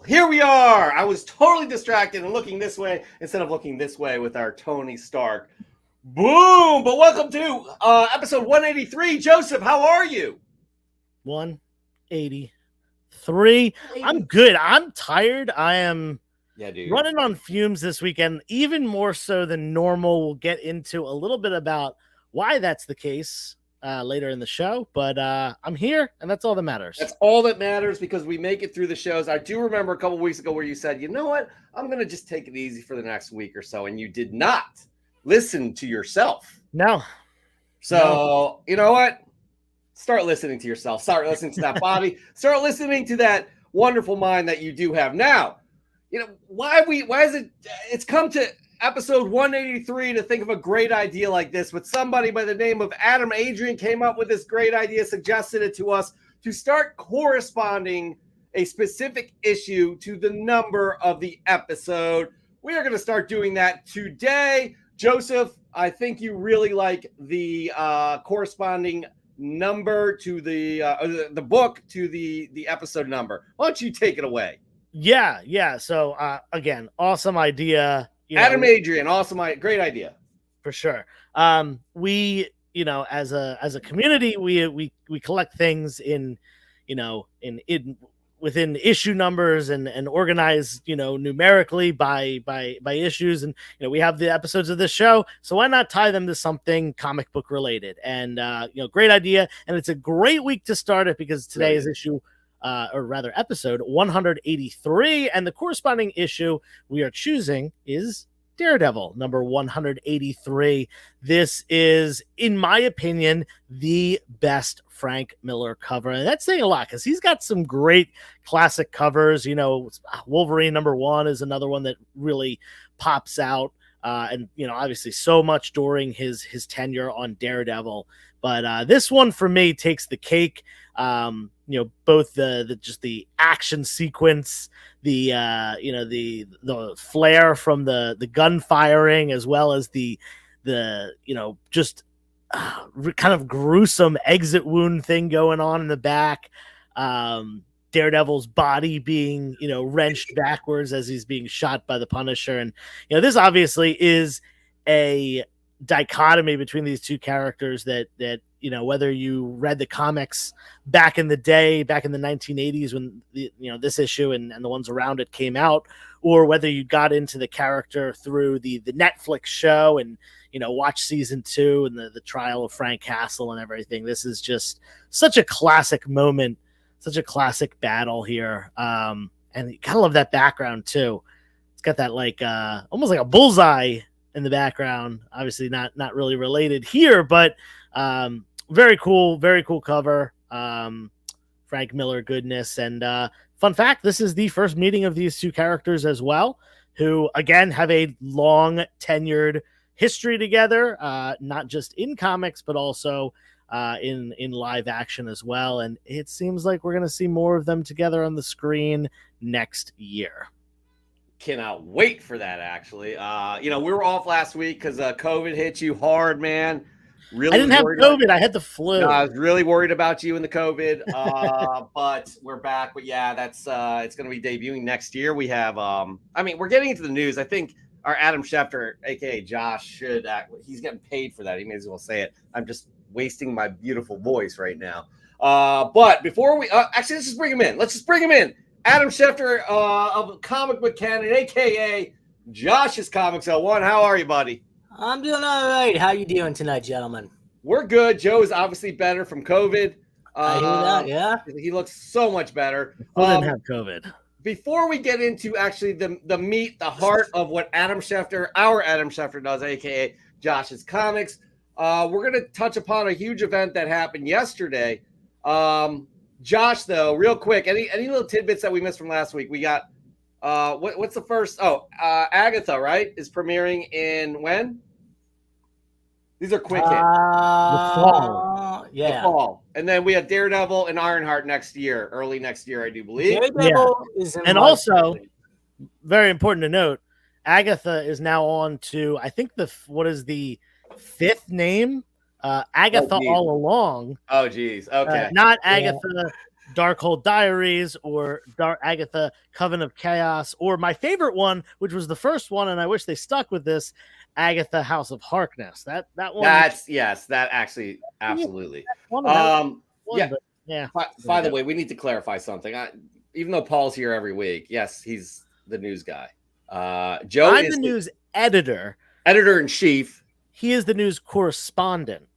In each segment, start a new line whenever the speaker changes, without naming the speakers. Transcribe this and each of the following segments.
Here we are. I was totally distracted and looking this way instead of looking this way with our Tony Stark. Boom! But welcome to episode 183. Joseph, how are you?
183. I'm good. I'm tired. I am
dude.
Running on fumes this weekend, even more so than normal. We'll get into a little bit about why that's the case later in the show, but I'm here, and that's all that matters.
That's all that matters because we make it through the shows. I do remember a couple weeks ago where you said, you know what, I'm going to just take it easy for the next week or so, and you did not listen to yourself.
No.
So, You know what? Start listening to yourself. Start listening to that body. Start listening to that wonderful mind that you do have. Now, why is it, it's come to episode 183 to think of a great idea like this, but somebody by the name of Adam Adrian came up with this great idea, suggested it to us to start corresponding a specific issue to the number of the episode. We are going to start doing that today. Joseph, I think you really like the corresponding number to the book to the episode number. Why don't you take it away?
Yeah. So again, awesome idea.
Adam Adrian, awesome, great idea
for sure. We, as a community, we collect things in within issue numbers and organize, numerically by issues. And, we have the episodes of this show, so why not tie them to something comic book related? And, great idea. And it's a great week to start it because today is issue, or rather episode 183. And the corresponding issue we are choosing is Daredevil number 183. This is, in my opinion, the best Frank Miller cover. And that's saying a lot because he's got some great classic covers. Wolverine number 1 is another one that really pops out. And, obviously so much during his tenure on Daredevil. But this one for me takes the cake. Both the action sequence, the flare from the gun firing, as well as the kind of gruesome exit wound thing going on in the back. Daredevil's body being, wrenched backwards as he's being shot by the Punisher. And, this obviously is a dichotomy between these two characters that whether you read the comics back in the day, back in the 1980s when this issue and the ones around it came out, or whether you got into the character through the Netflix show and watch season 2 and the trial of Frank Castle and everything. This is just such a classic moment, such a classic battle here. And you gotta love that background too. It's got that almost like a bullseye in the background. Obviously not really related here, but very cool cover. Frank Miller goodness. And fun fact, this is the first meeting of these two characters as well, who again have a long tenured history together, not just in comics but also in live action as well. And it seems like we're going to see more of them together on the screen next year.
Cannot wait for that, actually. We were off last week because COVID hit you hard, man.
Really, I didn't have COVID. I had the flu.
I was really worried about you in the COVID, but we're back. But yeah, that's it's going to be debuting next year. We have, we're getting into the news. I think our Adam Schefter, aka Josh, should act. He's getting paid for that. He may as well say it. I'm just wasting my beautiful voice right now. But before we actually, let's just bring him in. Adam Schefter of Comic Book Canon, aka Josh's Comics 01. How are you, buddy?
I'm doing all right. How you doing tonight, gentlemen?
We're good. Joe is obviously better from COVID.
I hear that, yeah.
He looks so much better.
He didn't have COVID.
Before we get into actually the meat, the heart of what our Adam Schefter does, aka Josh's Comics, we're going to touch upon a huge event that happened yesterday. Josh, though, real quick, any little tidbits that we missed from last week? We got what's the first? Agatha, right, is premiering in when? These are quick hits.
The fall.
Yeah.
The fall. And then we have Daredevil and Ironheart early next year, I do believe.
Daredevil is in
and also, very important to note, Agatha is now on to, I think, the 5th name? Agatha All Along.
Oh, geez. Okay.
Not Agatha Darkhold Diaries or Dark Agatha Coven of Chaos, or my favorite one, which was the first one, and I wish they stuck with this, Agatha House of Harkness. That one.
That actually absolutely.
One of them.
Yeah.
But yeah.
By the way, we need to clarify something. Even though Paul's here every week, yes, he's the news guy. Joe
I'm
is
the news editor.
Editor in chief.
He is the news correspondent.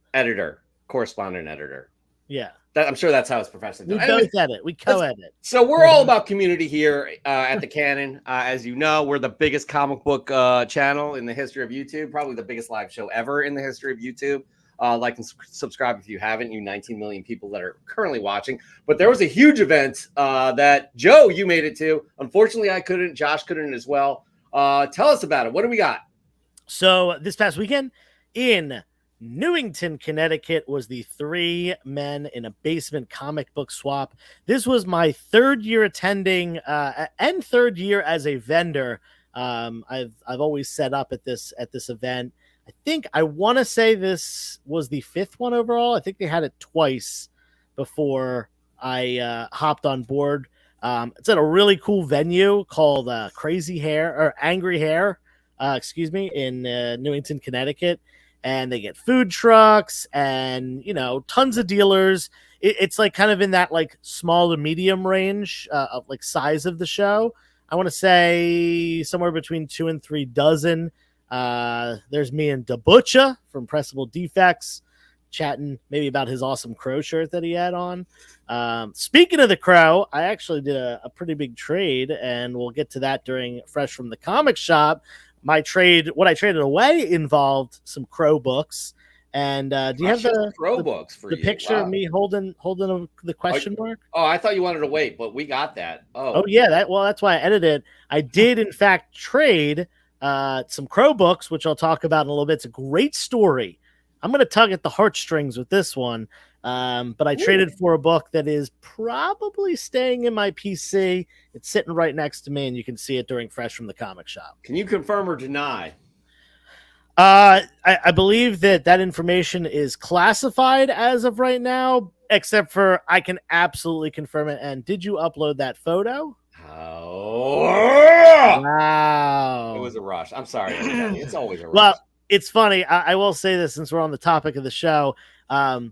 Correspondent editor.
Yeah.
I'm sure that's how it's professionally
done. We both edit. We co-edit.
So we're all about community here at the Canon. As you know, we're the biggest comic book channel in the history of YouTube. Probably the biggest live show ever in the history of YouTube. Like and subscribe if you haven't. You 19 million people that are currently watching. But there was a huge event that Joe, you made it to. Unfortunately, I couldn't. Josh couldn't as well. Tell us about it. What do we got?
So this past weekend in Newington, Connecticut, was the 3 men in a basement comic book swap. This was my 3rd year attending and 3rd year as a vendor. I've always set up at this event. I want to say this was the 5th one overall. I think they had it twice before I hopped on board. It's at a really cool venue called Angry Hair, in Newington, Connecticut. And they get food trucks and, tons of dealers. It's like kind of in that like small to medium range of like size of the show. I want to say somewhere between 2 and 3 dozen. There's me and DeButcha from Pressable Defects chatting maybe about his awesome Crow shirt that he had on. Speaking of the Crow, I actually did a pretty big trade, and we'll get to that during Fresh from the Comic Shop. What I traded away involved some Crow books. And do you have the
Crow books for
the picture of me holding the question mark?
Oh, I thought you wanted to wait, but we got that.
Oh yeah, that's why I edited it. I did in fact trade some Crow books, which I'll talk about in a little bit. It's a great story. I'm going to tug at the heartstrings with this one. But I traded for a book that is probably staying in my PC. It's sitting right next to me, and you can see it during Fresh from the Comic Shop.
Can you confirm or deny?
I believe that information is classified as of right now, except for I can absolutely confirm it. And did you upload that photo?
Oh,
wow.
It was a rush. I'm sorry, everybody. It's always a rush.
Well, it's funny. I will say this since we're on the topic of the show. My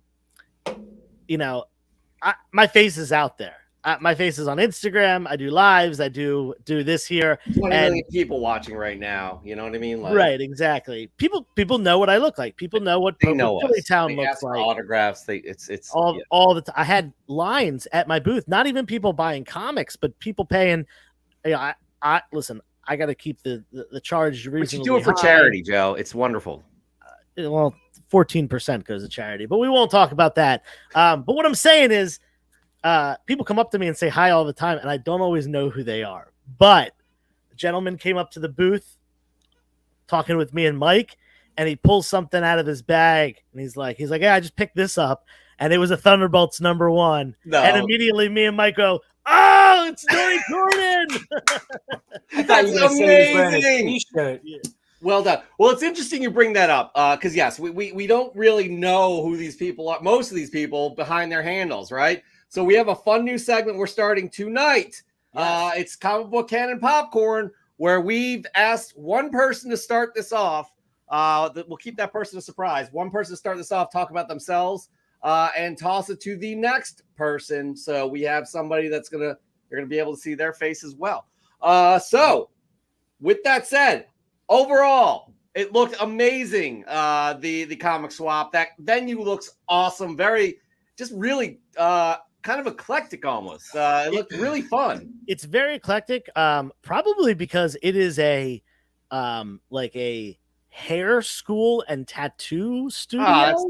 face is out there. My face is on Instagram. I do lives. I do this here.
20 million people watching right now. You know what I mean? Like,
right, exactly. People know what I look like. People know what Philly Town looks like.
Autographs. It's
all the time. I had lines at my booth. Not even people buying comics, but people paying. I listen. I got to keep the charge reasonably.
But you do it for charity, Joe. It's wonderful.
Well, 14% goes to charity, but we won't talk about that. But what I'm saying is, people come up to me and say hi all the time, and I don't always know who they are. But a gentleman came up to the booth talking with me and Mike, and he pulls something out of his bag, and he's like, "Yeah, I just picked this up," and it was a Thunderbolts #1. No. And immediately, me and Mike go, "Oh, it's Dory Gordon!"
That's amazing. Well done. Well, it's interesting you bring that up because yes, we don't really know who these people are. Most of these people behind their handles, right? So we have a fun new segment we're starting tonight. Yes. It's Comic Book Canon Popcorn, where we've asked one person to start this off. We'll keep that person a surprise. One person to start this off, talk about themselves, and toss it to the next person. So we have somebody you're gonna be able to see their face as well. So with that said, overall, it looked amazing. The comic swap, that venue looks awesome. Really kind of eclectic almost. It looked really fun.
It's very eclectic, probably because it is a hair school and tattoo studio.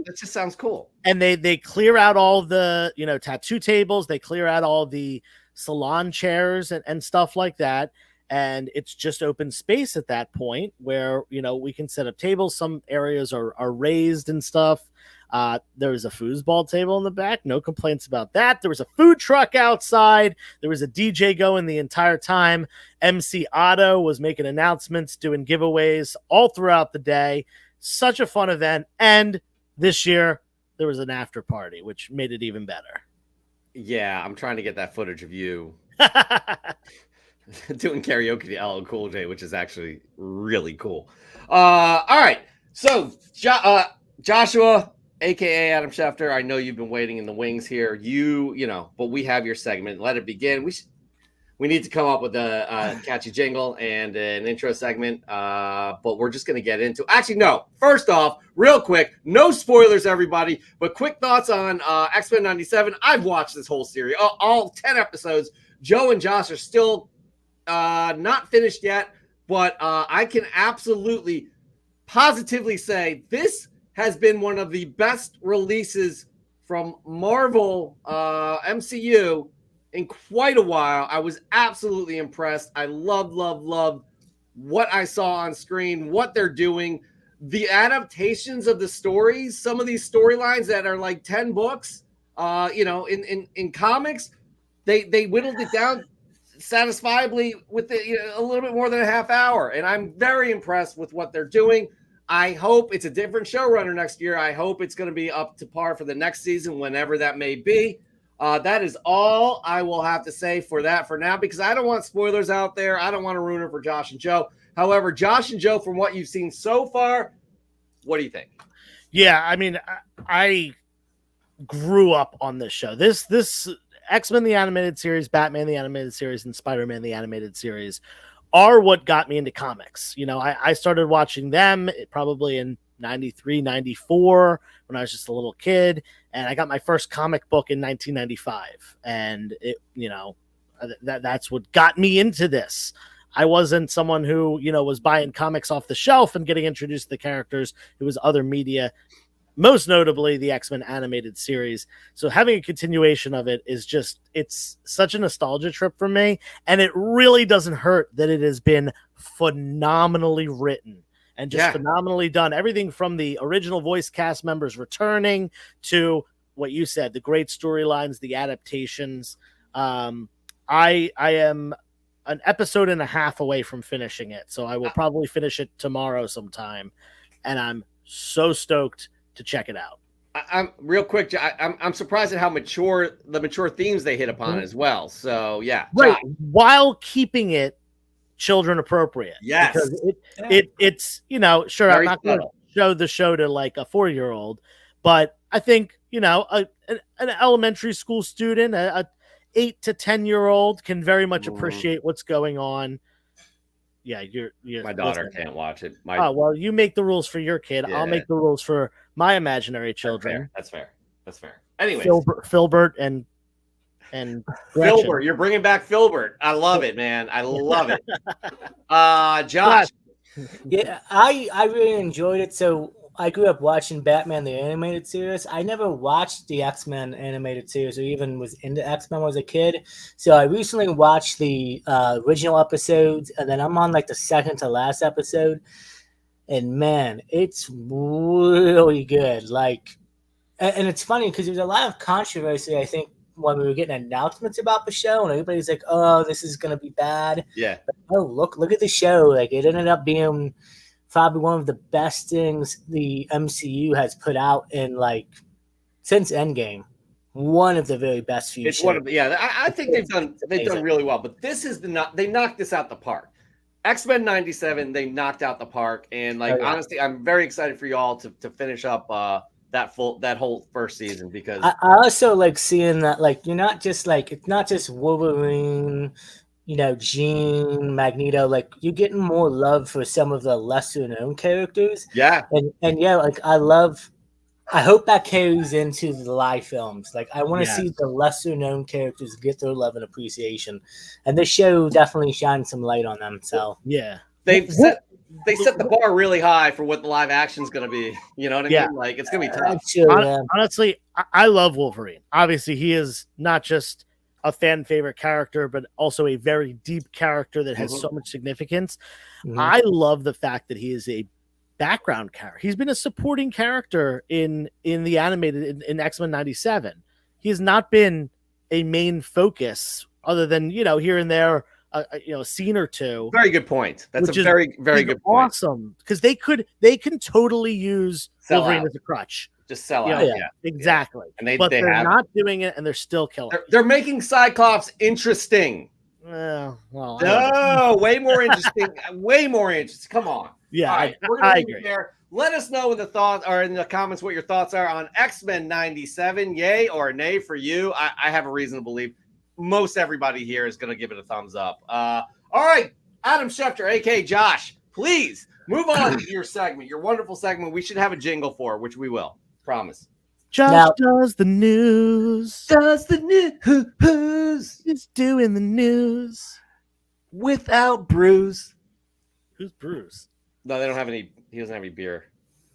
That just sounds cool.
And they clear out all the tattoo tables. They clear out all the salon chairs and stuff like that. And it's just open space at that point where, we can set up tables. Some areas are raised and stuff. There was a foosball table in the back. No complaints about that. There was a food truck outside. There was a DJ going the entire time. MC Otto was making announcements, doing giveaways all throughout the day. Such a fun event. And this year, there was an after party, which made it even better.
Yeah, I'm trying to get that footage of you doing karaoke to LL Cool J, which is actually really cool. All right, so Joshua, aka Adam Schefter, I know you've been waiting in the wings here. But we have your segment. Let it begin. We need to come up with a catchy jingle and an intro segment, but we're just going to get into. Actually, no. First off, real quick, no spoilers, everybody, but quick thoughts on X-Men '97. I've watched this whole series, all 10 episodes. Joe and Josh are still not finished yet, but I can absolutely, positively say this has been one of the best releases from Marvel MCU in quite a while. I was absolutely impressed. I loved what I saw on screen, what they're doing, the adaptations of the stories. Some of these storylines that are like 10 books, in comics, they whittled it down satisfiably with a little bit more than a half hour. And I'm very impressed with what they're doing. I hope it's a different showrunner next year. I hope it's going to be up to par for the next season, whenever that may be. That is all I will have to say for that for now, because I don't want spoilers out there. I don't want to ruin it for Josh and Joe. However, Josh and Joe, from what you've seen so far, what do you think?
Yeah, I mean, I grew up on this show. This X-Men the animated series, Batman the animated series, and Spider-Man the animated series are what got me into comics. I started watching them probably in 93, 94 when I was just a little kid, and I got my first comic book in 1995, and that's what got me into this. I wasn't someone who was buying comics off the shelf and getting introduced to the characters. It was other media, most notably the X-Men animated series. So having a continuation of it is it's such a nostalgia trip for me. And it really doesn't hurt that it has been phenomenally written and just phenomenally done. Everything from the original voice cast members returning to what you said, the great storylines, the adaptations. I am an episode and a half away from finishing it. So I will probably finish it tomorrow sometime. And I'm so stoked to check it out.
I'm real quick. I'm surprised at how the mature themes they hit upon as well. So yeah,
right. While keeping it children appropriate.
Yes,
because it's sure, very I'm not going to show the show to like a 4-year-old, but I think an elementary school student, a 8 to 10-year-old can very much appreciate what's going on. Yeah, you're
my daughter can't watch it.
Well, you make the rules for your kid. Yeah. I'll make the rules for my imaginary children.
That's fair. Anyway,
Filbert and
Filbert, you're bringing back Filbert. I love it, man. I love it. Josh.
Yeah, I really enjoyed it. So I grew up watching Batman the animated series. I never watched the X-Men animated series or even was into X-Men when I was a kid. So I recently watched the original episodes, and then I'm on like the second to last episode. And man, it's really good. Like, and it's funny because there's a lot of controversy, I think, when we were getting announcements about the show, and everybody's like, "Oh, this is gonna be bad."
Yeah.
But, oh, look at the show. Like, it ended up being probably one of the best things the MCU has put out in since Endgame. One of the very best few.
It's one of I think they've done really well, but this is they knocked this out the park. X-Men '97, they knocked out the park, and honestly, I'm very excited for y'all to finish up that whole first season, because
I also like seeing that you're not just it's not just Wolverine, Jean, Magneto, you're getting more love for some of the lesser known characters.
Yeah.
And yeah, I hope that carries into the live films. I want to see the lesser known characters get their love and appreciation. And this show definitely shines some light on them. So
yeah.
They set the bar really high for what the live action is going to be. You know what I mean? It's going to be tough.
Sure,
honestly, I love Wolverine. Obviously, he is not just a fan favorite character, but also a very deep character that has so much significance. I love the fact that he is a background character. He's been a supporting character in the animated in X-Men '97. He has not been a main focus other than here and there a scene or two.
Very good point. That's a very, very good point.
Awesome, because they can totally use Wolverine as a crutch.
Just sell
You
out.
know,
Yeah,
exactly.
And they
but they're
have
not doing it, and they're still killing.
They're making Cyclops interesting.
Well,
No, way more interesting. Way more interesting. Come on.
Yeah,
All right,
I agree.
There. Let us know in the thoughts or in the comments what your thoughts are on X-Men 97. Yay or nay for you? I have a reason to believe most everybody here is going to give it a thumbs up. All right, Adam Schefter, aka Josh, please move on to your segment, your wonderful segment. We should have a jingle for, which we will. Promise.
Josh does the news.
Does the news.
He's doing the news
without Bruce.
Who's Bruce?
No, they don't have any. He doesn't have any beer.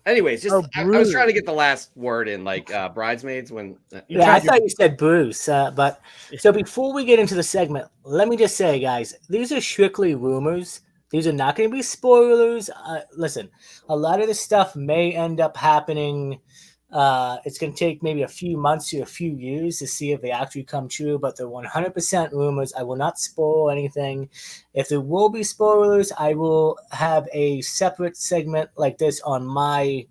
Anyways, just I was trying to get the last word in, like Bridesmaids. When
I thought you said Bruce, but so before we get into the segment, let me just say, guys, these are strictly rumors. These are not going to be spoilers. Listen, a lot of this stuff may end up happening. It's going to take maybe a few months to a few years to see if they actually come true, but they're 100% rumors. I will not spoil anything. If there will be spoilers, I will have a separate segment like this on my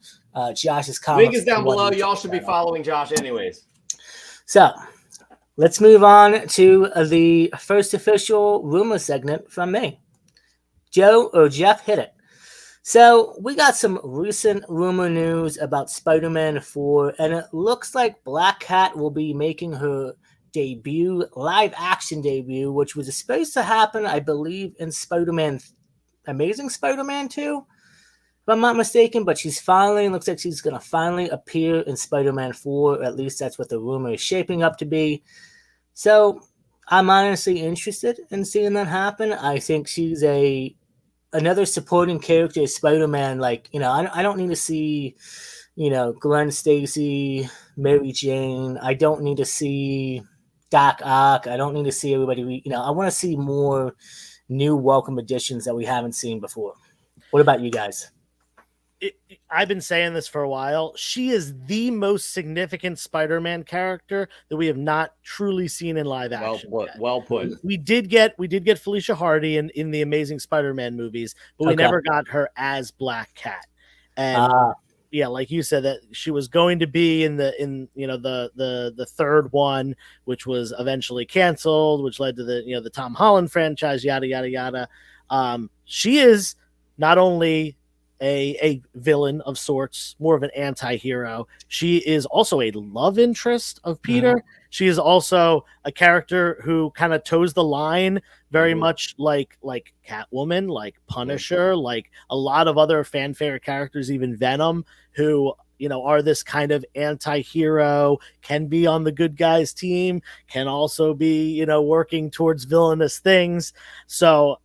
Josh's comments.
Link is down below. Y'all should be following Josh anyways.
So let's move on to the first official rumor segment from me. Joe or Jeff, hit it. So we got some recent rumor news about Spider-Man 4, and it looks like Black Cat will be making her debut, live action debut, which was supposed to happen, I believe, in Amazing Spider-Man 2, if I'm not mistaken, but looks like she's going to finally appear in Spider-Man 4, at least that's what the rumor is shaping up to be. So I'm honestly interested in seeing that happen. I think she's another supporting character is Spider-Man. Like, I don't need to see, Gwen Stacy, Mary Jane. I don't need to see Doc Ock. I don't need to see everybody. I want to see more new welcome additions that we haven't seen before. What about you guys?
I've been saying this for a while. She is the most significant Spider-Man character that we have not truly seen in live action.
Well put.
We did get Felicia Hardy in the Amazing Spider-Man movies, but we never got her as Black Cat. And yeah, like you said, that she was going to be in the third one, which was eventually canceled, which led to the Tom Holland franchise, yada yada yada. She is not only a villain of sorts, more of an anti-hero. She is also a love interest of Peter. She is also a character who kind of toes the line very much like Catwoman, like Punisher, like a lot of other fanfare characters, even Venom, who are this kind of anti-hero, can be on the good guys team, can also be working towards villainous things. So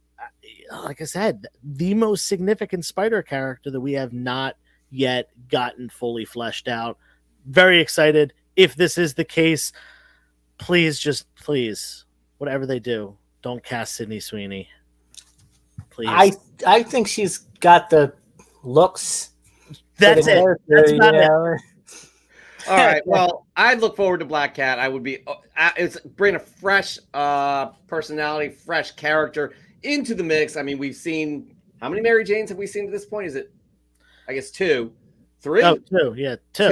like I said, the most significant Spider character that we have not yet gotten fully fleshed out. Very excited. If this is the case, please, whatever they do, don't cast Sydney Sweeney. Please.
I think she's got the looks.
That's it. That's about it.
All right. Well, I'd look forward to Black Cat. I would be. It's bring a fresh personality, fresh character into the mix. I mean, we've seen how many Mary Janes have we seen to this point? Is it, I guess, 2, 3?
Oh, 2. Yeah, 2.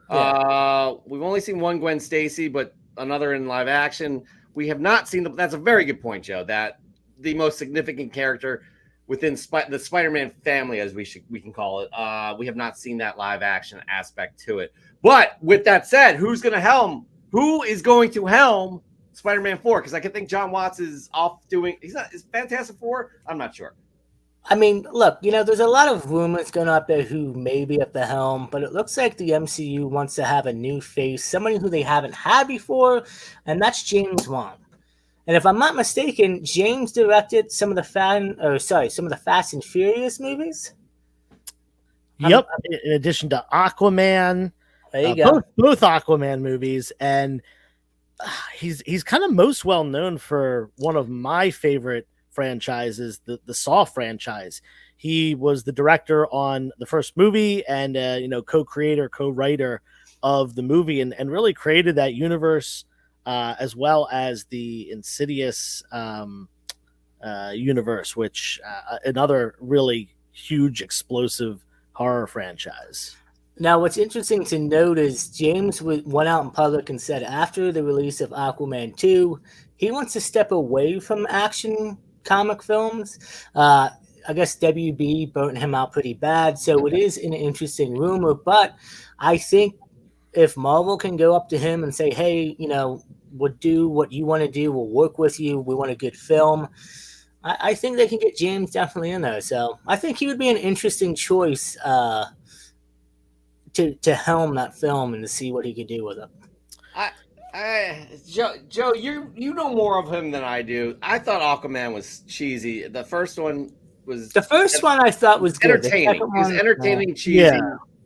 2. We've only seen one Gwen Stacy, but another in live action. We have not seen that's a very good point, Joe. That the most significant character within the Spider-Man family, as we can call it, we have not seen that live action aspect to it. But with that said, who is going to helm Spider-Man 4? Because I can think John Watts is off doing. Is Fantastic Four? I'm not sure.
I mean, look, there's a lot of rumors going out there who may be at the helm, but it looks like the MCU wants to have a new face, somebody who they haven't had before, and that's James Wan. And if I'm not mistaken, James directed some of the Fast and Furious movies.
Yep. In addition to Aquaman,
there you go.
Both Aquaman movies, and he's kind of most well known for one of my favorite franchises, the Saw franchise. He was the director on the first movie and co-creator, co-writer of the movie, and really created that universe, as well as the Insidious universe, which another really huge explosive horror franchise.
Now, what's interesting to note is James went out in public and said after the release of Aquaman 2, he wants to step away from action comic films. I guess WB burnt him out pretty bad, so it is an interesting rumor. But I think if Marvel can go up to him and say, hey, we'll do what you want to do, we'll work with you, we want a good film, I think they can get James definitely in there. So I think he would be an interesting choice to helm that film and to see what he could do with it.
Joe, you know more of him than I do. I thought Aquaman was cheesy. The first one was
I thought was good.
Entertaining. It was entertaining, cheesy.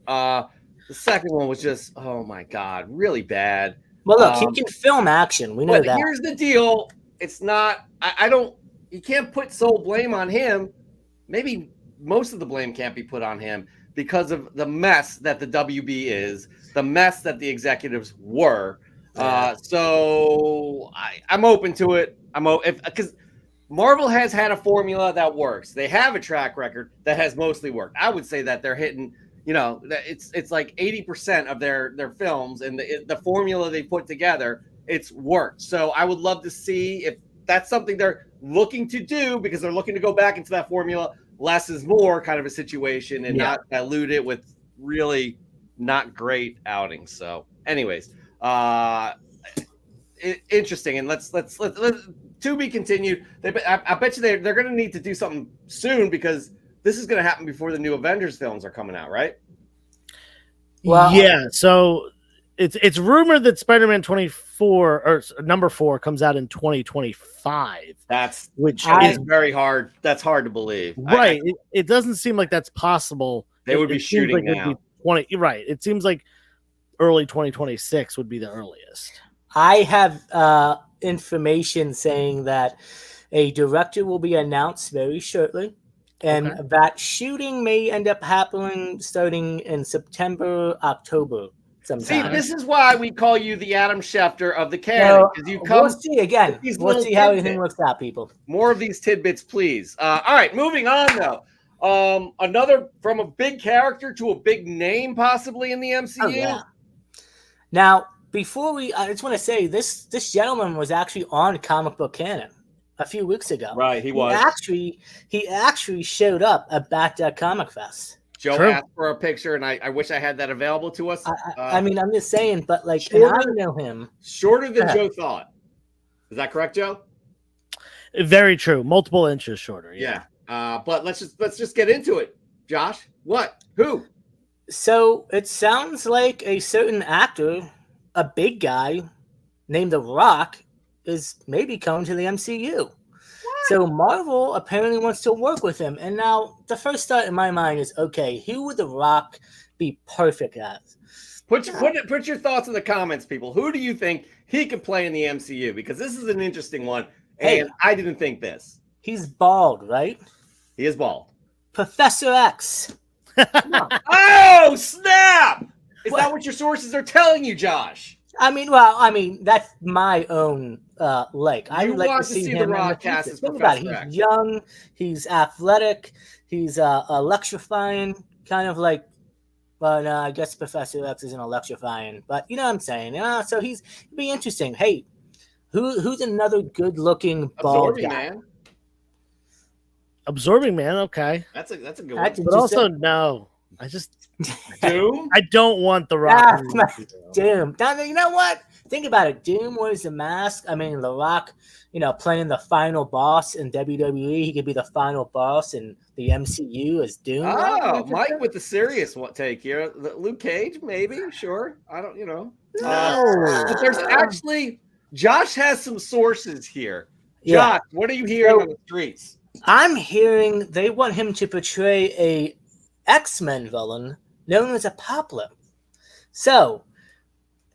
The second one was just, oh my god, really bad.
Well, look, he can film action. We know that.
Here's the deal: it's not. I don't. You can't put sole blame on him. Maybe most of the blame can't be put on him because of the mess that the WB is, the mess that the executives were. So I'm open to it. Because Marvel has had a formula that works. They have a track record that has mostly worked. I would say that they're hitting, it's like 80% of their films and the formula they put together, it's worked. So I would love to see if that's something they're looking to do, because they're looking to go back into that formula. Less is more kind of a situation, and not dilute it with really not great outings. So anyways, interesting. And let's to be continued. I bet you they're going to need to do something soon, because this is going to happen before the new Avengers films are coming out, right?
Well, yeah. So it's rumored that Spider-Man 24 or number 4 comes out in 2025. Which is
very hard. That's hard to believe.
Right. It doesn't seem like that's possible.
They would be shooting now.
Right. It seems like early 2026 would be the earliest.
I have information saying that a director will be announced very shortly, and that shooting may end up happening starting in September, October. Sometime.
See, this is why we call you the Adam Schefter of the canon.
We'll see again. We'll see how everything works out, people.
More of these tidbits, please. All right, moving on though. Another from a big character to a big name, possibly in the MCU.
Oh, yeah. Now, before I just want to say this gentleman was actually on Comic Book Canon a few weeks ago.
Right, he was.
He actually showed up at Bat Comic Fest.
Joe asked for a picture, and I wish I had that available to us.
I mean, I'm just saying, but like, I know him
shorter than Joe thought. Is that correct, Joe?
Very true. Multiple inches shorter.
Yeah. But let's just get into it. Josh, what? Who?
So it sounds like a certain actor, a big guy named The Rock, is maybe coming to the MCU. So Marvel apparently wants to work with him. And now the first thought in my mind is, okay, who would The Rock be perfect as?
Put your thoughts in the comments, people. Who do you think he could play in the MCU? Because this is an interesting one, and I didn't think this.
He's bald, right?
He is bald.
Professor X.
Oh, snap! Is that what your sources are telling you, Josh?
I mean, that's my own like. I would like to see him
The Rock cast as
Think about it. He's young, he's athletic, he's electrifying, kind of like. Well, no, I guess Professor X isn't electrifying, but you know what I'm saying. So it'd be interesting. Hey, who's another good-looking bald guy?
Man.
Absorbing Man. Okay,
that's a good one.
But also, no, I just
Doom.
I don't want The Rock.
Doom. You know what? Think about it. Doom wears the mask. I mean, The Rock, playing the final boss in WWE. He could be the final boss in the MCU as Doom.
Oh, Mike with the serious take here. Luke Cage, maybe. Sure. I don't,
No.
But there's actually, Josh has some sources here. Josh, what are you hearing on the streets?
I'm hearing they want him to portray a X-Men villain known as Apocalypse. So,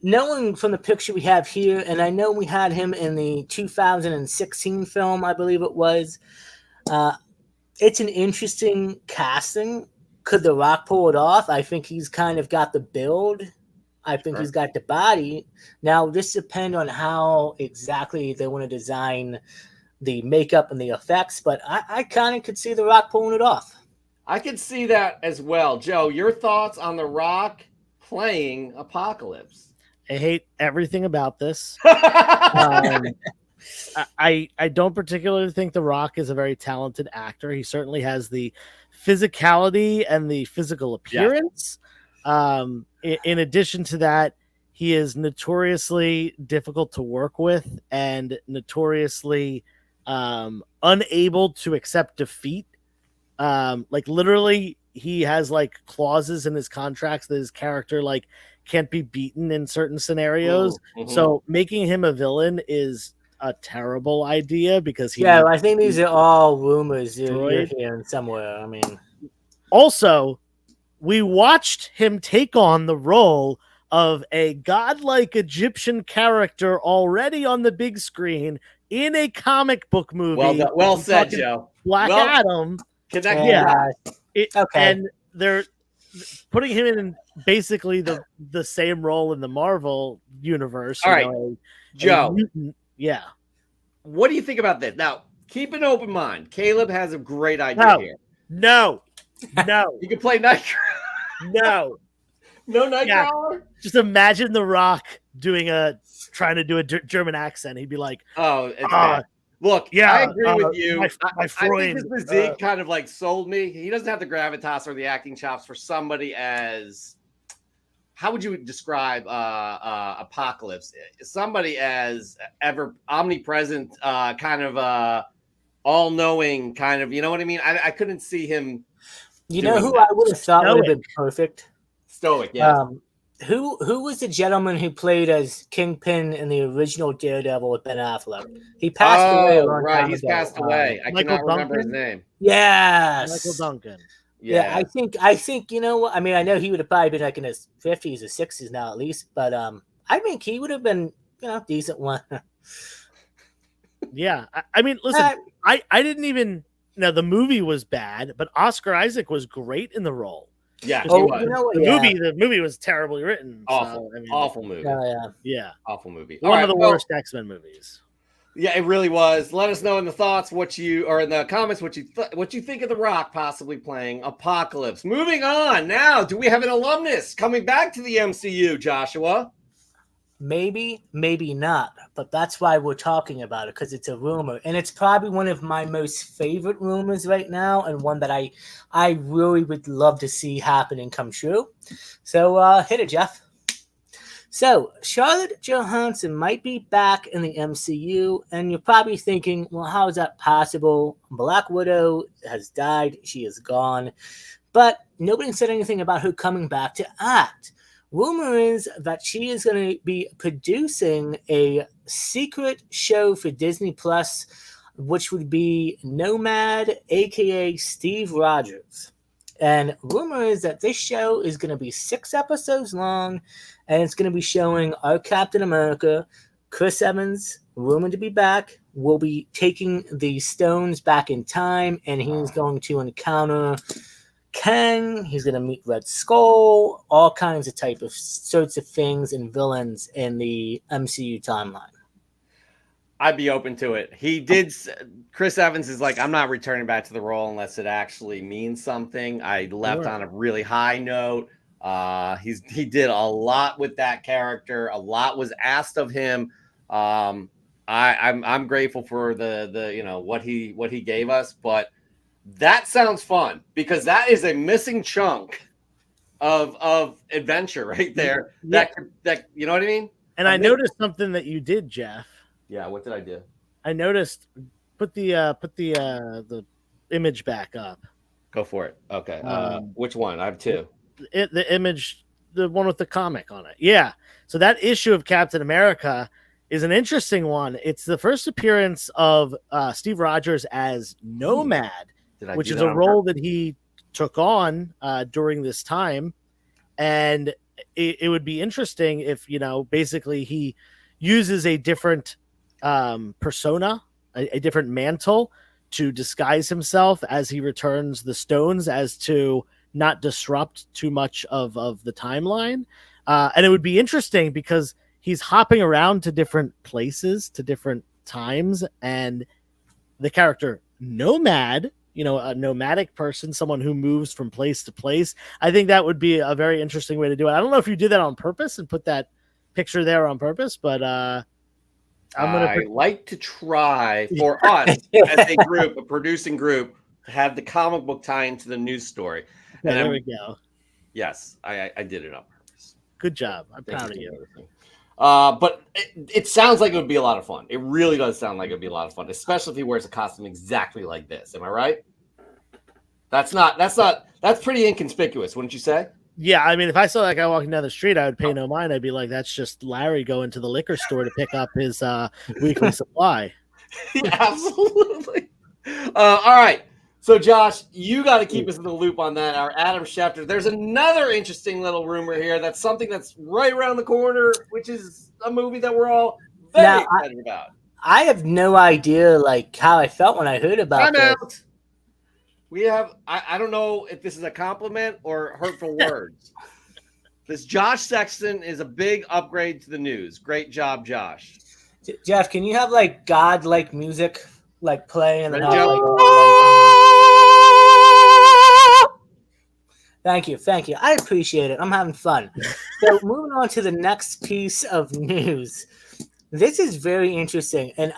knowing from the picture we have here, and I know we had him in the 2016 film, I believe it was, it's an interesting casting. Could The Rock pull it off? I think he's kind of got the build. I think he's got the body. Now, this depends on how exactly they want to design the makeup and the effects, but I kind of could see The Rock pulling it off.
I could see that as well. Joe, your thoughts on The Rock playing Apocalypse?
I hate everything about this.
um,
I don't particularly think The Rock is a very talented actor. He certainly has the physicality and the physical appearance. In addition to that, he is notoriously difficult to work with and notoriously unable to accept defeat. Like literally, he has like clauses in his contracts that his character like can't be beaten in certain scenarios.
Mm-hmm.
So making him a villain is a terrible idea because
I think these are all rumors you're hearing somewhere. I mean,
also, we watched him take on the role of a godlike Egyptian character already on the big screen in a comic book movie.
Well said, Joe.
Black Adam.
Okay.
And they're putting him in basically the same role in the Marvel universe.
All right, Joe.
Yeah.
What do you think about this? Now, keep an open mind. Caleb has a great idea here.
No.
You can play Nightcrawler.
No.
No Nightcrawler?
Just imagine The Rock trying to do a German accent. He'd be like,
"Oh, it's bad. Look,
yeah,
I agree with you.
I
think his physique kind of like sold me. He doesn't have the gravitas or the acting chops for somebody as, how would you describe Apocalypse? Somebody as ever omnipresent, kind of all-knowing, kind of, you know what I mean? I couldn't see him.
You know who I would have thought would have been perfect?
Stoic, yeah.
Who was the gentleman who played as Kingpin in the original Daredevil with Ben Affleck? He passed away a long time ago.
He's passed away. I cannot remember his name.
Yes.
Michael Duncan.
Yeah, I think you know what? I mean, I know he would have probably been like in his 50s or 60s now at least, but I think he would have been, decent one.
Yeah. I mean, listen, I didn't even know the movie was bad, but Oscar Isaac was great in the role.
Yeah,
the movie was terribly written.
Awful, awful movie.
Yeah,
awful movie.
One of the worst X-Men movies.
Yeah, it really was. Let us know in the thoughts in the comments what you think of The Rock possibly playing Apocalypse. Moving on now, do we have an alumnus coming back to the MCU, Joshua?
Maybe, maybe not, but that's why we're talking about it, because it's a rumor, and it's probably one of my most favorite rumors right now, and one that I really would love to see happen and come true. So hit it, Jeff. So Scarlett Johansson might be back in the MCU, and you're probably thinking, well, how is that possible? Black Widow has died, she is gone, but nobody said anything about her coming back to act. Rumor is that she is going to be producing a secret show for Disney Plus, which would be Nomad, aka Steve Rogers. And rumor is that this show is going to be 6 episodes long, and it's going to be showing our Captain America, Chris Evans, rumored to be back, will be taking the stones back in time, and he's going to encounter Kang, he's going to meet Red Skull, all kinds of sorts of things and villains in the MCU timeline.
I'd be open to it. Chris Evans is like, I'm not returning back to the role unless it actually means something. I left on a really high note. He did a lot with that character. A lot was asked of him. I'm grateful for the what he gave us, but that sounds fun because that is a missing chunk of adventure right there.
Yeah.
That you know what I mean?
And I noticed something that you did, Jeff.
Yeah, what did I do?
I noticed. Put the image back up.
Go for it. Okay. Which one? I have 2.
The image, the one with the comic on it. Yeah. So that issue of Captain America is an interesting one. It's the first appearance of Steve Rogers as Nomad, which is a role that he took on during this time. And it would be interesting if, basically he uses a different persona, a different mantle to disguise himself as he returns the stones, as to not disrupt too much of the timeline. And it would be interesting because he's hopping around to different places, to different times, and the character Nomad, a nomadic person, someone who moves from place to place. I think that would be a very interesting way to do it. I don't know if you did that on purpose and put that picture there on purpose, but
I like to try for us as a group, a producing group, to have the comic book tie into the news story.
Yeah, there we go.
Yes, I did it on purpose.
Good job. I'm proud of you.
But it sounds like it would be a lot of fun. It really does sound like it would be a lot of fun, especially if he wears a costume exactly like this. Am I right? That's pretty inconspicuous, wouldn't you say?
Yeah, I mean, if I saw that guy walking down the street, I would pay no mind. I'd be like, that's just Larry going to the liquor store to pick up his weekly supply.
Yeah, absolutely. All right. So, Josh, you got to keep us in the loop on that. Our Adam Schefter. There's another interesting little rumor here. That's something that's right around the corner, which is a movie that we're all very excited about.
I have no idea, like, how I felt when I heard about this.
We have, I don't know if this is a compliment or hurtful words. This Josh Sexton is a big upgrade to the news. Great job, Josh.
Jeff, can you have, like, God-like music, like, play? And Thank you. I appreciate it. I'm having fun. So moving on to the next piece of news. This is very interesting, and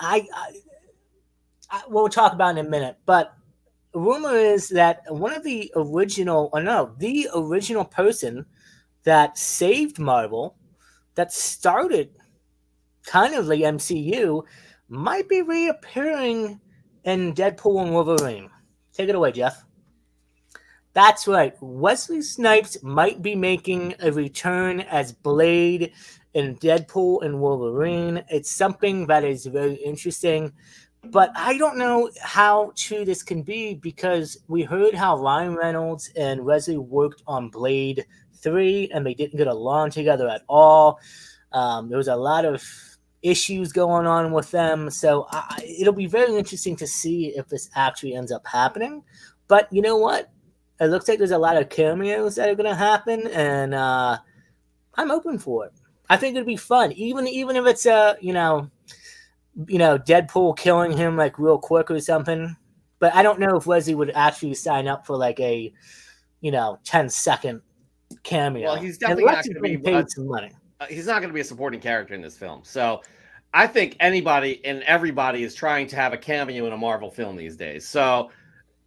we'll talk about it in a minute, but rumor is that the original person that saved Marvel, that started kind of the MCU, might be reappearing in Deadpool and Wolverine. Take it away, Jeff. That's right. Wesley Snipes might be making a return as Blade in Deadpool and Wolverine. It's something that is very interesting. But I don't know how true this can be, because we heard how Ryan Reynolds and Wesley worked on Blade 3 and they didn't get along together at all. There was a lot of issues going on with them. So it'll be very interesting to see if this actually ends up happening. But you know what? It looks like there's a lot of cameos that are going to happen, and I'm open for it. I think it'd be fun, even if it's Deadpool killing him like real quick or something. But I don't know if Wesley would actually sign up for like a 10-second cameo.
Well, he's definitely not going to be
paid some money.
He's not going to be a supporting character in this film. So I think anybody and everybody is trying to have a cameo in a Marvel film these days. So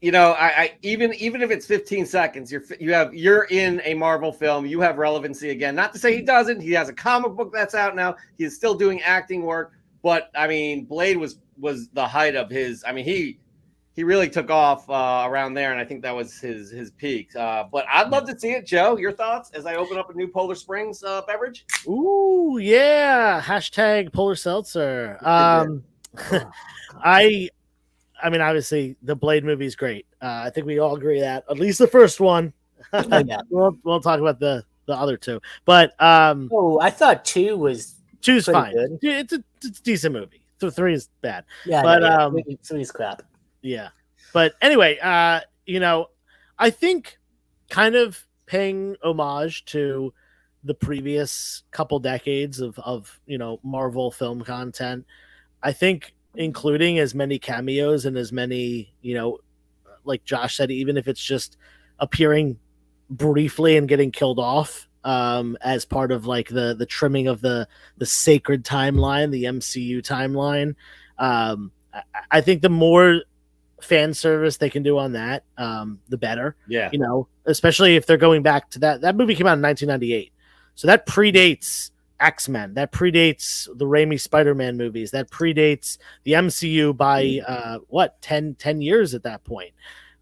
I even if it's 15 seconds, you're in a Marvel film, you have relevancy again. Not to say he doesn't. He has a comic book that's out now. He's still doing acting work. But I mean, Blade was the height of his. I mean, he really took off around there, and I think that was his peak. But I'd love to see it, Joe. Your thoughts as I open up a new Polar Springs beverage?
Ooh, yeah! #, Polar Seltzer. I mean, obviously, the Blade movie is great. I think we all agree that, at least the first one.
Yeah.
We'll talk about the other two, but
I thought 2 was.
2's fine.
Good.
It's a decent movie. 3 is bad.
Yeah,
but
3 is crap.
Yeah, but anyway, I think kind of paying homage to the previous couple decades of Marvel film content. I think including as many cameos and as many, like Josh said, even if it's just appearing briefly and getting killed off as part of like the trimming of the sacred timeline, the MCU timeline. I think the more fan service they can do on that, the better.
Yeah.
Especially if they're going back to that movie came out in 1998. So that predates X-Men, that predates the Raimi Spider-Man movies, that predates the MCU by 10 years at that point.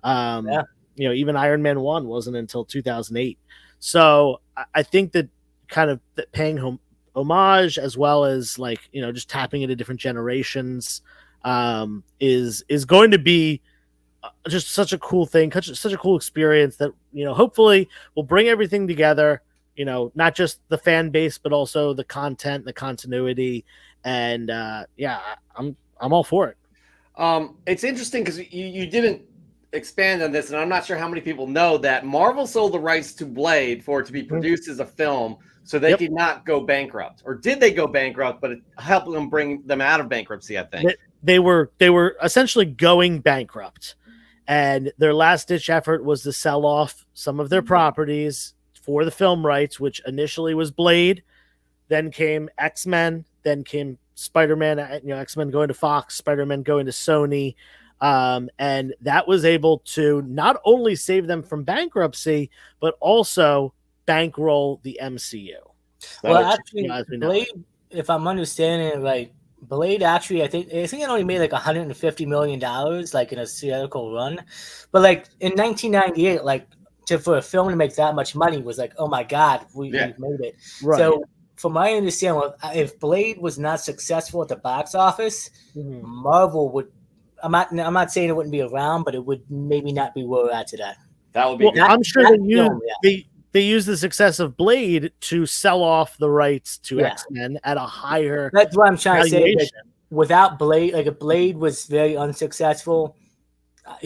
Even Iron Man 1 wasn't until 2008. So I think that kind of paying homage as well as just tapping into different generations is going to be just such a cool thing, such a cool experience that hopefully will bring everything together. Not just the fan base, but also the content, the continuity, and I'm all for it.
It's interesting because you didn't expand on this, and I'm not sure how many people know that Marvel sold the rights to Blade for it to be produced as a film, so they did not go bankrupt. Or did they go bankrupt? But it helped them bring them out of bankruptcy, I think.
They were essentially going bankrupt, And their last ditch effort was to sell off some of their properties for the film rights, which initially was Blade, then came X-Men, then came Spider-Man, X-Men going to Fox, Spider-Man going to Sony. And that was able to not only save them from bankruptcy, but also bankroll the MCU.
Well, actually, Blade, if I'm understanding it right, Blade actually, I think it only made like $150 million, like in a theatrical run. But like in 1998, like for a film to make that much money was like, oh my God, we've made it. Right. So from my understanding, if Blade was not successful at the box office, Marvel would. I'm not saying it wouldn't be around, but it would maybe not be where we're at today.
That would be.
Well, I'm sure they use the success of Blade to sell off the rights to X-Men at a higher.
That's what I'm trying to say. Like, without Blade, like if Blade was very unsuccessful,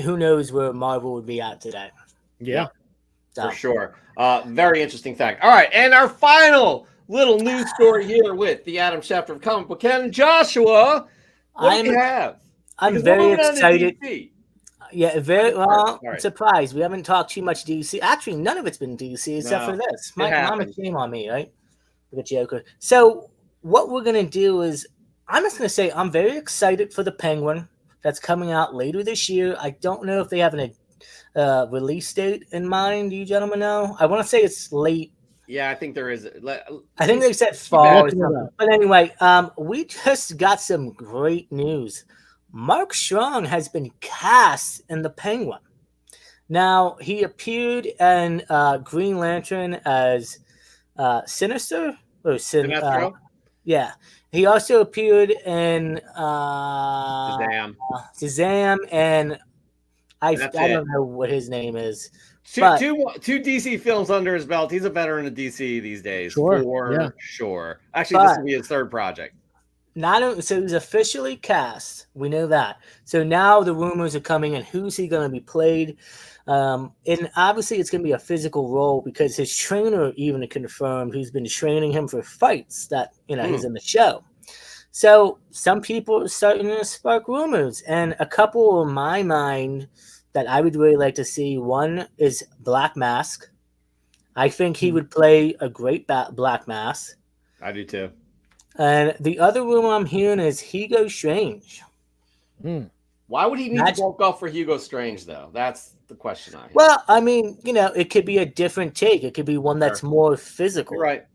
who knows where Marvel would be at today?
Yeah,
for sure. Very interesting fact. All right, and our final little news story here with the Adam Schefter of Comic Book Canon, Joshua. What do you have?
I'm very excited. Yeah, very well. I'm surprised. We haven't talked too much DC. Actually, none of it's been DC except for this. Mama shame on me, right? The Joker. So what we're gonna do is, I'm just gonna say I'm very excited for the Penguin that's coming out later this year. I don't know if they have a release date in mind. Do you gentlemen know? I want to say it's late.
Yeah, I think there is.
I think they said fall. But anyway, we just got some great news. Mark Strong has been cast in the Penguin. Now, he appeared in Green Lantern as Sinister. Or
Sinestro?
Yeah. He also appeared in Shazam, and I don't know what his name is.
Two DC films under his belt. He's a veteran of DC these days. For sure. Actually, this will be his third project.
So he's officially cast. We know that. So now the rumors are coming in. Who's he going to be played? And obviously it's going to be a physical role because his trainer even confirmed who's been training him for fights that he's in the show. So some people are starting to spark rumors, and a couple in my mind that I would really like to see. One is Black Mask. I think he would play a great Black Mask.
I do too.
And the other rumor I'm hearing is Hugo Strange.
Why would he need to bulk up for Hugo Strange, though? That's the question I have.
Well, I mean, it could be a different take. It could be one that's more physical.
You're right.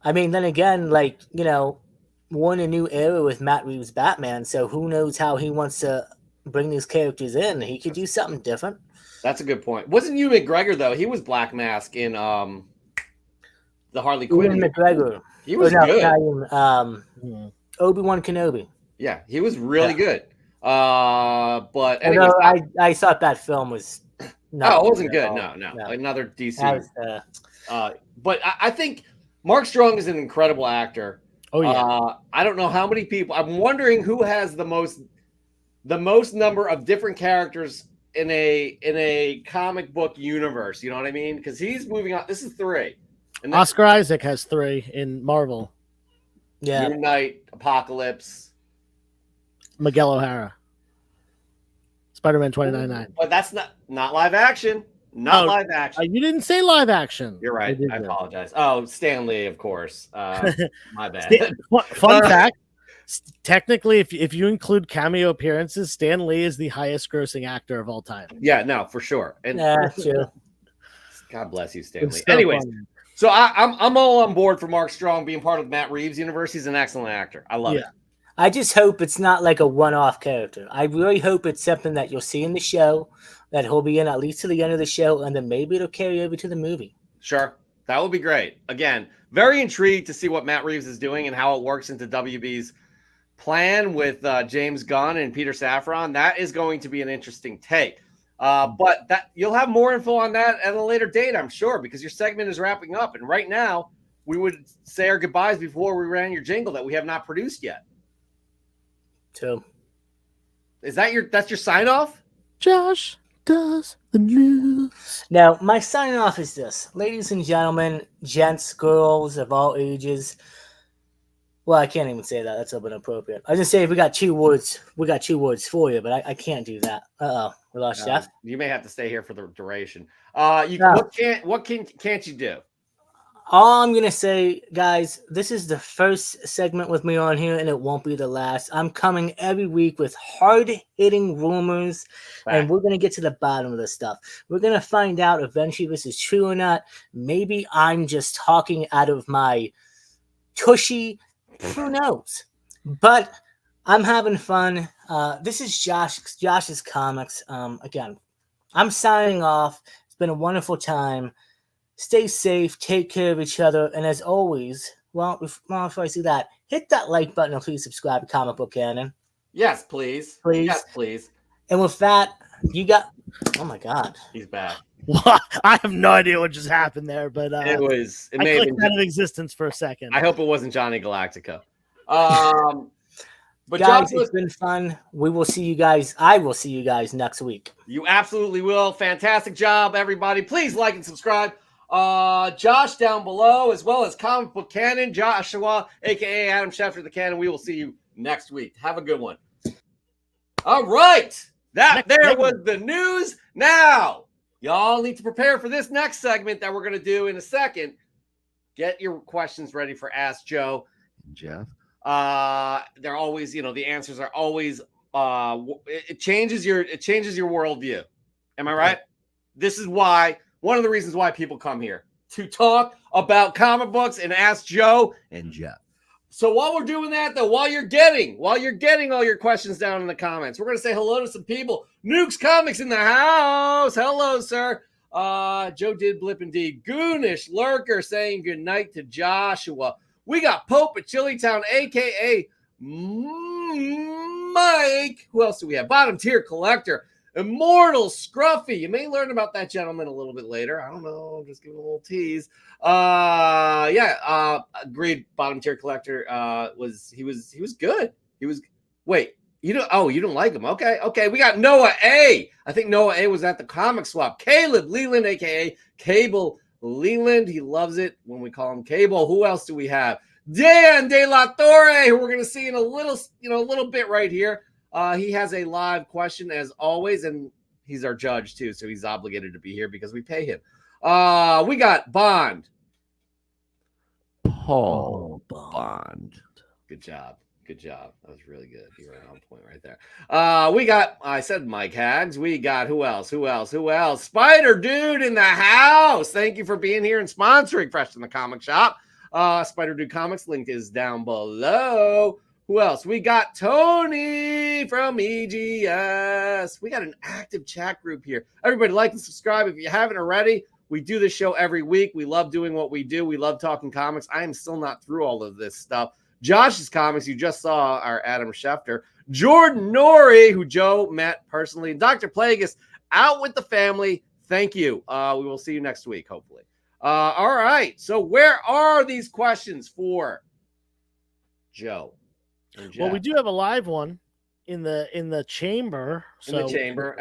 I mean, then again, we're in a new era with Matt Reeves' Batman, so who knows how he wants to bring these characters in. He could do something different.
That's a good point. Wasn't Ewan McGregor, though? He was Black Mask in the Harley Quinn.
Ewan McGregor.
He was good.
Obi-Wan Kenobi.
Yeah, he was really good. But
anyways, I thought that film was
it wasn't good. No. Another DC. But I think Mark Strong is an incredible actor.
Oh yeah.
I don't know how many people. I'm wondering who has the most number of different characters in a comic book universe. You know what I mean? Because he's moving on. This is 3.
And Oscar Isaac has 3 in Marvel.
Yeah.
Moon Knight, Apocalypse.
Miguel O'Hara. Spider-Man 2099.
But that's not live action. Live action.
You didn't say live action.
You're right. I apologize. Oh, Stan Lee, of course. My bad.
Fun fact. Technically, if you include cameo appearances, Stan Lee is the highest grossing actor of all time.
Yeah, no, for sure. And
true.
God bless you, Stan Lee. Anyways, so I'm all on board for Mark Strong being part of Matt Reeves' universe. He's an excellent actor. I love it.
I just hope it's not like a one-off character. I really hope it's something that you'll see in the show, that he'll be in at least to the end of the show, and then maybe it'll carry over to the movie.
Sure. That would be great. Again, very intrigued to see what Matt Reeves is doing and how it works into WB's plan with James Gunn and Peter Safran. That is going to be an interesting take. But that you'll have more info on that at a later date, I'm sure, because your segment is wrapping up. And right now, we would say our goodbyes before we ran your jingle that we have not produced yet.
So,
is that that's your sign off?
Josh does the news.
Now, my sign off is this. Ladies and gentlemen, gents, girls of all ages, Well, I can't even say that. That's a little bit inappropriate. I was gonna say if we got 2 words for you, but I can't do that. We lost Jeff.
You may have to stay here for the duration.
No.
What can't you do?
All I'm gonna say, guys, this is the first segment with me on here, and it won't be the last. I'm coming every week with hard-hitting rumors, and we're gonna get to the bottom of this stuff. We're gonna find out eventually if this is true or not. Maybe I'm just talking out of my tushy. Who knows? But I'm having fun. This is Josh's Comics. Again, I'm signing off. It's been a wonderful time. Stay safe, take care of each other, and as always, before I see that, hit that like button and please subscribe to Comic Book Cannon.
Yes, please.
Please.
Yes, please.
And with that, you got. Oh my God,
he's back.
I have no idea what just happened there, but
It
I
may
clicked out of existence for a second.
I hope it wasn't Johnny Galactica. But
guys, it's been fun. We will see you guys. I will see you guys next week.
You absolutely will. Fantastic job, everybody. Please like and subscribe. Josh down below, as well as Comic Book Cannon, Joshua, aka Adam Schefter the Cannon. We will see you next week. Have a good one. All right. That was the news. Now, y'all need to prepare for this next segment that we're going to do in a second. Get your questions ready for Ask Joe and Jeff. They're always, the answers are always it changes your worldview. Am I right? This is why one of the reasons why people come here to talk about comic books and Ask Joe and Jeff. So while we're doing that, though, while you're getting all your questions down in the comments, we're going to say hello to some people. Nukes Comics in the house. Hello, sir. Joe did blip indeed. Goonish Lurker saying good night to Joshua. We got Pope at Chilitown, a.k.a. Mike. Who else do we have? Bottom Tier Collector. Immortal Scruffy. You may learn about that gentleman a little bit later. I don't know. Just give a little tease. Agreed. Bottom Tier Collector was good. You don't like him. Okay. We got Noah A. I think Noah A was at the comic swap. Caleb Leland, aka Cable Leland. He loves it when we call him Cable. Who else do we have? Dan De La Torre, who we're going to see in a little bit right here. He has a live question as always, and he's our judge too, so he's obligated to be here because we pay him. We got Bond. Paul Bond. Good job. That was really good. You were on point right there. I said Mike Hags. We got who else? Spider Dude in the house. Thank you for being here and sponsoring Fresh from the Comic Shop. Spider Dude Comics link is down below. Who else? We got Tony from EGS. We got an active chat group here. Everybody like and subscribe if you haven't already. We do this show every week. We love doing what we do. We love talking comics. I am still not through all of this stuff. Josh's comics, you just saw, are Adam Schefter. Jordan Norrie, who Joe met personally. And Dr. Plagueis, out with the family. Thank you. We will see you next week, hopefully. All right. So where are these questions for Joe?
Well, we do have a live one in the chamber.
In the chamber.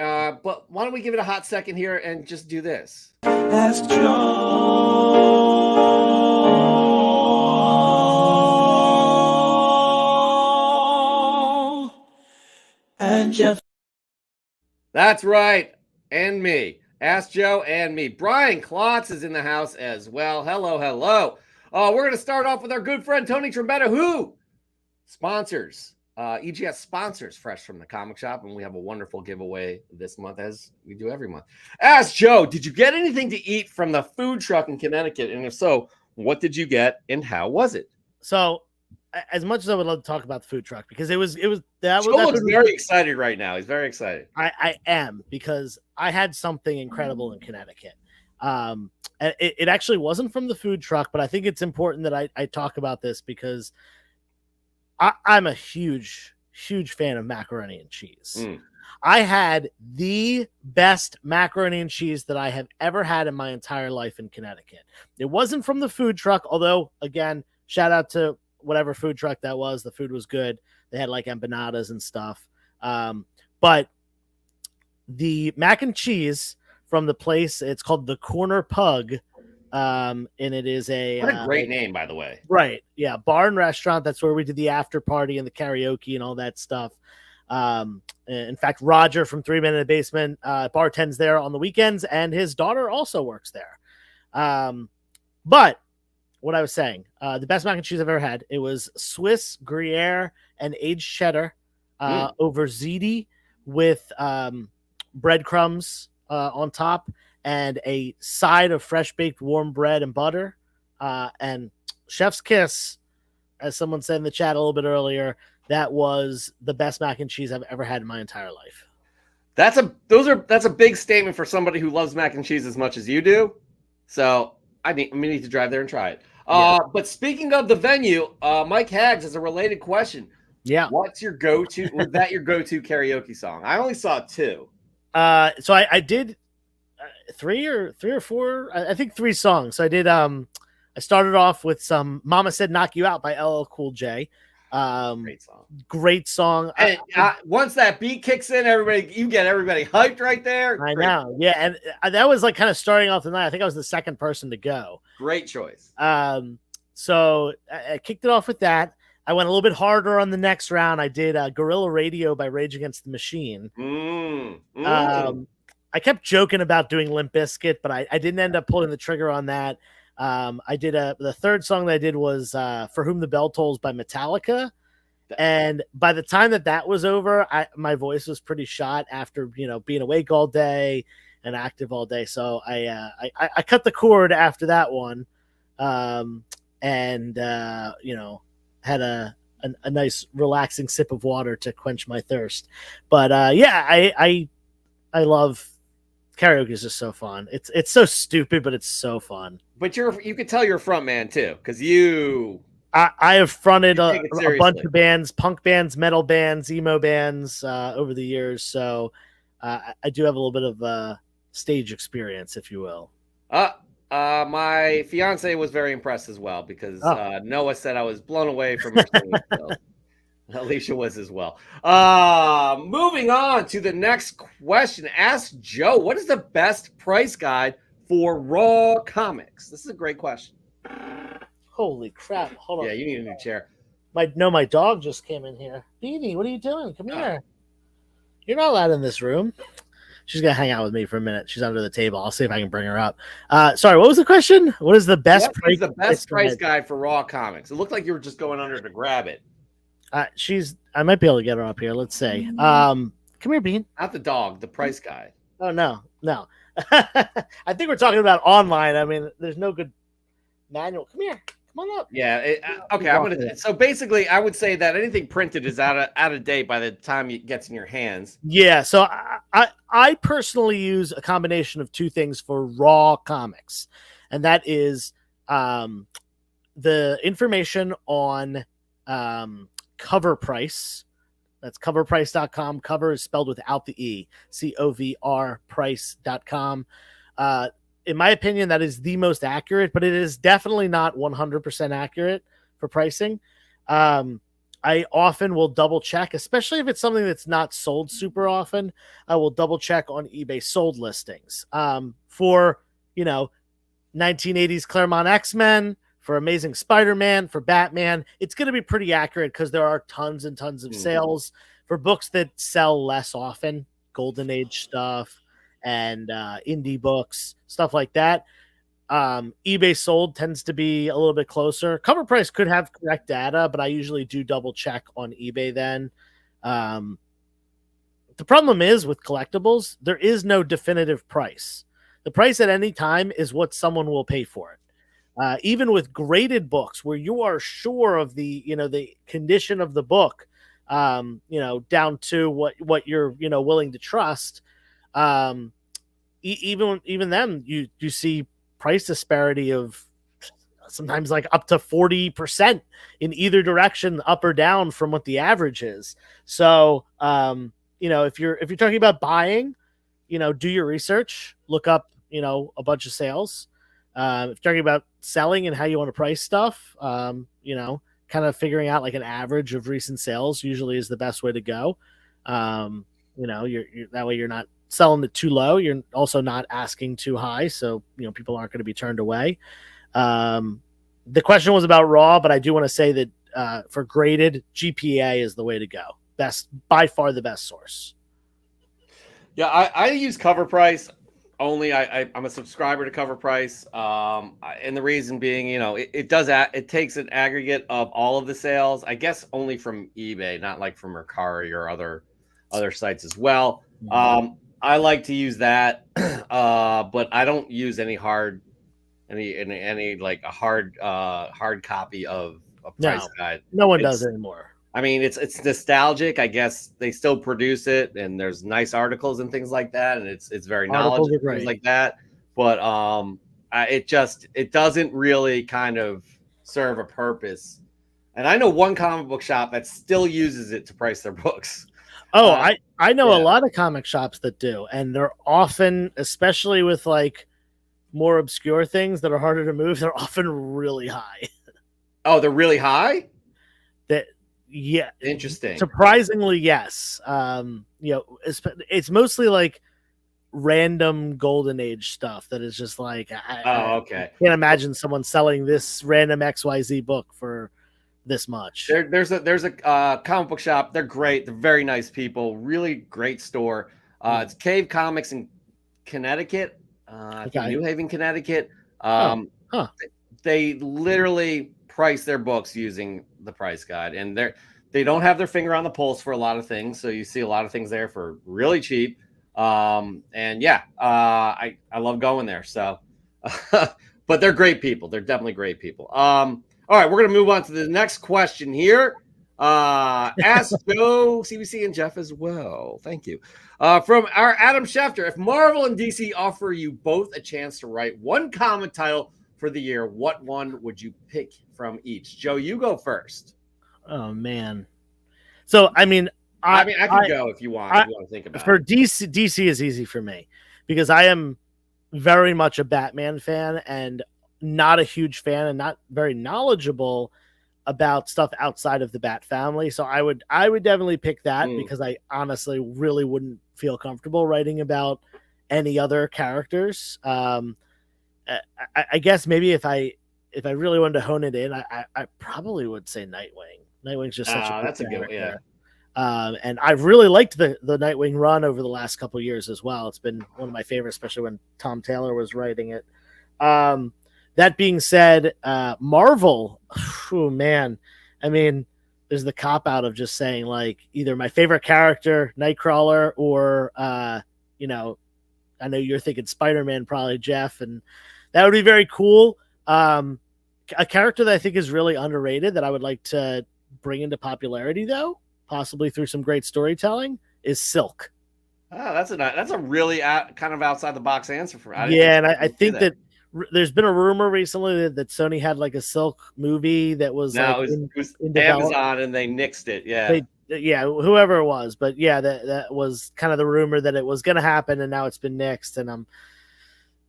But why don't we give it a hot second here and just do this?
Ask Joe and Jeff.
That's right. And me. Ask Joe and me. Brian Klotz is in the house as well. Hello. We're going to start off with our good friend Tony Trombetta, who sponsors, EGS sponsors Fresh from the Comic Shop, and we have a wonderful giveaway this month, as we do every month. Ask Joe, did you get anything to eat from the food truck in Connecticut? And if so, what did you get and how was it?
So, as much as I would love to talk about the food truck, because Joe looks
very excited right now. He's very excited.
I am, because I had something incredible in Connecticut. It actually wasn't from the food truck, but I think it's important that I talk about this because I'm a huge fan of macaroni and cheese. I had the best macaroni and cheese that I have ever had in my entire life in Connecticut. It wasn't from the food truck, although, again, shout out to whatever food truck that was. The food was good. They had like empanadas and stuff. But the mac and cheese from the place, it's called the Corner Pug. And it is
What a great name, by the way.
Right. Yeah. Bar and restaurant. That's where we did the after party and the karaoke and all that stuff. In fact, Roger from 3 Men in the Basement bartends there on the weekends, and his daughter also works there. But what I was saying, the best mac and cheese I've ever had, it was Swiss Gruyere and aged cheddar over ziti with breadcrumbs on top and a side of fresh baked warm bread and butter. And chef's kiss, as someone said in the chat a little bit earlier, that was the best mac and cheese I've ever had in my entire life.
That's a big statement for somebody who loves mac and cheese as much as you do. So we need to drive there and try it. But speaking of the venue, Mike Haggs has a related question.
Yeah.
What's your go-to? Was that your go-to karaoke song? I only saw 2.
So I did 3 or 4. I think 3 songs. So I did. I started off with some "Mama Said Knock You Out" by LL Cool J. Great song.
And once that beat kicks in, you get everybody hyped right there.
I know. Yeah, and that was like kind of starting off the night. I think I was the second person to go.
Great choice.
So I kicked it off with that. I went a little bit harder on the next round. I did Guerrilla Radio by Rage Against the Machine. I kept joking about doing Limp Bizkit, but I didn't end up pulling the trigger on that. I did the third song that I did was For Whom the Bell Tolls by Metallica. And by the time that was over, my voice was pretty shot after, being awake all day and active all day. So I cut the cord after that one. And had a nice relaxing sip of water to quench my thirst. But I love karaoke. Is just so fun. It's so stupid, but it's so fun.
But you could tell you're a front man too, because
I have fronted a bunch of bands, punk bands, metal bands, emo bands over the years. So I do have a little bit of stage experience, if you will.
My fiance was very impressed as well because Noah said I was blown away from your singing. So Alicia was as well. Moving on to the next question. Ask Joe, what is the best price guide for Raw comics? This is a great question.
Holy crap. Hold on.
Yeah, you need a new chair.
My dog just came in here. Beanie, what are you doing? Come here. You're not allowed in this room. She's going to hang out with me for a minute. She's under the table. I'll see if I can bring her up. Sorry, what was the question? What is the best
price guide for Raw comics? It looked like you were just going under to grab it.
I might be able to get her up here. Let's see. Come here, Bean.
Not the dog, the price guide.
Oh, no. I think we're talking about online. I mean, there's no good manual. Come here. Come on up.
Yeah. Okay. So basically, I would say that anything printed is out of date by the time it gets in your hands.
Yeah. So I personally use a combination of 2 things for Raw comics, and that is the information on cover price. That's coverprice.com. Cover is spelled without the E. COVR price.com. In my opinion, that is the most accurate, but it is definitely not 100% accurate for pricing. I often will double check, especially if it's something that's not sold super often. I will double check on eBay sold listings for 1980s Claremont X-Men, for Amazing Spider-Man, for Batman. It's going to be pretty accurate because there are tons and tons of sales for books that sell less often, Golden Age stuff and indie books, stuff like that. eBay sold tends to be a little bit closer. Cover price could have correct data, but I usually do double check on eBay then. The problem is with collectibles, there is no definitive price. The price at any time is what someone will pay for it. Even with graded books where you are sure of the condition of the book, down to what you're, willing to trust. Even then you see price disparity of sometimes like up to 40% in either direction, up or down from what the average is. So, if you're talking about buying, do your research, look up, a bunch of sales. If you're talking about selling and how you want to price stuff, kind of figuring out like an average of recent sales usually is the best way to go. You're that way you're not selling it too low. You're also not asking too high, so people aren't going to be turned away. The question was about Raw, but I do want to say that for graded, GPA is the way to go. By far the best source.
Yeah, I use Cover Price only. I'm a subscriber to Cover Price, and the reason being, it takes an aggregate of all of the sales. I guess only from eBay, not like from Mercari or other sites as well. I like to use that, but I don't use any like a hard copy of a price guide.
No one does anymore.
I mean, it's nostalgic. I guess they still produce it, and there's nice articles and things like that, and it's very knowledgeable, things like that. But it doesn't really kind of serve a purpose. And I know one comic book shop that still uses it to price their books.
Oh, I know a lot of comic shops that do, and they're often, especially with like more obscure things that are harder to move, they're often really high.
Oh, they're really high?
Yeah,
interesting.
Surprisingly, yes. It's mostly like random golden age stuff that is just like,
okay.
I can't imagine someone selling this random XYZ book for this much.
There's a comic book shop. They're great. They're very nice people. Really great store. It's Cave Comics in Connecticut, New Haven, Connecticut. They literally price their books using the price guide, and they don't have their finger on the pulse for a lot of things, so you see a lot of things there for really cheap. I love going there. So but they're great people. They're definitely great people. All right, we're gonna move on to the next question here. Ask Joe, CBC, and Jeff as well. Thank you. From our Adam Schefter, if Marvel and DC offer you both a chance to write one comic title for the year, what one would you pick from each? Joe, you go first.
Oh man. So I can
go if you want. If you want to think about
for
it.
DC is easy for me because I am very much a Batman fan and not a huge fan and not very knowledgeable about stuff outside of the Bat family. So I would definitely pick that because I honestly really wouldn't feel comfortable writing about any other characters. I guess maybe if I really wanted to hone it in, I probably would say Nightwing. Nightwing's just such a good character. And I've really liked the Nightwing run over the last couple of years as well. It's been one of my favorites, especially when Tom Taylor was writing it. That being said, Marvel, oh man, I mean, there's the cop out of just saying like either my favorite character, Nightcrawler, or I know you're thinking Spider-Man, probably Jeff, and that would be very cool. A character that I think is really underrated that I would like to bring into popularity, though, possibly through some great storytelling, is Silk.
Oh, that's a really kind of outside the box answer for me.
And I think that there's been a rumor recently that Sony had like a Silk movie that was
it was Amazon and they nixed it. Yeah.
Whoever it was, but yeah, that was kind of the rumor that it was going to happen, and now it's been nixed, and I'm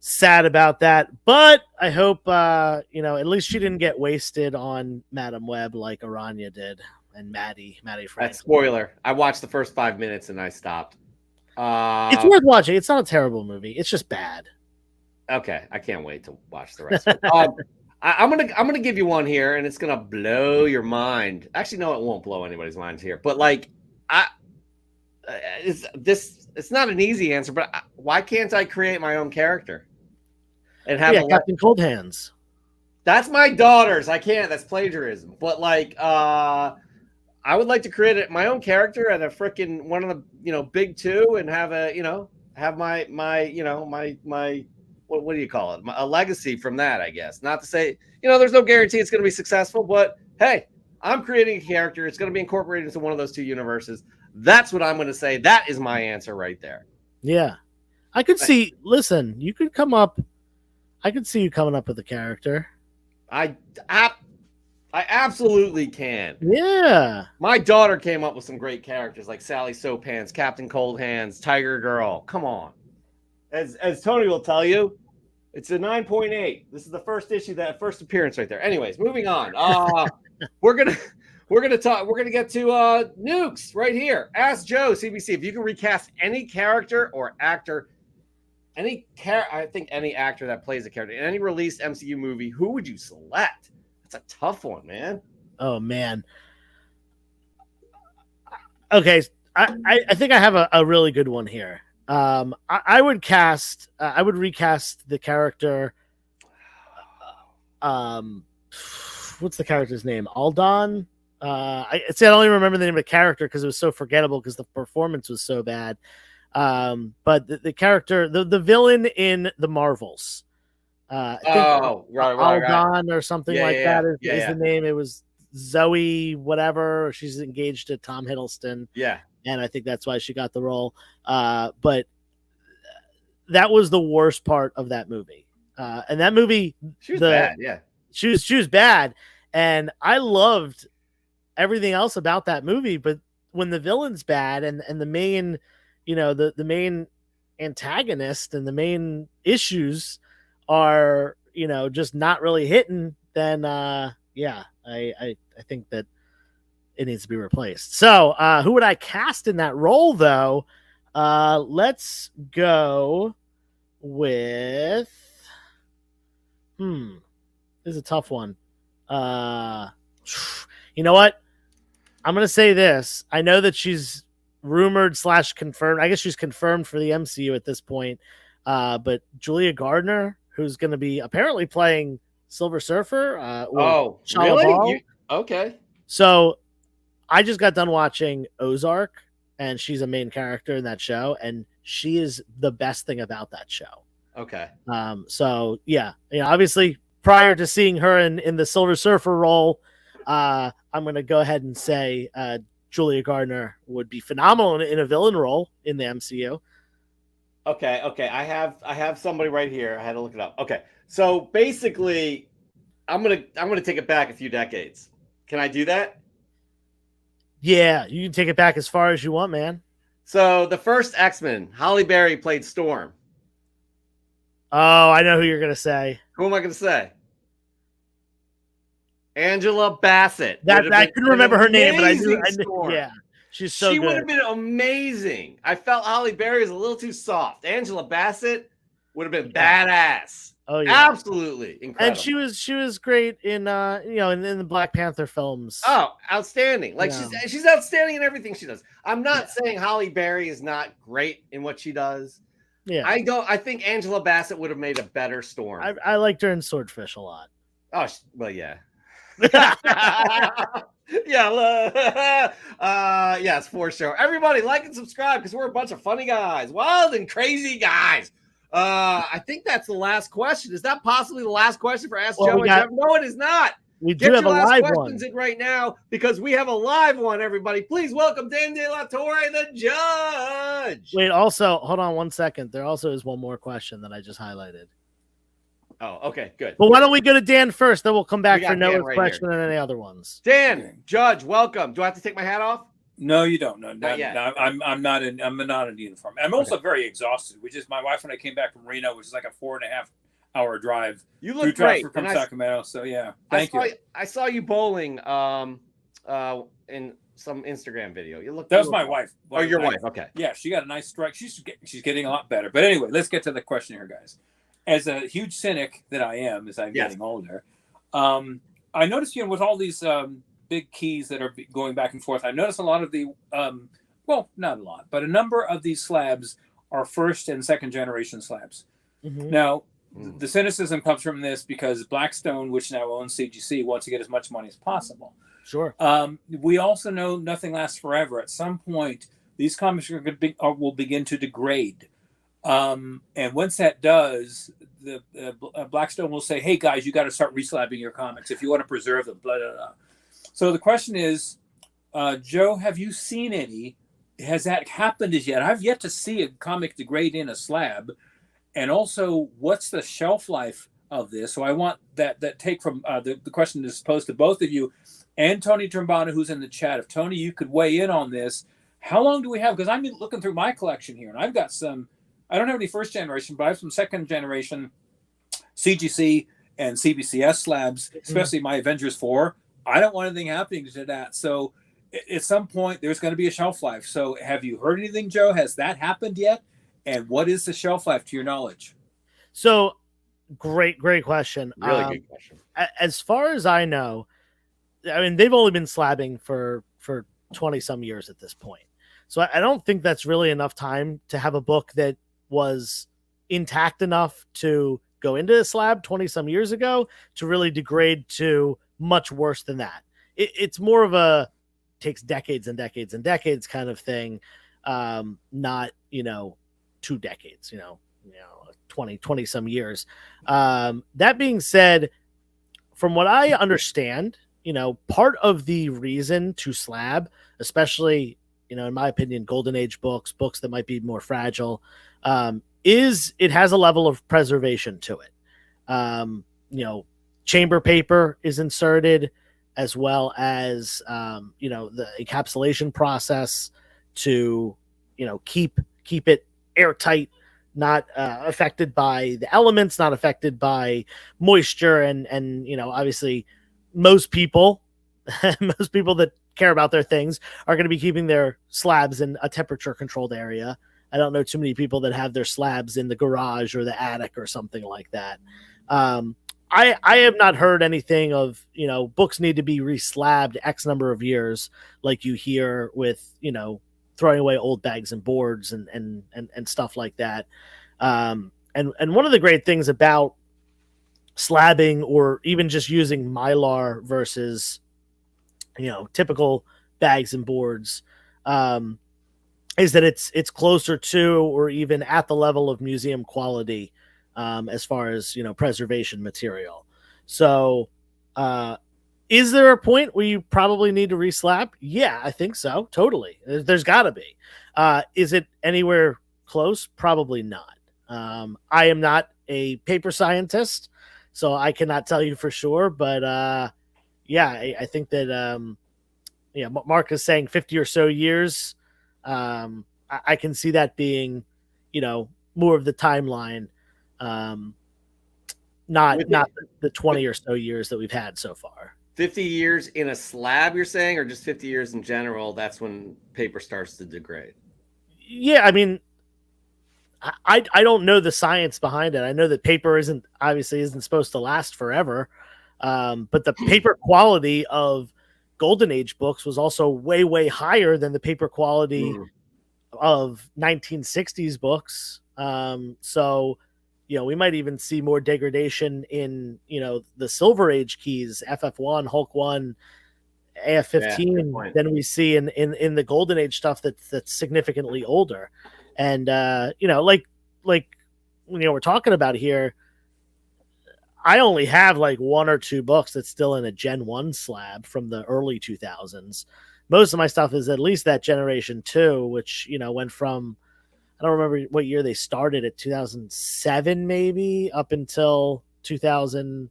sad about that. But I hope at least she didn't get wasted on Madam Web like Aranya did and Maddie Franklin.
That's spoiler. I watched the first 5 minutes and I stopped.
It's worth watching. It's not a terrible movie. It's just bad.
Okay, I can't wait to watch the rest of it. I'm gonna give you one here, and it's gonna blow your mind. Actually, no, it won't blow anybody's minds here. But like, it's not an easy answer. But why can't I create my own character and have
Captain Cold Hands?
That's my daughter's. I can't. That's plagiarism. But like, I would like to create my own character at a freaking one of the big two, and have my what do you call it? A legacy from that, I guess. Not to say, there's no guarantee it's going to be successful, but hey, I'm creating a character. It's going to be incorporated into one of those two universes. That's what I'm going to say. That is my answer right there.
Yeah. I could see, listen, you could come up. I could see you coming up with a character.
I absolutely can.
Yeah.
My daughter came up with some great characters like Sally Soap Hands, Captain Cold Hands, Tiger Girl. Come on. As Tony will tell you, it's a 9.8. This is the first appearance right there. Anyways, moving on. We're we're gonna get to nukes right here. Ask Joe, CBC, if you can recast any character or actor, I think any actor that plays a character in any released MCU movie, who would you select? That's a tough one, man.
Oh man. Okay, I think I have a really good one here. I would recast the character. What's the character's name? Aldon. I don't even remember the name of the character because it was so forgettable because the performance was so bad. But the character, the villain in the Marvels. I think Aldon or something that is the name. It was Zoe, whatever. She's engaged to Tom Hiddleston.
Yeah.
And I think that's why she got the role. But that was the worst part of that movie. And that movie,
she was bad. Yeah.
She was bad. And I loved everything else about that movie. But when the villain's bad and the main, the main antagonist and the main issues are, just not really hitting, then I think that it needs to be replaced. So who would I cast in that role though? Let's go with this is a tough one. You know what? I'm gonna say this. I know that she's rumored / confirmed. I guess she's confirmed for the MCU at this point. But Julia Gardner, who's going to be apparently playing Silver Surfer.
Really? Okay.
So I just got done watching Ozark, and she's a main character in that show, and she is the best thing about that show.
Okay.
So yeah, obviously prior to seeing her in the Silver Surfer role, I'm going to go ahead and say Julia Gardner would be phenomenal in a villain role in the MCU.
Okay. I have somebody right here. I had to look it up. Okay. So basically, I'm gonna take it back a few decades. Can I do that?
Yeah, you can take it back as far as you want, man.
So the first X-Men, Halle Berry played Storm.
Oh, I know who you're gonna say.
Who am I gonna say? Angela Bassett.
I couldn't remember her name, but I knew. Yeah, she
would have been amazing. I felt Halle Berry was a little too soft. Angela Bassett would have been badass.
Oh yeah,
absolutely incredible.
And she was great in in the Black Panther films.
Oh, outstanding! Like she's outstanding in everything she does. I'm not saying Halle Berry is not great in what she does.
Yeah,
I think Angela Bassett would have made a better Storm.
I liked her in Swordfish a lot.
Oh well, yeah. Yes, for sure. Everybody like and subscribe because we're a bunch of funny guys, wild and crazy guys. I think that's the last question. Is that possibly the last question for Ask Joe and Jeff? No, it is not.
We do have a live
questions in right now because we have a live one. Everybody, please welcome Dan De La Torre, the judge.
Wait, also hold on 1 second. There also is one more question that I just highlighted.
Oh, okay, good.
But why don't we go to Dan first? Then we'll come back for Noah's question and any other ones.
Dan, Judge, welcome. Do I have to take my hat off?
No, you don't. No, I'm not in uniform. I'm also very exhausted. My wife and I came back from Reno, which is like a 4.5-hour drive.
You look great
from Sacramento. So yeah, thank you.
I saw you bowling in some Instagram video.
That was my wife.
Oh, your wife. Okay.
Yeah, she got a nice strike. She's getting a lot better. But anyway, let's get to the question here, guys. As a huge cynic that I am, as I'm getting older, I noticed, with all these big keys that are going back and forth, I noticed a lot of the, well, not a lot, but a number of these slabs are first and second generation slabs. Mm-hmm. Now, the cynicism comes from this because Blackstone, which now owns CGC, wants to get as much money as possible.
Sure.
We also know nothing lasts forever. At some point, these comics will begin to degrade. And once that does, the Blackstone will say, "Hey guys, you got to start reslabbing your comics if you want to preserve them." Blah, blah, blah. So the question is, Joe, have you seen any? Has that happened as yet? I've yet to see a comic degrade in a slab. And also, what's the shelf life of this? So I want that take from the question is posed to both of you and Tony Trombano, who's in the chat. If Tony, you could weigh in on this. How long do we have? Because I'm looking through my collection here, and I've got some. I don't have any first generation, but I have some second generation CGC and CBCS slabs, especially my Avengers 4. I don't want anything happening to that. So at some point, there's going to be a shelf life. So have you heard anything, Joe? Has that happened yet? And what is the shelf life to your knowledge?
So great question.
Really good question.
As far as I know, I mean, they've only been slabbing for 20 some years at this point. So I don't think that's really enough time to have a book that was intact enough to go into a slab 20 some years ago to really degrade to much worse than that. It's more of a takes decades and decades and decades kind of thing. Not, 2 decades, 20 some years. That being said, from what I understand, part of the reason to slab, especially, in my opinion, Golden Age books that might be more fragile, is it has a level of preservation to it. Chamber paper is inserted, as well as, the encapsulation process to, keep it airtight, not affected by the elements, not affected by moisture. And obviously most people that care about their things are going to be keeping their slabs in a temperature controlled area. I don't know too many people that have their slabs in the garage or the attic or something like that. I have not heard anything of, books need to be reslabbed X number of years, like you hear with, throwing away old bags and boards and stuff like that. And one of the great things about slabbing, or even just using Mylar versus, typical bags and boards, is that it's closer to, or even at the level of museum quality, as far as, preservation material. So, is there a point where you probably need to reslab? Yeah, I think so. Totally. There's gotta be. Is it anywhere close? Probably not. I am not a paper scientist, so I cannot tell you for sure, but, yeah, I think that, Mark is saying 50 or so years. I can see that being, more of the timeline, not the 20 or so years that we've had so far.
50 years in a slab, you're saying, or just 50 years in general? That's when paper starts to degrade.
Yeah, I mean, I don't know the science behind it. I know that paper isn't supposed to last forever, but the paper quality of Golden Age books was also way higher than the paper quality of 1960s books. So, we might even see more degradation in, the Silver Age keys, FF1, Hulk 1, AF15 than we see in the Golden Age stuff that's significantly older. And, like we're talking about here, I only have like 1 or 2 books that's still in a Gen 1 slab from the early 2000s. Most of my stuff is at least that Generation 2, which, went from, I don't remember what year they started at, 2007 maybe, up until 2000.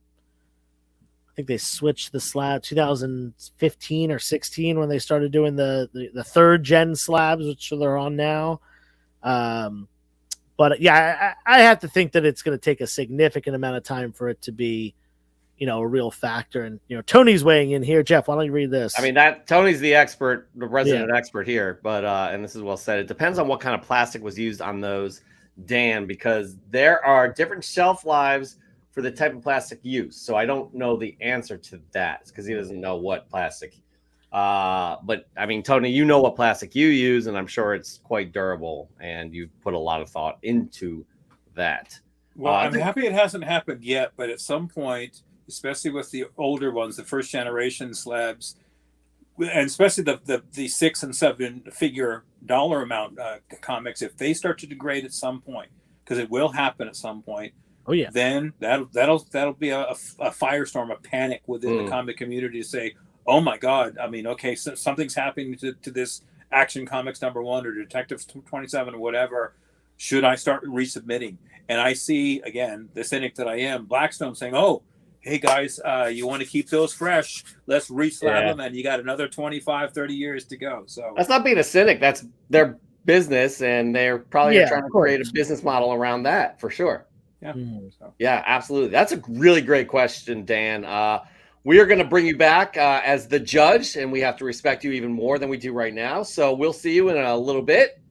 I think they switched the slab 2015 or 16 when they started doing the 3rd gen slabs, which they're on now. But yeah, I have to think that it's going to take a significant amount of time for it to be, a real factor. And, Tony's weighing in here. Jeff, why don't you read this?
I mean, Tony's the expert, the resident expert here, but, and this is well said. It depends on what kind of plastic was used on those, Dan, because there are different shelf lives for the type of plastic used. So I don't know the answer to that because he doesn't know what plastic. But I mean, Tony, you know what plastic you use, and I'm sure it's quite durable, and you've put a lot of thought into that.
Well, I'm happy it hasn't happened yet, but at some point, especially with the older ones, the first generation slabs, and especially the 6 and 7 figure dollar amount comics, if they start to degrade at some point, because it will happen at some point.
Oh yeah.
Then that'll be a firestorm, a panic within the comic community to say, oh my God, I mean, okay, so something's happening to this Action Comics #1 or Detective 27 or whatever. Should I start resubmitting? And I see, again, the cynic that I am, Blackstone saying, oh, hey guys, you want to keep those fresh? Let's reslab them, and you got another 25, 30 years to go. So
that's not being a cynic. That's their business, and they're probably trying to create a business model around that for sure.
Yeah.
Yeah, absolutely. That's a really great question, Dan. We are going to bring you back as the judge, and we have to respect you even more than we do right now. So we'll see you in a little bit.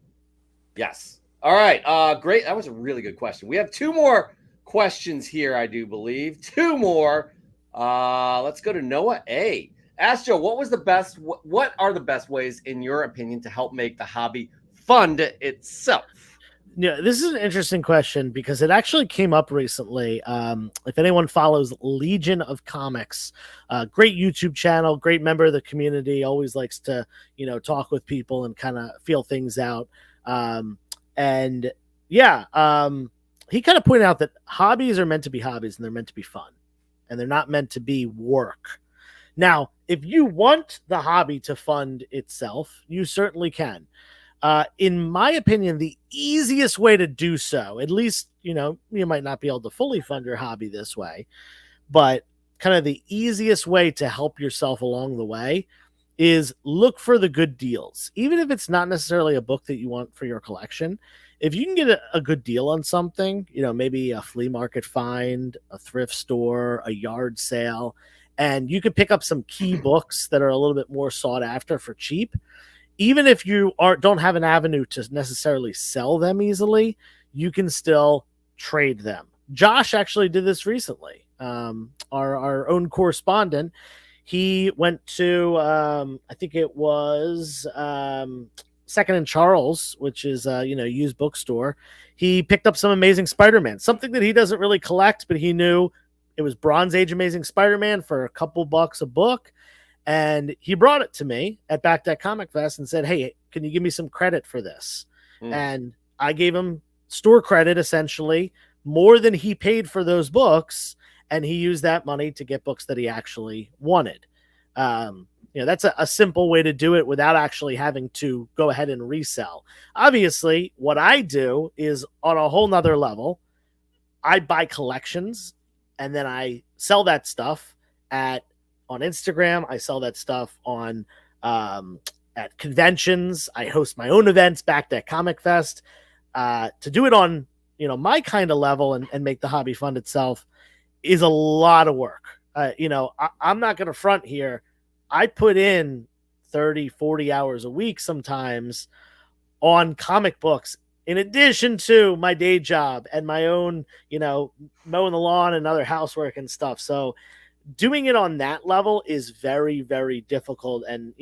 Yes. All right. Great. That was a really good question. We have 2 more questions here, I do believe. 2 more. Let's go to Noah A. Astro, what are the best ways, in your opinion, to help make the hobby fund itself?
Yeah, this is an interesting question because it actually came up recently. If anyone follows Legion of Comics, great YouTube channel, great member of the community, always likes to, talk with people and kind of feel things out. He kind of pointed out that hobbies are meant to be hobbies and they're meant to be fun and they're not meant to be work. Now, if you want the hobby to fund itself, you certainly can. In my opinion, the easiest way to do so, at least, you might not be able to fully fund your hobby this way, but kind of the easiest way to help yourself along the way is look for the good deals. Even if it's not necessarily a book that you want for your collection, if you can get a good deal on something, maybe a flea market find, a thrift store, a yard sale, and you could pick up some key books that are a little bit more sought after for cheap. Even if you don't have an avenue to necessarily sell them easily, you can still trade them. Josh actually did this recently. Our own correspondent, he went to, I think it was Second and Charles, which is used bookstore. He picked up some Amazing Spider-Man, something that he doesn't really collect, but he knew it was Bronze Age Amazing Spider-Man for a couple bucks a book. And he brought it to me at Back Deck Comic Fest and said, "Hey, can you give me some credit for this?" And I gave him store credit, essentially, more than he paid for those books. And he used that money to get books that he actually wanted. That's a simple way to do it without actually having to go ahead and resell. Obviously, what I do is on a whole nother level. I buy collections and then I sell that stuff on Instagram. I sell that stuff on at conventions. I host my own events, Back Deck Comic Fest. To do it on my kind of level and make the hobby fund itself is a lot of work. I'm not going to front here. I put in 30, 40 hours a week sometimes on comic books, in addition to my day job and my own, mowing the lawn and other housework and stuff. So doing it on that level is very, very difficult. And,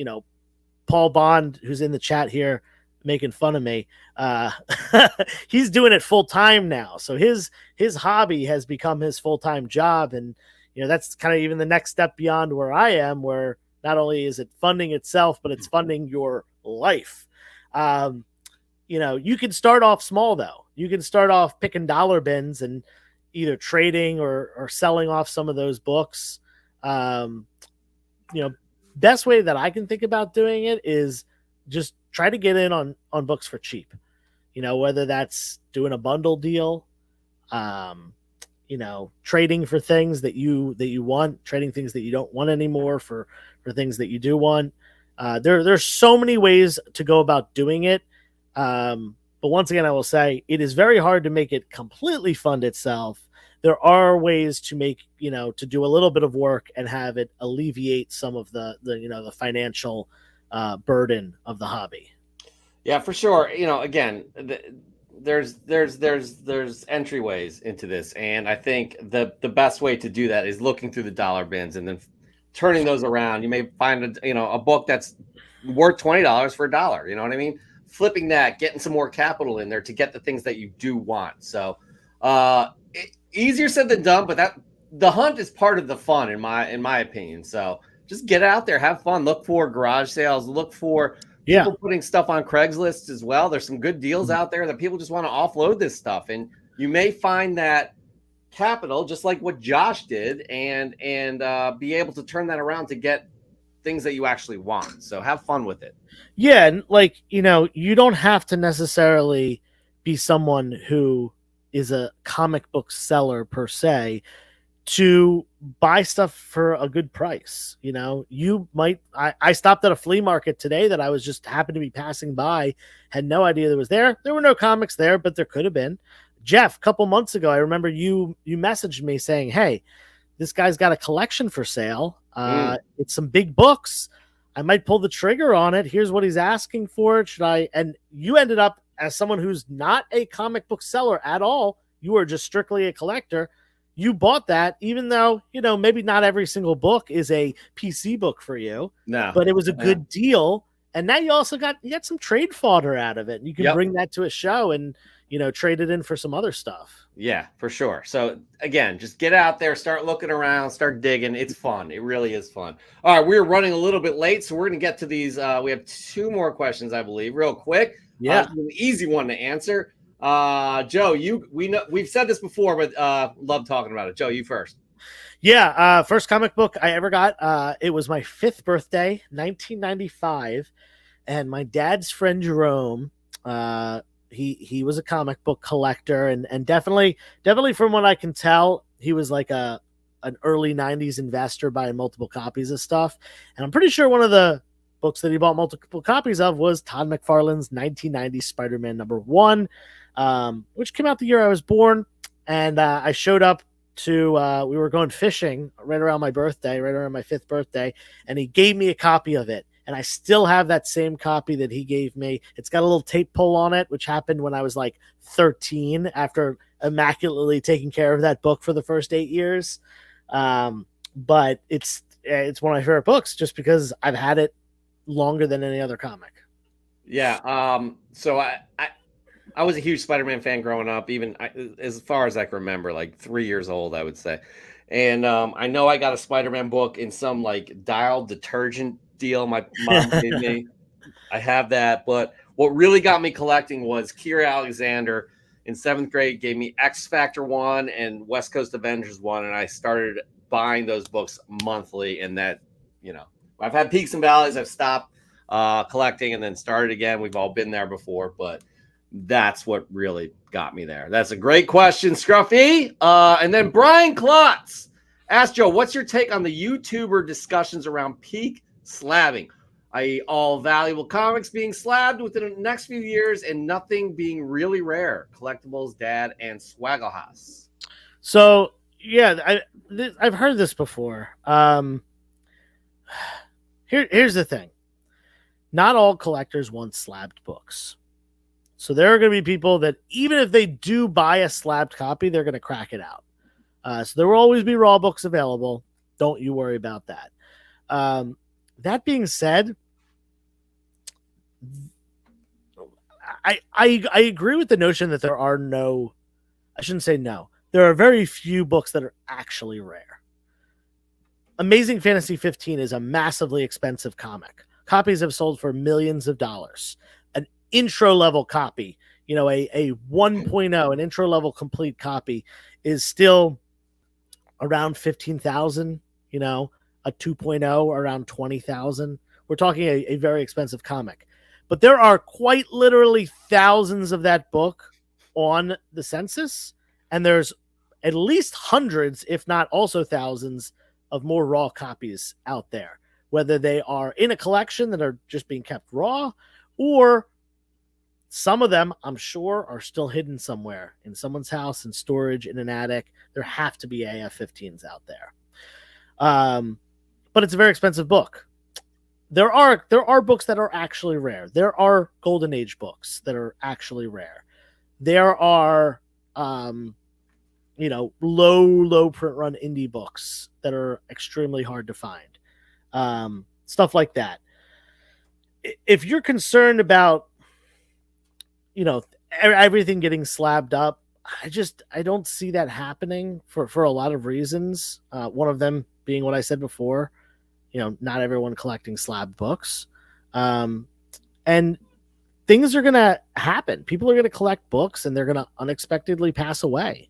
Paul Bond, who's in the chat here making fun of me, he's doing it full time now. So his hobby has become his full-time job. And, that's kind of even the next step beyond where I am, where not only is it funding itself, but it's funding your life. You can start off small, though. You can start off picking dollar bins and either trading or selling off some of those books. Best way that I can think about doing it is just try to get in on books for cheap. Whether that's doing a bundle deal, trading for things that you want, trading things that you don't want anymore for things that you do want. There's so many ways to go about doing it. But once again, I will say it is very hard to make it completely fund itself. There are ways to make, to do a little bit of work and have it alleviate some of the financial burden of the hobby.
Yeah, for sure. Again, there's entryways into this, and I think the best way to do that is looking through the dollar bins and then turning those around. You may find a book that's worth $20 for $1. You know what I mean? Flipping that, getting some more capital in there to get the things that you do want. So easier said than done, but the hunt is part of the fun in my opinion. So just get out there, have fun, look for garage sales, look for people putting stuff on Craigslist as well. There's some good deals out there that people just want to offload this stuff, and you may find that capital just like what Josh did and be able to turn that around to get things that you actually want. So have fun with it.
Yeah, and you don't have to necessarily be someone who is a comic book seller per se to buy stuff for a good price. You might, I stopped at a flea market today that I was just happened to be passing by, had no idea there was there. There were no comics there, but there could have been. Jeff, a couple months ago, I remember you messaged me saying, "Hey, this guy's got a collection for sale. It's some big books. I might pull the trigger on it. Here's what he's asking for. Should I? And you ended up, as someone who's not a comic book seller at all, you are just strictly a collector. You bought that, even though, maybe not every single book is a PC book for you.
No.
But it was a good deal. And now you also got some trade fodder out of it. And you can bring that to a show and, trade it in for some other stuff.
Yeah, for sure. So again, just get out there, start looking around, start digging. It's fun. It really is fun. All right, we're running a little bit late, so we're going to get to these. We have 2 more questions, I believe, real quick.
Yeah,
an easy one to answer. Joe, we've said this before, but love talking about it. Joe, you first.
Yeah, first comic book I ever got. It was my 5th birthday, 1995, and my dad's friend Jerome. He was a comic book collector, and definitely from what I can tell, he was like an early 90s investor buying multiple copies of stuff. And I'm pretty sure one of the books that he bought multiple copies of was Todd McFarlane's 1990 Spider-Man #1, which came out the year I was born. And I showed up to we were going fishing right around my birthday, right around my 5th birthday, and he gave me a copy of it. And I still have that same copy that he gave me. It's got a little tape pull on it, which happened when I was like 13 after immaculately taking care of that book for the first 8 years. But it's one of my favorite books just because I've had it longer than any other comic.
Yeah. So I was a huge Spider-Man fan growing up, even as far as I can remember, like 3 years old, I would say. And I know I got a Spider-Man book in some like Dial detergent deal my mom gave me. I have that. But what really got me collecting was Keir Alexander in 7th grade gave me X Factor 1 and West Coast Avengers 1. And I started buying those books monthly. And that, I've had peaks and valleys. I've stopped collecting and then started again. We've all been there before, but that's what really got me there. That's a great question, Scruffy. And then Brian Klotz asked Joe, what's your take on the YouTuber discussions around peak slabbing, i.e. all valuable comics being slabbed within the next few years and nothing being really rare? Collectibles, Dad, and Swagglehouse.
So, yeah, I've heard this before. Here's the thing. Not all collectors want slabbed books. So there are going to be people that even if they do buy a slabbed copy, they're going to crack it out. So there will always be raw books available. Don't you worry about that. That being said, I agree with the notion that there are no, I shouldn't say no. There are very few books that are actually rare. Amazing Fantasy 15 is a massively expensive comic. Copies have sold for millions of dollars. An intro level copy, a 1.0, an intro level complete copy is still around 15,000, a 2.0 around 20,000. We're talking a very expensive comic, but there are quite literally thousands of that book on the census. And there's at least hundreds, if not also thousands of more raw copies out there, whether they are in a collection that are just being kept raw, or some of them, I'm sure, are still hidden somewhere in someone's house, in storage, in an attic. There have to be AF-15s out there. But it's a very expensive book. There are books that are actually rare. There are Golden Age books that are actually rare. There are, low print run indie books that are extremely hard to find. Stuff like that. If you're concerned about, everything getting slabbed up, I don't see that happening for a lot of reasons. One of them being what I said before, not everyone collecting slabbed books. And things are going to happen. People are going to collect books and they're going to unexpectedly pass away.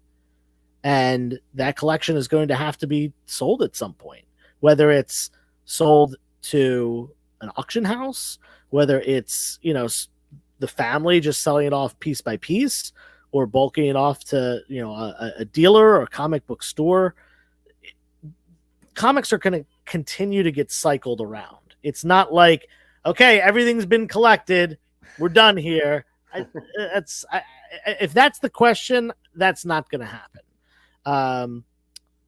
And that collection is going to have to be sold at some point, whether it's sold to an auction house, whether it's, the family just selling it off piece by piece, or bulking it off to, a dealer or a comic book store. Comics are going to continue to get cycled around. It's not like, okay, everything's been collected, we're done here. If that's the question, that's not going to happen.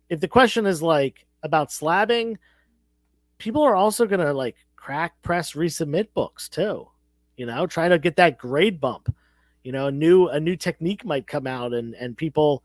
If the question is like about slabbing, people are also gonna like crack, press, resubmit books too. Try to get that grade bump. A new technique might come out, and people,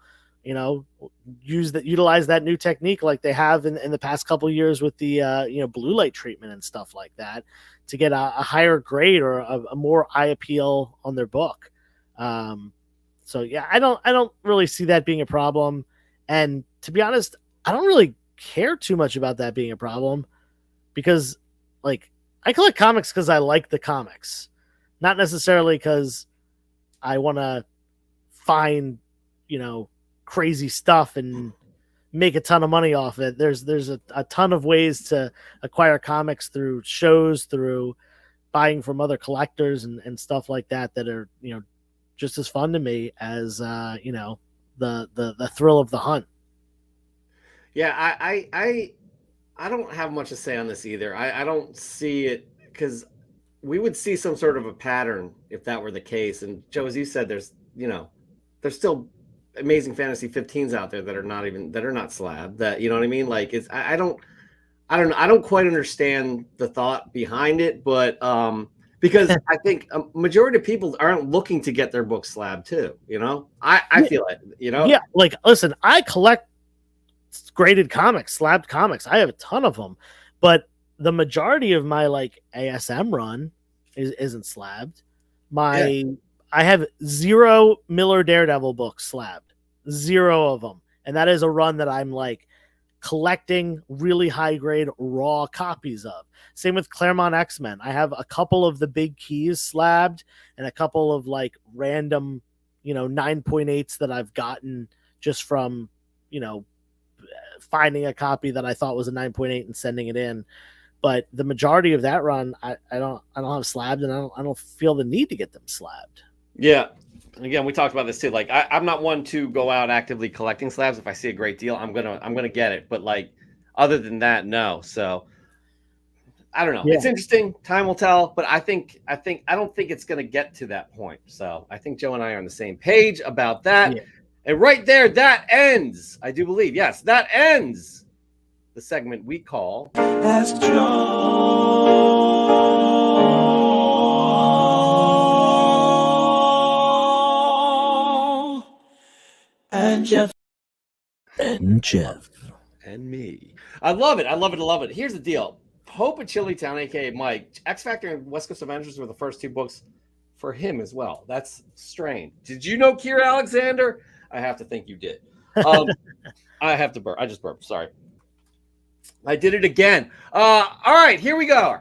utilize that new technique like they have in the past couple of years with the blue light treatment and stuff like that, to get a higher grade or a more eye appeal on their book. So yeah, I don't really see that being a problem. And to be honest, I don't really care too much about that being a problem, because like I collect comics because I like the comics, not necessarily because I want to find, crazy stuff and make a ton of money off it. There's a ton of ways to acquire comics through shows, through buying from other collectors and stuff like that are, just as fun to me as, the thrill of the hunt.
Yeah, I don't have much to say on this either. I don't see it, because we would see some sort of a pattern if that were the case. And Joe, as you said, there's still Amazing Fantasy 15s out there that are not slab, that, you know what I mean? Like, I don't quite understand the thought behind it, but because I think a majority of people aren't looking to get their books slab too. I feel it.
Yeah, like listen, I collect graded comics, slabbed comics. I have a ton of them, but the majority of my like ASM run isn't slabbed. I have 0 Miller Daredevil books slabbed, 0 of them, and that is a run that I'm like collecting really high grade raw copies of. Same with Claremont X-Men. I have a couple of the big keys slabbed and a couple of like random, 9.8s that I've gotten just from, finding a copy that I thought was a 9.8 and sending it in. But the majority of that run, I don't have slabbed, and I don't feel the need to get them slabbed.
Yeah. Again, we talked about this too. Like, I'm not one to go out actively collecting slabs. If I see a great deal, I'm gonna get it. But like, other than that, no. So I don't know. Yeah. It's interesting. Time will tell. But I don't think it's gonna get to that point. So I think Joe and I are on the same page about that. Yeah. And right there, that ends. I do believe, yes, that ends the segment we call Ask Joe and Jeff.
And Jeff.
And me. I love it. I love it. I love it. Here's the deal. Hope of Chilitown, aka Mike, X Factor and West Coast Avengers were the first 2 books for him as well. That's strange. Did you know Kira Alexander? I have to think you did. I have to burp. I just burped. Sorry. I did it again. All right, here we go.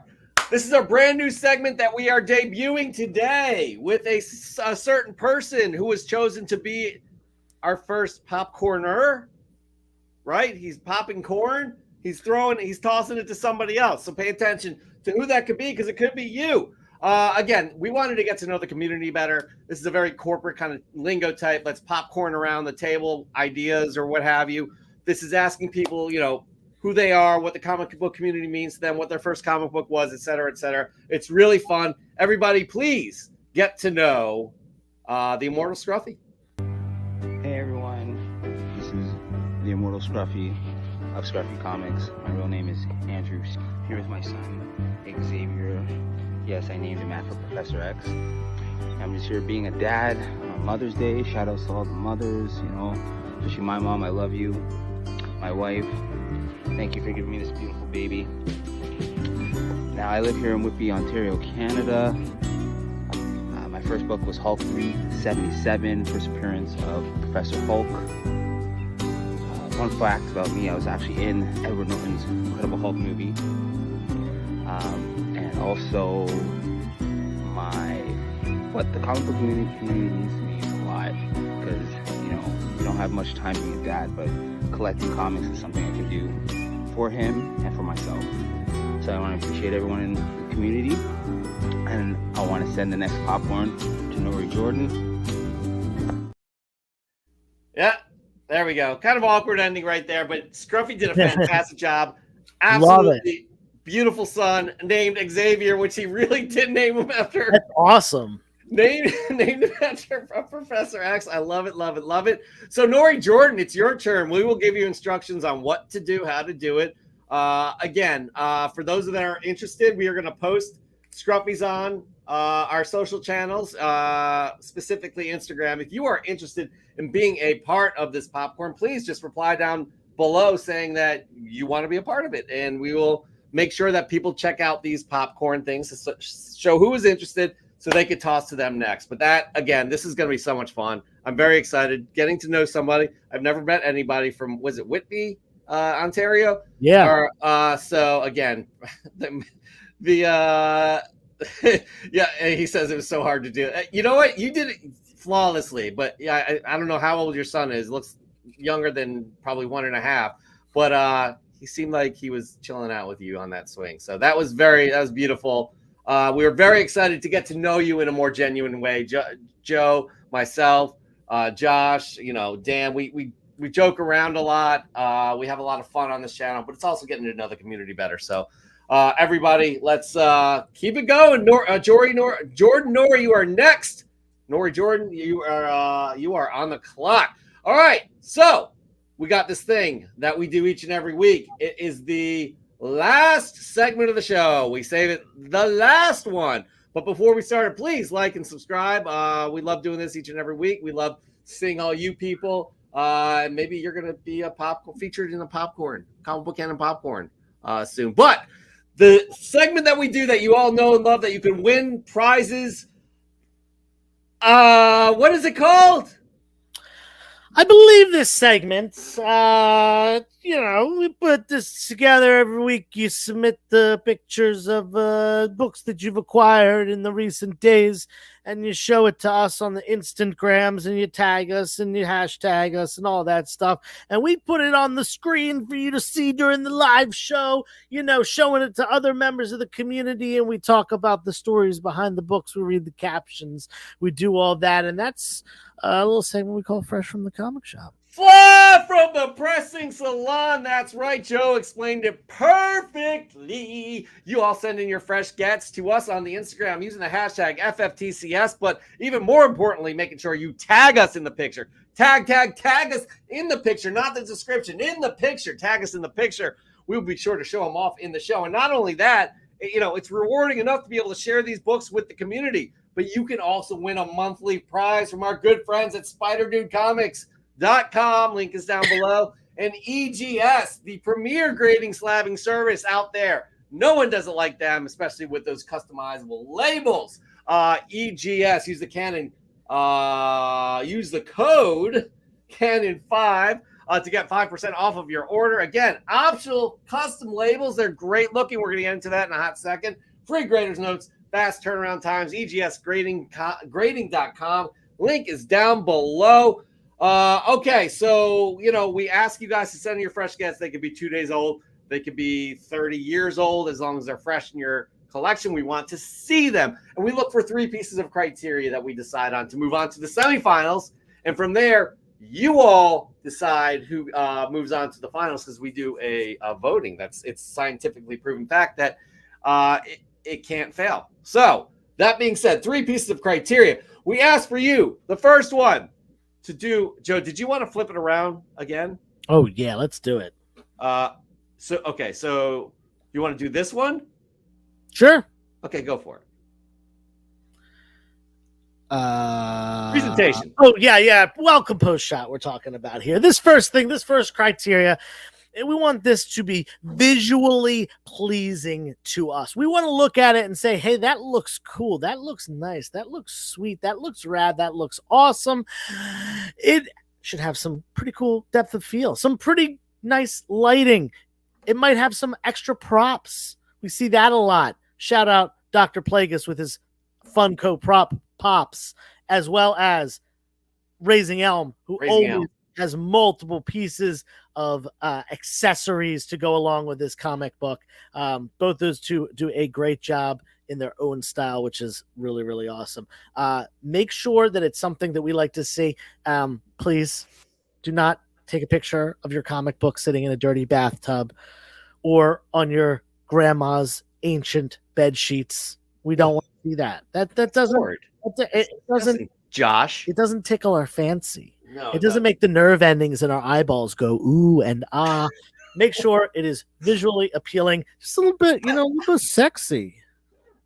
This is our brand new segment that we are debuting today with a certain person who was chosen to be our first popcorner, right? He's popping corn. He's tossing it to somebody else. So pay attention to who that could be, because it could be you. Again, we wanted to get to know the community better. This is a very corporate kind of lingo type. Let's popcorn around the table, ideas or what have you. This is asking people, who they are, what the comic book community means to them, what their first comic book was, et cetera, et cetera. It's really fun. Everybody, please get to know the Immortal Scruffy.
Hey, everyone. This is the Immortal Scruffy of Scruffy Comics. My real name is Andrew. Here with my son, Xavier. Yes, I named him after Professor X. I'm just here being a dad on Mother's Day. Shout out to all the mothers, especially my mom. I love you. My wife. Thank you for giving me this beautiful baby. Now, I live here in Whitby, Ontario, Canada. My first book was Hulk 377, first appearance of Professor Hulk. Fun fact about me, I was actually in Edward Norton's Incredible Hulk movie. And also, what the comic book community means to me is a lot, because, we don't have much time being a dad, but collecting comics is something I can do for him and for myself. So I want to appreciate everyone in the community, and I want to send the next popcorn to Nori Jordan.
Yeah, there we go. Kind of awkward ending right there, but Scruffy did a fantastic job. Absolutely. Love it. Beautiful son named Xavier, which he really did name him after.
That's awesome.
Named him after Professor X. I love it, love it, love it. So Nori Jordan, it's your turn. We will give you instructions on what to do, how to do it. Again, for those that are interested, we are going to post Scruffy's on our social channels, specifically Instagram. If you are interested in being a part of this popcorn, please just reply down below saying that you want to be a part of it, and we will make sure that people check out these popcorn things to show who is interested so they could toss to them next. But that, again, this is going to be so much fun. I'm very excited getting to know somebody. I've never met anybody from, was it Whitby, Ontario?
Yeah.
Or, so again, yeah, he says it was so hard to do. You know what? You did it flawlessly, but yeah, I don't know how old your son is. Looks younger than probably 1.5, but he seemed like he was chilling out with you on that swing. So that was beautiful. We were very excited to get to know you in a more genuine way. Joe, myself, Josh, Dan, we joke around a lot. We have a lot of fun on this channel, but it's also getting to know the community better. So everybody, let's keep it going. Jordan Nori, you are next. Nori Jordan, you are on the clock. All right, so we got this thing that we do each and every week. It is the last segment of the show. We save it the last one. But before we start, please like and subscribe. We love doing this each and every week. We love seeing all you people. Maybe you're going to be featured in a popcorn, comic book canon popcorn soon. But the segment that we do that you all know and love, that you can win prizes. What is it called?
I believe this segment, we put this together every week. You submit the pictures of books that you've acquired in the recent days, and you show it to us on the Instagrams, and you tag us, and you hashtag us, and all that stuff. And we put it on the screen for you to see during the live show, showing it to other members of the community, and we talk about the stories behind the books. We read the captions. We do all that, and that's a little segment we call Fresh from the Comic Shop.
Fly from the pressing salon. That's right. Joe explained it perfectly. You all send in your fresh gets to us on the Instagram using the hashtag FFTCS, but even more importantly, making sure you tag us in the picture. Tag us in the picture, not the description, in the picture. Tag us in the picture. We'll be sure to show them off in the show. And not only that, it's rewarding enough to be able to share these books with the community, but you can also win a monthly prize from our good friends at SpiderDudeComics.com. Link is down below. And EGS, the premier grading slabbing service out there. No one does it like them, especially with those customizable labels. EGS, use the code Canon5 to get 5% off of your order. Again, optional custom labels. They're great looking. We're going to get into that in a hot second. Free grader's notes, fast turnaround times, EGSgrading.com. Link is down below. Okay, so, we ask you guys to send in your fresh gets. They could be 2 days old. They could be 30 years old. As long as they're fresh in your collection, we want to see them. And we look for 3 pieces of criteria that we decide on to move on to the semifinals. And from there, you all decide who moves on to the finals, because we do a voting. It's scientifically proven fact that it can't fail. So that being said, 3 pieces of criteria. We asked for you, the first one, to do. Joe, did you want to flip it around again?
Oh yeah, let's do it.
So you want to do this one?
Sure.
Okay, go for it.
Presentation. Oh yeah. Well-composed shot we're talking about here. This first criteria, we want this to be visually pleasing to us. We want to look at it and say, hey, that looks cool. That looks nice. That looks sweet. That looks rad. That looks awesome. It should have some pretty cool depth of field, some pretty nice lighting. It might have some extra props. We see that a lot. Shout out Dr. Plagueis with his Funko prop pops, as well as Raising Elm, who always has multiple pieces of accessories to go along with this comic book. Both those two do a great job in their own style, which is really, really awesome. Make sure that it's something that we like to see. Please do not take a picture of your comic book sitting in a dirty bathtub or on your grandma's ancient bed sheets. We don't want to see that. That doesn't. It doesn't.
Josh.
It doesn't tickle our fancy.
No,
it doesn't make the nerve endings in our eyeballs go ooh and ah. Make sure it is visually appealing, just a little bit, a little bit sexy.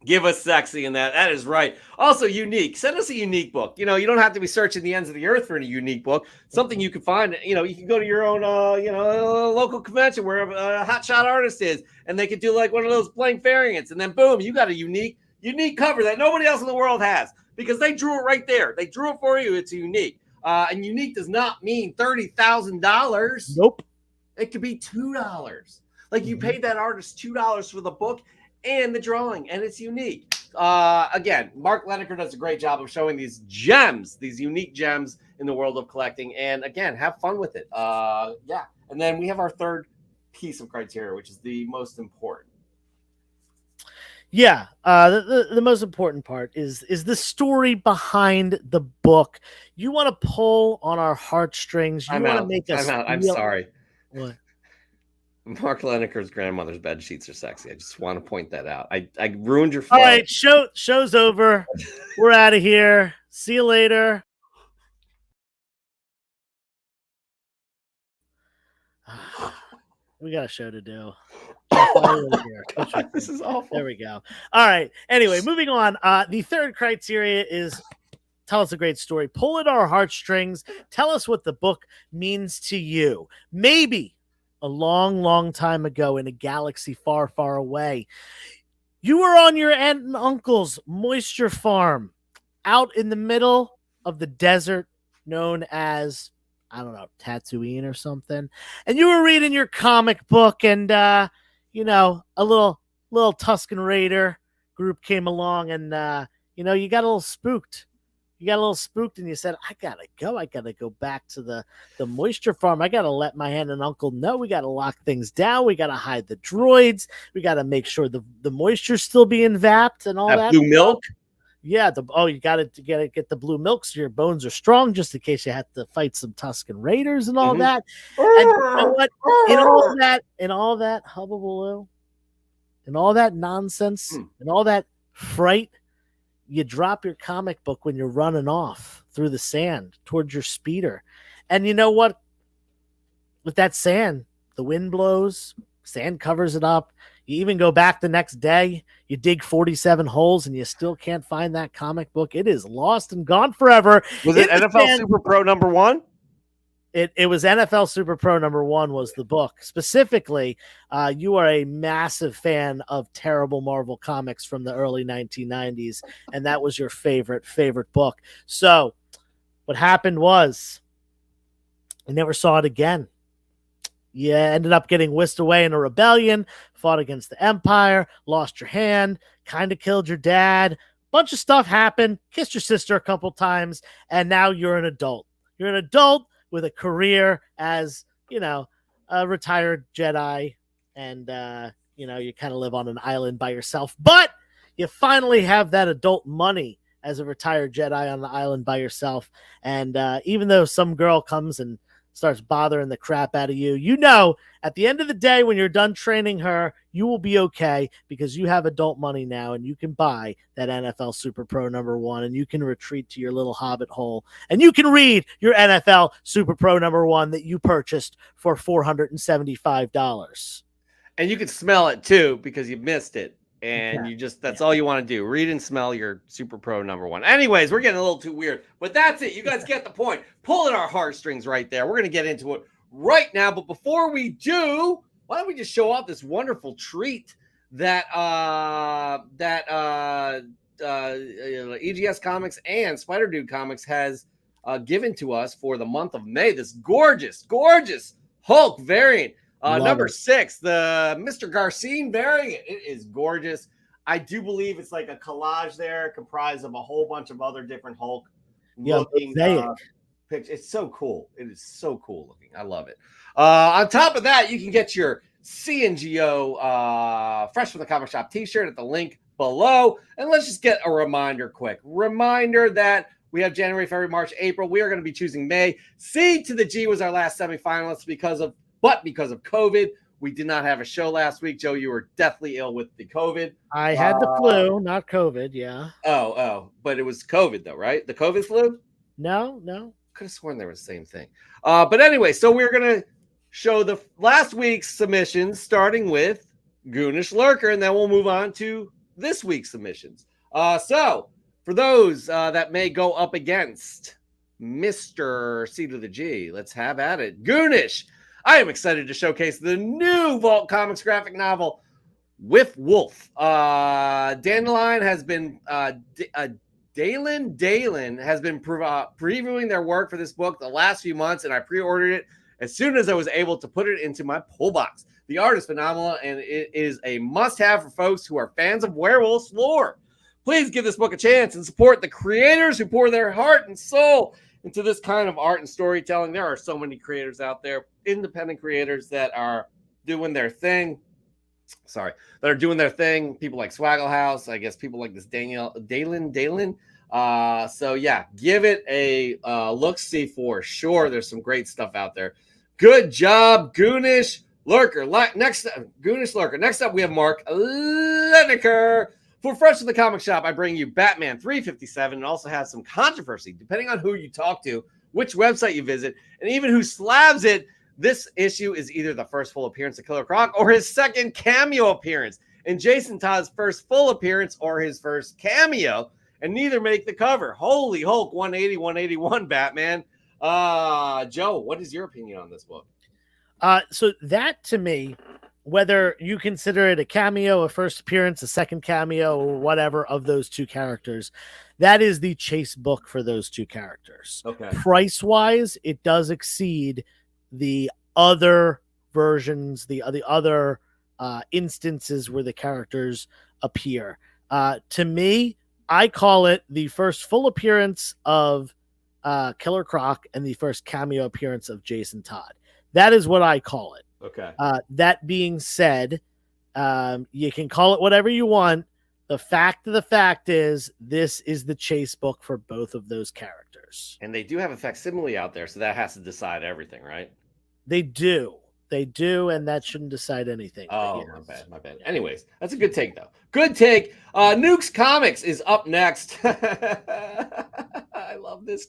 Give us sexy in that. That is right. Also unique. Send us a unique book. You don't have to be searching the ends of the earth for any unique book. Something you can find. You can go to your own, local convention where a hotshot artist is, and they could do like one of those blank variants, and then boom, you got a unique cover that nobody else in the world has because they drew it right there. They drew it for you. It's unique. And unique does not mean $30,000.
Nope.
It could be $2. Like you paid that artist $2 for the book and the drawing, and it's unique. Again, Mark Leneker does a great job of showing these gems, these unique gems in the world of collecting. And again, have fun with it. Yeah. And then we have our third piece of criteria, which is the most important.
Yeah. The most important part is the story behind the book. You want to pull on our heartstrings. You want to make us.
I'm sorry.
What?
Mark Leneker's grandmother's bed sheets are sexy. I just want to point that out. I ruined your flow.
All right, show's over. We're out of here. See you later. We got a show to do.
This is awful.
There we go. All right. Anyway, moving on. The third criteria is tell us a great story. Pull at our heartstrings. Tell us what the book means to you. Maybe a long, long time ago in a galaxy far, far away, you were on your aunt and uncle's moisture farm out in the middle of the desert known as, I don't know, Tatooine or something. And you were reading your comic book and, a little Tusken Raider group came along and, you got a little spooked. You got a little spooked and you said, I gotta go back to the moisture farm. I gotta let my aunt and uncle know. We gotta lock things down. We gotta hide the droids. We gotta make sure the moisture's still being vapped and all that.
Blue milk.
Yeah. You gotta get the blue milk so your bones are strong, just in case you have to fight some Tusken Raiders and all that. And you know what? In all that hubbubaloo, and all that nonsense, and all that fright, you drop your comic book when you're running off through the sand towards your speeder. And you know what? With that sand, the wind blows, sand covers it up. You even go back the next day, you dig 47 holes and you still can't find that comic book. It is lost and gone forever.
Was it NFL Super Pro #1?
It was NFL Super Pro #1 was the book. Specifically, you are a massive fan of terrible Marvel comics from the early 1990s, and that was your favorite book. So what happened was I never saw it again. You ended up getting whisked away in a rebellion, fought against the Empire, lost your hand, kind of killed your dad. Bunch of stuff happened, kissed your sister a couple times, and now you're an adult. You're an adult with a career as, a retired Jedi, and, you kind of live on an island by yourself, but you finally have that adult money as a retired Jedi on the island by yourself. And even though some girl comes and starts bothering the crap out of you, at the end of the day, when you're done training her, you will be okay because you have adult money now and you can buy that NFL Super Pro #1 and you can retreat to your little hobbit hole and you can read your NFL Super Pro #1 that you purchased for $475.
And you can smell it too because you missed it. And that's all you want to do. Read and smell your Super Pro #1. Anyways, we're getting a little too weird, but that's it. You guys get the point. Pulling our heartstrings right there. We're going to get into it right now. But before we do, why don't we just show off this wonderful treat that EGS Comics and Spider Dude Comics has given to us for the month of May. This gorgeous, gorgeous Hulk variant. Number 6, the Mr. Garcine variant. It is gorgeous. I do believe it's like a collage there comprised of a whole bunch of other different Hulk looking pictures. It's so cool. It is so cool looking. I love it. On top of that, you can get your CNGO Fresh from the Comic Shop t-shirt at the link below. And let's just get a quick reminder that we have January, February, March, April. We are going to be choosing May. C to the G was our last semifinalist because of COVID, we did not have a show last week. Joe, you were deathly ill with the COVID.
I had the flu, not COVID. Yeah.
Oh, but it was COVID though, right? The COVID flu?
No.
Could have sworn they were the same thing. But anyway, so we're gonna show the last week's submissions, starting with Goonish Lurker, and then we'll move on to this week's submissions. So for those that may go up against Mr. C to the G, let's have at it. Goonish, I am excited to showcase the new Vault Comics graphic novel, With Wolf. Dandelion has been Dalen has been previewing their work for this book the last few months, and I pre-ordered it as soon as I was able to put it into my pull box. The art is phenomenal, and it is a must-have for folks who are fans of werewolf lore. Please give this book a chance and support the creators who pour their heart and soul into this kind of art and storytelling. There are so many creators out there, independent creators that are doing their thing. That are doing their thing. People like Swaggle House, I guess people like this Dalen. So yeah, give it a look-see for sure. There's some great stuff out there. Good job, Goonish Lurker. Goonish Lurker. Next up, we have Mark Lineker. For Fresh from the Comic Shop, I bring you Batman 357. It also has some controversy, depending on who you talk to, which website you visit, and even who slabs it. This issue is either the first full appearance of Killer Croc or his second cameo appearance, and Jason Todd's first full appearance or his first cameo, and neither make the cover. Holy Hulk 180, 181, Batman. Joe, what is your opinion on this book?
So that, to me, whether you consider it a cameo, a first appearance, a second cameo, or whatever of those two characters, that is the chase book for those two characters.
Okay.
Price-wise, it does exceed the other versions, the other instances where the characters appear. To me, I call it the first full appearance of Killer Croc and the first cameo appearance of Jason Todd. That is what I call it.
Okay.
That being said, you can call it whatever you want. The fact of the fact is, this is the chase book for both of those characters.
And they do have a facsimile out there, so that has to decide everything, right?
They do, and that shouldn't decide anything.
Oh, my bad. Anyways, that's a good take, though. Good take. Nukes Comics is up next. I love this.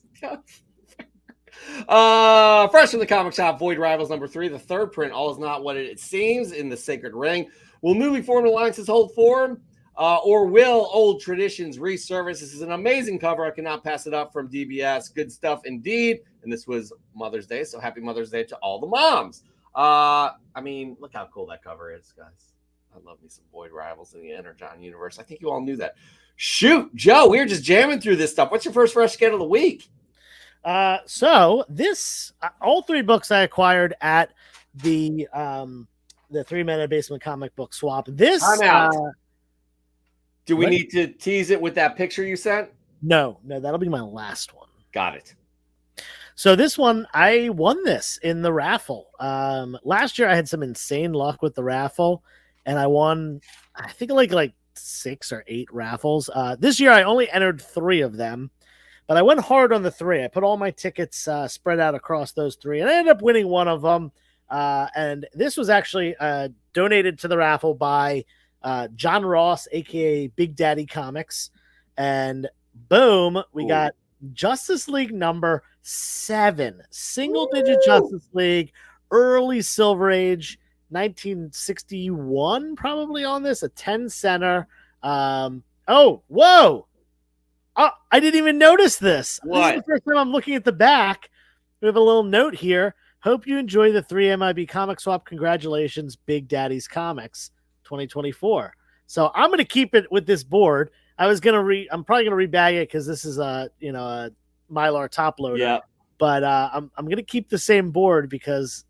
Fresh from the Comic Shop, Void Rivals #3, the third print. All is not what it seems in the Sacred Ring. Will newly formed alliances hold form, or will old traditions resurface? This is an amazing cover. I cannot pass it up from DBS. Good stuff indeed. And this was Mother's Day, so happy Mother's Day to all the moms. I mean, look how cool that cover is, guys. I love me some Void Rivals in the Energon universe. I think you all knew that. Shoot, Joe, we were just jamming through this stuff. What's your first fresh scan of the week?
So this, all three books I acquired at the 3-Minute Basement Comic Book Swap. This,
do we need to tease it with that picture you sent?
No, that'll be my last one.
Got it.
So this one, I won this in the raffle. Last year I had some insane luck with the raffle, and I won, I think like 6 or 8 raffles. This year I only entered 3 of them, but I went hard on the 3. I put all my tickets spread out across those 3, and I ended up winning one of them. And this was actually donated to the raffle by John Ross, aka Big Daddy Comics, and boom, we got Justice League number 7, single-digit Justice League, early Silver Age, 1961, probably on this, a 10 center. Oh, whoa! I didn't even notice this.
What?
This is the first time I'm looking at the back. We have a little note here. Hope you enjoy the 3MIB Comic Swap. Congratulations, Big Daddy's Comics 2024. So I'm going to keep it with this board. I'm probably going to rebag it because this is a Mylar top loader.
Yeah.
But I'm going to keep the same board because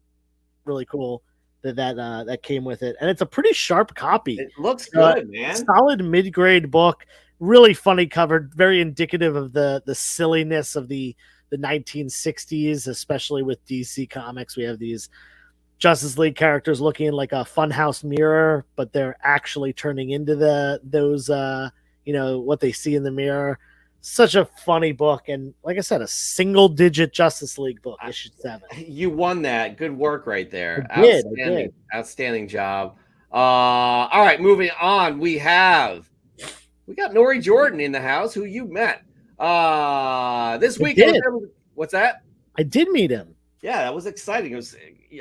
really cool that came with it, and it's a pretty sharp copy.
It looks good, man.
Solid mid-grade book. Really funny cover. Very indicative of the silliness of the 1960s, especially with DC Comics. We have these Justice League characters looking like a funhouse mirror, but they're actually turning into those what they see in the mirror. Such a funny book, and like I said, a single-digit Justice League book, issue 7.
You won that. Good work right there.
I did.
Outstanding job. All right, moving on. We got Nori Jordan in the house, who you met this week. What's that?
I did meet him.
Yeah, that was exciting.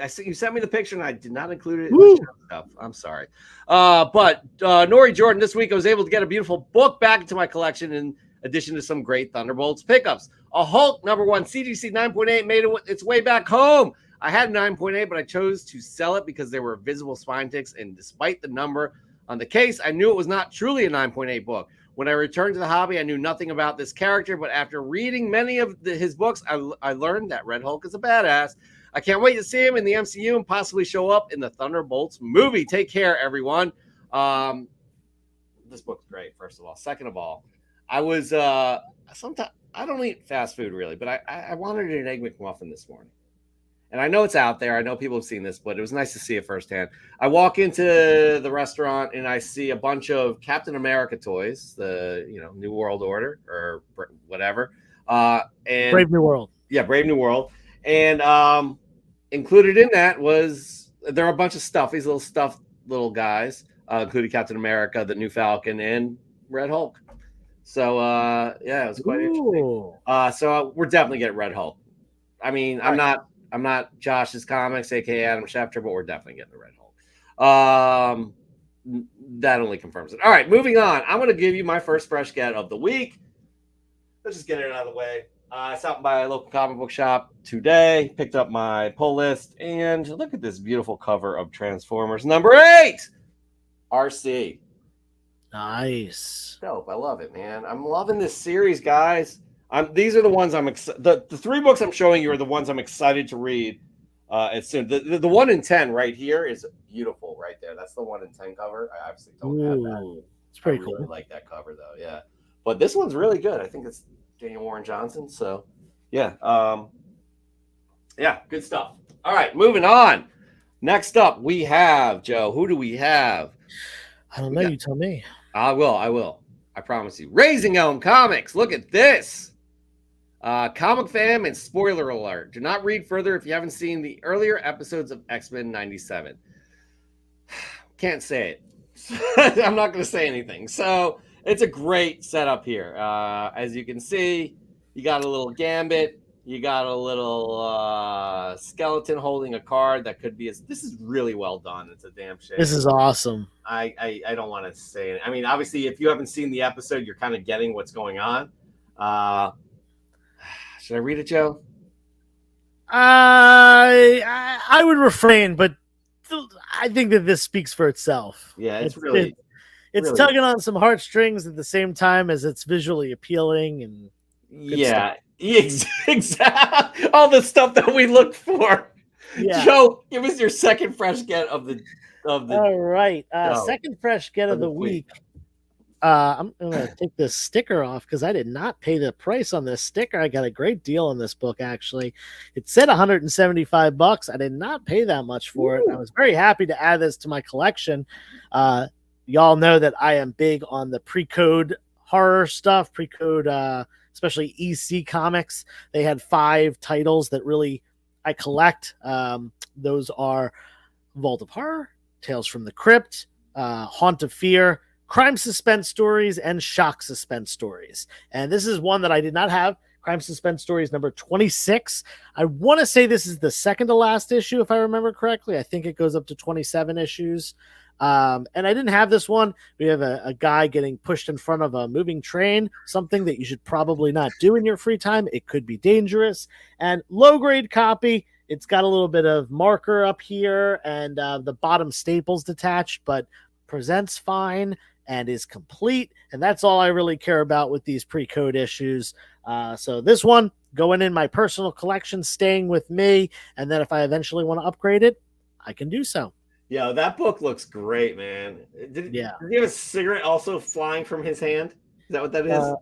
I see you sent me the picture and I did not include it in
Woo.
the show stuff. I'm sorry. But Nori Jordan, this week I was able to get a beautiful book back into my collection in addition to some great Thunderbolts pickups. A Hulk #1 CGC 9.8 made its way back home. I had 9.8, but I chose to sell it because there were visible spine ticks, and despite the number on the case, I knew it was not truly a 9.8 book. When I returned to the hobby, I knew nothing about this character, but after reading many of his books, I learned that Red Hulk is a badass. I can't wait to see him in the MCU and possibly show up in the Thunderbolts movie. Take care, everyone. This book's great, first of all. Second of all, I was sometimes I don't eat fast food really, but I wanted an Egg McMuffin this morning. And I know it's out there. I know people have seen this, but it was nice to see it firsthand. I walk into the restaurant and I see a bunch of Captain America toys, the New World Order or whatever. And
Brave New World.
Yeah, Brave New World. And included in that was there are a bunch of stuffies, little stuffed little guys, including Captain America, the New Falcon, and Red Hulk. So yeah, it was quite interesting. So we're definitely getting Red Hulk. I mean, I'm not Josh's Comics, aka Adam Schefter, but we're definitely getting the Red Hulk. That only confirms it. All right, moving on. I'm going to give you my first fresh get of the week. Let's just get it out of the way. I stopped by a local comic book shop today, picked up my pull list, and look at this beautiful cover of Transformers #8, RC.
Nice.
Dope. I love it, man. I'm loving this series, guys. These are the ones I'm excited. The 3 books I'm showing you are the ones I'm excited to read as soon. The 1 in 10 right here is beautiful, right there. That's the 1 in 10 cover. I obviously don't have that.
It's pretty
cool. I
cool.
like that cover though. Yeah, but this one's really good. I think it's Daniel Warren Johnson. So yeah, yeah, good stuff. All right, moving on. Next up, we have Joe. Who do we have?
I don't know. You tell me.
I will. I promise you. Raising Elm Comics. Look at this. Comic fam and spoiler alert. Do not read further if you haven't seen the earlier episodes of X-Men 97. Can't say it. I'm not going to say anything. So it's a great setup here. As you can see, you got a little Gambit. You got a little skeleton holding a card that could be. This is really well done. It's a damn shame.
This is awesome.
I don't want to say it. I mean, obviously, if you haven't seen the episode, you're kind of getting what's going on. Should I read it, Joe?
I would refrain, but I think that this speaks for itself.
Yeah, it's
really tugging on some heartstrings at the same time as it's visually appealing and
yeah, exactly. All the stuff that we look for. Yeah. Joe, give us your second fresh get of the.
All right, second fresh get of the week. I'm gonna take this sticker off because I did not pay the price on this sticker. I got a great deal on this book. Actually, it said $175. I did not pay that much for it. I was very happy to add this to my collection. Y'all know that I am big on the pre-code horror stuff, pre-code, especially EC Comics. They had 5 titles that really I collect. Those are Vault of Horror, Tales from the Crypt, Haunt of Fear, Crime Suspense Stories, and Shock Suspense Stories. And this is one that I did not have. Crime Suspense Stories number 26. I want to say this is the second to last issue, if I remember correctly. I think it goes up to 27 issues. And I didn't have this one. We have a guy getting pushed in front of a moving train, something that you should probably not do in your free time. It could be dangerous. And low-grade copy. It's got a little bit of marker up here and the bottom staples detached, but presents fine and is complete. And that's all I really care about with these pre-code issues. So this one going in my personal collection, staying with me. And then if I eventually want to upgrade it, I can do so.
Yeah, that book looks great, man. Did he have a cigarette also flying from his hand? Is that what that is?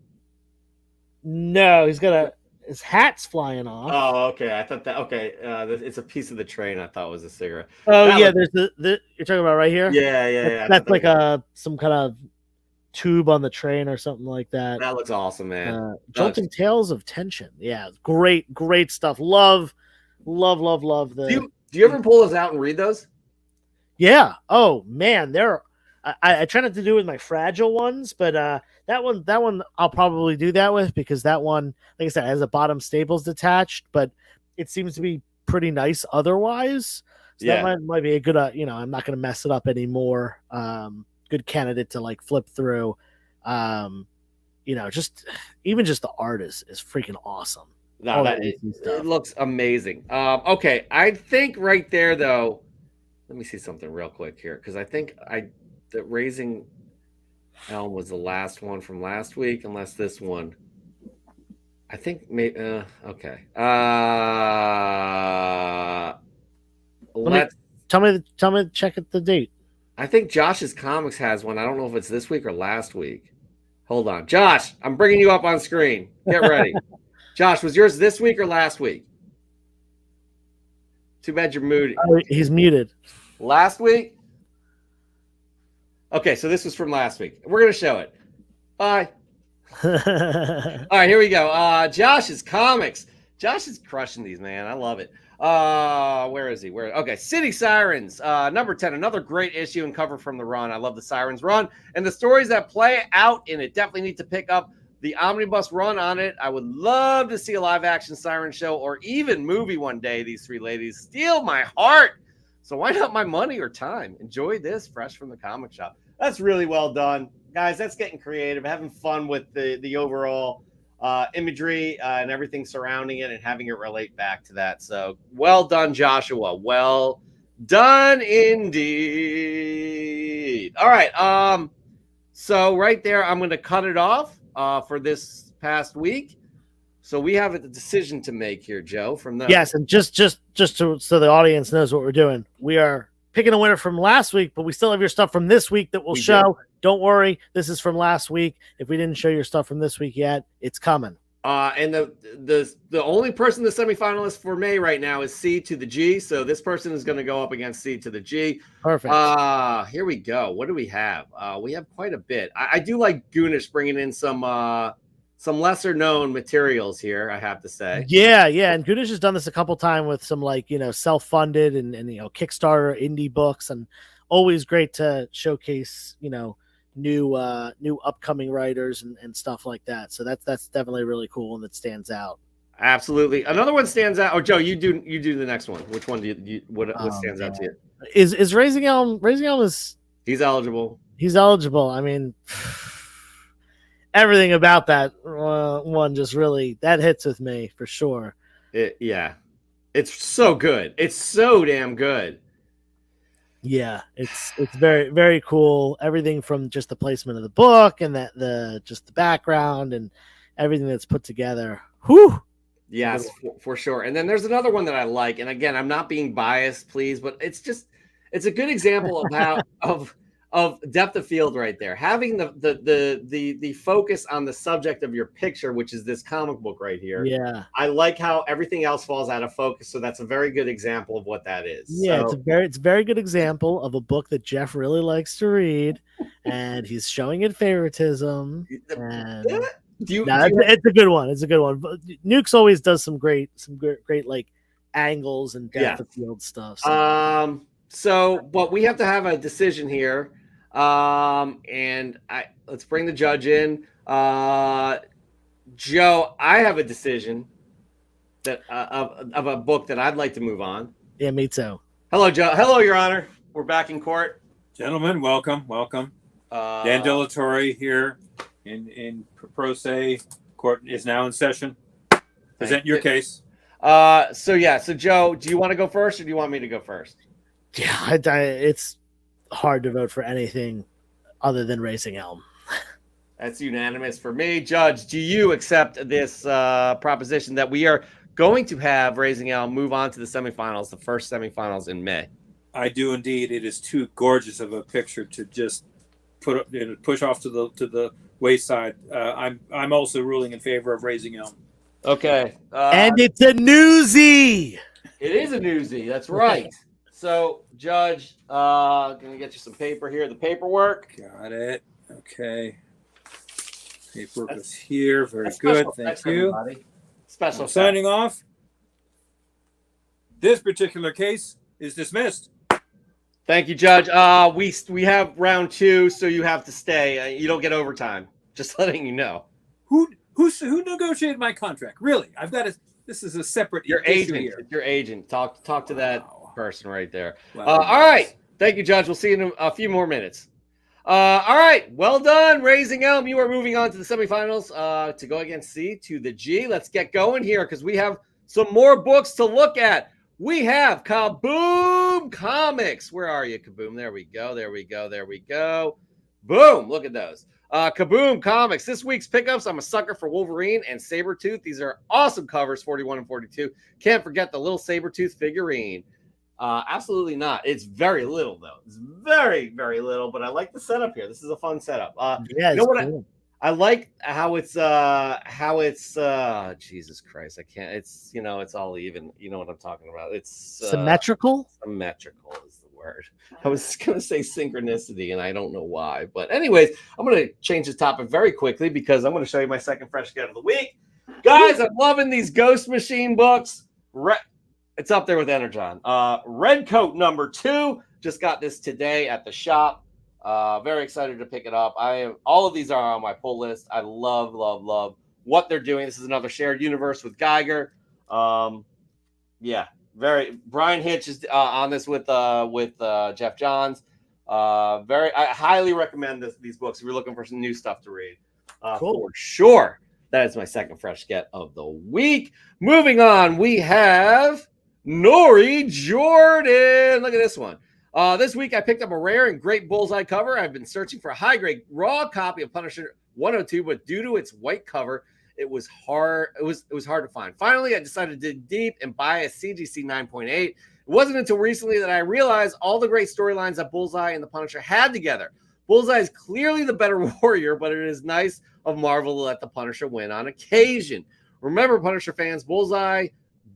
No, he's got his hat's flying off.
Oh, okay. I thought that. Okay, it's a piece of the train. I thought was a cigarette.
Oh, yeah. There's the you're talking about right here.
Yeah.
That's like some kind of tube on the train or something like that.
That looks awesome, man.
Jolting Tales of Tension. Yeah, great stuff. Love the.
Do you ever pull those out and read those?
Yeah. Oh man, I try not to do it with my fragile ones, but that one I'll probably do that with because that one, like I said, has a bottom staples detached, but it seems to be pretty nice otherwise. So
Yeah.
that might be a good, I'm not going to mess it up anymore. Good candidate to like flip through. Just the art is freaking awesome.
No, it looks amazing. Okay, I think right there though. Let me see something real quick here because I think that Raising Elm was the last one from last week, unless this one. I think maybe. Okay.
Tell me. Check the date.
I think Josh's Comics has one. I don't know if it's this week or last week. Hold on, Josh. I'm bringing you up on screen. Get ready. Josh, was yours this week or last week? Too bad you're muted.
Oh, he's muted.
Last week? Okay, so this was from last week. We're going to show it. Bye. All right, here we go. Josh's Comics. Josh is crushing these, man. I love it. Where is he? Okay, City Sirens, number 10, another great issue and cover from the run. I love the Sirens run and the stories that play out in it. Definitely need to pick up the omnibus run on it. I would love to see a live action Siren show or even movie one day. These three ladies steal my heart. So why not my money or time? Enjoy this fresh from the comic shop. That's really well done. Guys, that's getting creative, having fun with the overall imagery and everything surrounding it and having it relate back to that. So well done, Joshua. Well done indeed. All right. So right there, I'm going to cut it off for this past week. So we have a decision to make here, Joe, from the
Yes, and just so the audience knows what we're doing. We are picking a winner from last week, but we still have your stuff from this week that we'll show. Don't worry, this is from last week. If we didn't show your stuff from this week yet, it's coming.
And the only person the semifinalist for May right now is C to the G. So this person is going to go up against C to the G.
Perfect.
Here we go. What do we have? We have quite a bit. I do like Goonish bringing in some lesser known materials here, I have to say.
Yeah. And Goonish has done this a couple times with some self-funded and Kickstarter indie books, and always great to showcase new upcoming writers and stuff like that. So that's definitely really cool and that stands out.
Absolutely. Another one stands out. Oh, Joe, you do the next one. Which one what stands out to you?
Is Raising Elm is
he's eligible.
He's eligible. I mean, everything about that one just really that hits with me for sure.
Yeah. It's so good. It's so damn good.
Yeah, it's very, very cool. Everything from just the placement of the book and just the background and everything that's put together. Whew.
Yes, for sure. And then there's another one that I like. And again, I'm not being biased, please, but it's a good example of how of depth of field right there. Having the focus on the subject of your picture, which is this comic book right here.
Yeah.
I like how everything else falls out of focus. So that's a very good example of what that is.
Yeah, so, it's a very good example of a book that Jeff really likes to read, and he's showing it favoritism. And it's a good one. It's a good one. But Nukes always does some great like angles and depth of field stuff.
So, but we have to have a decision here. And let's bring the judge in. Joe, I have a decision that of a book that I'd like to move on.
Yeah, me too.
Hello, Joe. Hello, Your Honor. We're back in court.
Gentlemen, welcome. Dan Delatorre here in pro se. Court is now in session. Present your case.
So Joe, do you want to go first or do you want me to go first?
Yeah, it's hard to vote for anything other than Raising Elm.
That's unanimous for me. Judge, do you accept this proposition that we are going to have Raising Elm move on to the semifinals, the first semifinals in May?
I do indeed. It is too gorgeous of a picture to just push off to the wayside. I'm also ruling in favor of Raising Elm.
Okay.
And it's a newsie.
It is a newsie. That's right. So, Judge, gonna get you some paper here. The paperwork.
Got it. Okay. Paperwork is here. Very good. Thank you.
Special.
Signing off. This particular case is dismissed.
Thank you, Judge. We have round 2, so you have to stay. You don't get overtime. Just letting you know.
Who negotiated my contract? Really? I've got to. This is a separate
Your
issue
agent.
here.
It's your agent. Talk to that
Wow.
person right there.
Wow.
All right. Thank you, Judge. We'll see you in a few more minutes. All right. Well done, Raising Elm. You are moving on to the semifinals to go against C to the G. Let's get going here because we have some more books to look at. We have Kaboom Comics. Where are you, Kaboom? There we go. There we go. There we go. Boom. Look at those. Kaboom Comics. This week's pickups. I'm a sucker for Wolverine and Sabretooth. These are awesome covers, 41 and 42. Can't forget the little Sabretooth figurine. Absolutely not. It's very little, though. It's very, very little, but I like the setup here. This is a fun setup.
Yeah,
you know what
cool.
I like how it's Jesus Christ, I can't, it's, you know, it's all even, you know what I'm talking about. It's
symmetrical
is the word. I was gonna say synchronicity and I don't know why, but anyways, I'm gonna change the topic very quickly because I'm gonna show you my second fresh get of the week. Guys, I'm loving these Ghost Machine books. It's up there with Energon. Red Coat number 2, just got this today at the shop. Very excited to pick it up. All of these are on my pull list. I love what they're doing. This is another shared universe with Geiger. Yeah, Brian Hitch is on this with Jeff Johns. I highly recommend these books if you're looking for some new stuff to read.
Cool.
For sure. That is my second fresh get of the week. Moving on, we have Nori Jordan. Look at this one. This week, I picked up a rare and great bullseye cover. I've been searching for a high-grade raw copy of Punisher 102, but due to its white cover, it was hard. It was hard to find. Finally, I decided to dig deep and buy a CGC 9.8. It wasn't until recently that I realized all the great storylines that Bullseye and the Punisher had together. Bullseye is clearly the better warrior, but it is nice of Marvel to let the Punisher win on occasion. Remember, Punisher fans, Bullseye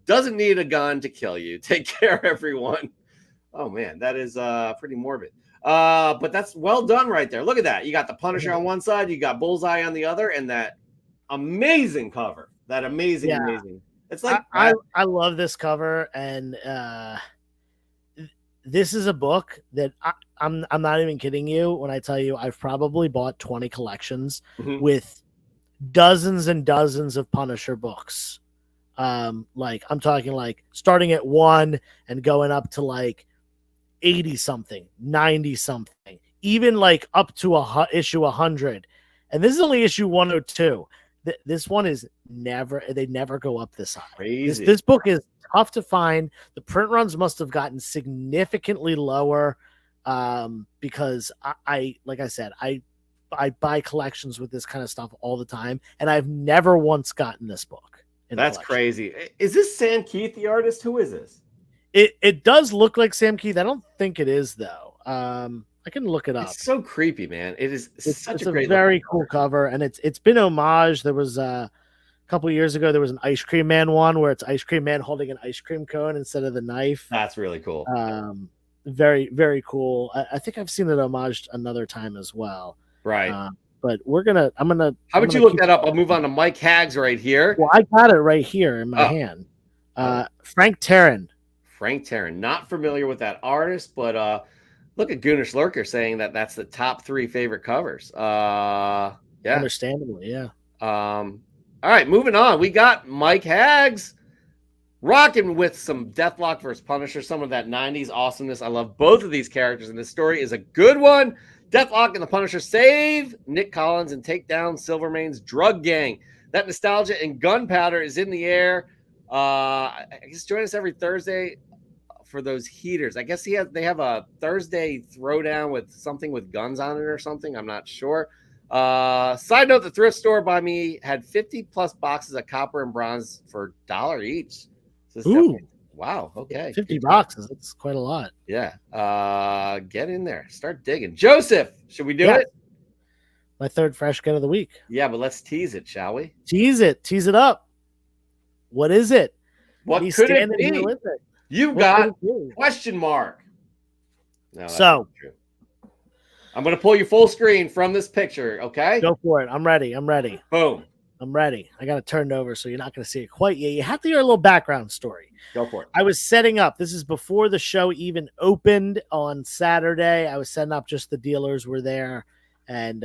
doesn't need a gun to kill you. Take care, everyone. Oh, man, that is pretty morbid. But that's well done right there. Look at that. You got the Punisher on one side, you got Bullseye on the other, and that amazing cover. That amazing. It's like
I love this cover, and this is a book that I'm not even kidding you when I tell you I've probably bought 20 collections with dozens and dozens of Punisher books. Like I'm talking like starting at 1 and going up to like 80 something, 90 something, even like up to issue 100. And this is only issue 102. This one is they never go up this high.
Crazy.
This book is tough to find. The print runs must have gotten significantly lower because I like I said, I buy collections with this kind of stuff all the time, and I've never once gotten this book.
That's crazy. Is this Sam Keith, the artist? Who is this?
It does look like Sam Keith. I don't think it is though. I can look it up.
It's so creepy, man. It's such a great,
very cool cover, and it's been homage. There was a couple of years ago there was an Ice Cream Man one where it's Ice Cream Man holding an ice cream cone instead of the knife.
That's really cool.
Very, very cool. I think I've seen it homaged another time as well.
Right.
But I'm gonna.
How would you look that up? I'll move on to Mike Haggs right here.
Well, I got it right here in my hand. Frank Terran.
Frank Terran. Not familiar with that artist, but look at Goonish Lurker saying that that's the top 3 favorite covers. Yeah.
Understandably, yeah.
All right, moving on. We got Mike Haggs rocking with some Deathlock versus Punisher, some of that 90s awesomeness. I love both of these characters, and this story is a good one. Deathlock and the Punisher save Nick Collins and take down Silvermane's drug gang. That nostalgia and gunpowder is in the air. I guess join us every Thursday for those heaters. I guess they have a Thursday throwdown with something with guns on it or something. I'm not sure. Side note, the thrift store by me had 50 plus boxes of copper and bronze for $1 each. So wow. Okay.
50 boxes. That's quite a lot.
Yeah. Get in there. Start digging. Joseph, should we do it?
My third fresh get of the week.
Yeah, but let's tease it, shall we?
Tease it up. What is it?
What could it be? You got question mark. No,
so
I'm going to pull you full screen from this picture, okay?
Go for it. I'm ready.
Boom.
I'm ready. I got to turn it over so you're not going to see it quite yet. You have to hear a little background story.
Go for it.
I was setting up. This is before the show even opened on Saturday. I was setting up, just the dealers were there, and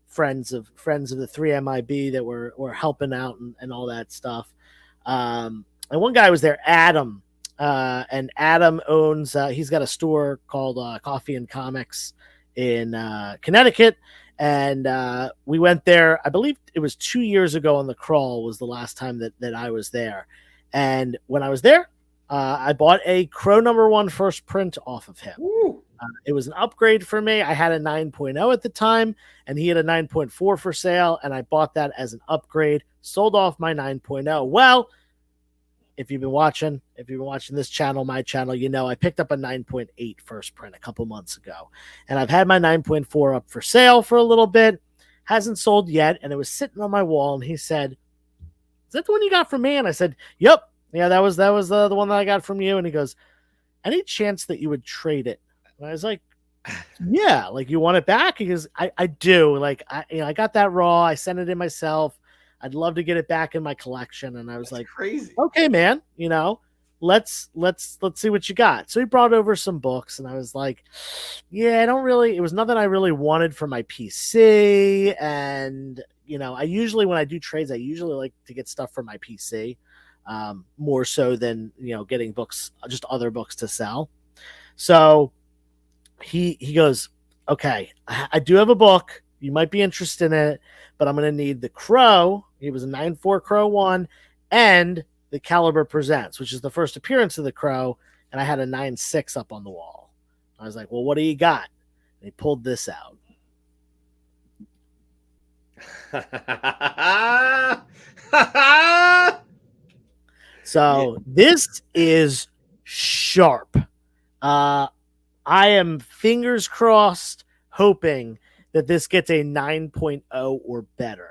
friends of the 3MIB that were helping out and all that stuff. And one guy was there, Adam, and Adam owns. He's got a store called Coffee and Comics in Connecticut, and we went there. I believe it was 2 years ago on the crawl was the last time that I was there. And when I was there, I bought a Crow #1 first print off of him. It was an upgrade for me. I had a 9.0 at the time, and he had a 9.4 for sale, and I bought that as an upgrade. Sold off my 9.0. Well, if you've been watching this channel, my channel, you know I picked up a 9.8 first print a couple months ago, and I've had my 9.4 up for sale for a little bit. Hasn't sold yet, and it was sitting on my wall. And he said, "Is that the one you got from me?" And I said, "Yep, yeah, that was the one that I got from you." And he goes, "Any chance that you would trade it?" And I was like, "Yeah, like you want it back?" He goes, I do. Like I got that raw. I sent it in myself. I'd love to get it back in my collection." And I was like,
crazy.
"Okay, man, let's see what you got." So he brought over some books, and I was like, "Yeah, I don't really." It was nothing I really wanted for my PC, and I usually when I do trades, I usually like to get stuff for my PC, more so than getting books, just other books to sell. So he goes, "Okay, I do have a book. You might be interested in it, but I'm going to need the Crow." It was a 9.4 Crow 1 and the Caliber Presents, which is the first appearance of the Crow. And I had a 9.6 up on the wall. I was like, "Well, what do you got?" And he pulled this out. So this is sharp. I am fingers crossed hoping that this gets a 9.0 or better.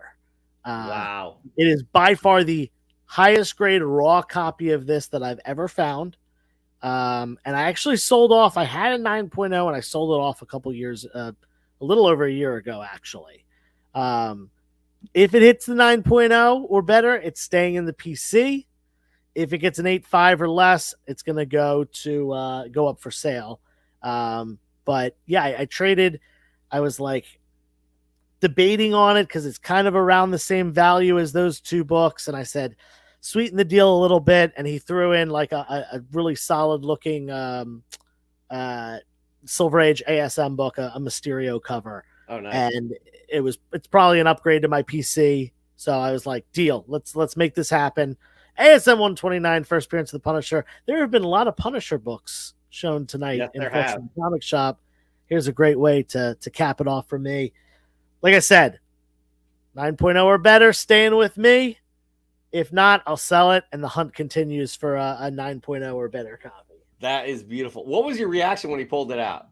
Wow.
It is by far the highest grade raw copy of this that I've ever found. And I actually sold off. I had a 9.0 and I sold it off a little over a year ago, actually. If it hits the 9.0 or better, it's staying in the PC. If it gets an 8.5 or less, it's going to go up for sale. But yeah, I traded. I was like debating on it because it's kind of around the same value as those two books. And I said, sweeten the deal a little bit. And he threw in like a really solid looking Silver Age ASM book, a Mysterio cover.
Oh, nice.
And it's probably an upgrade to my PC. So I was like, deal. Let's make this happen. ASM 129, first appearance of the Punisher. There have been a lot of Punisher books shown tonight in the comic shop. Here's a great way to cap it off for me. Like I said, 9.0 or better, staying with me. If not, I'll sell it, and the hunt continues for a 9.0 or better copy.
That is beautiful. What was your reaction when he pulled it out?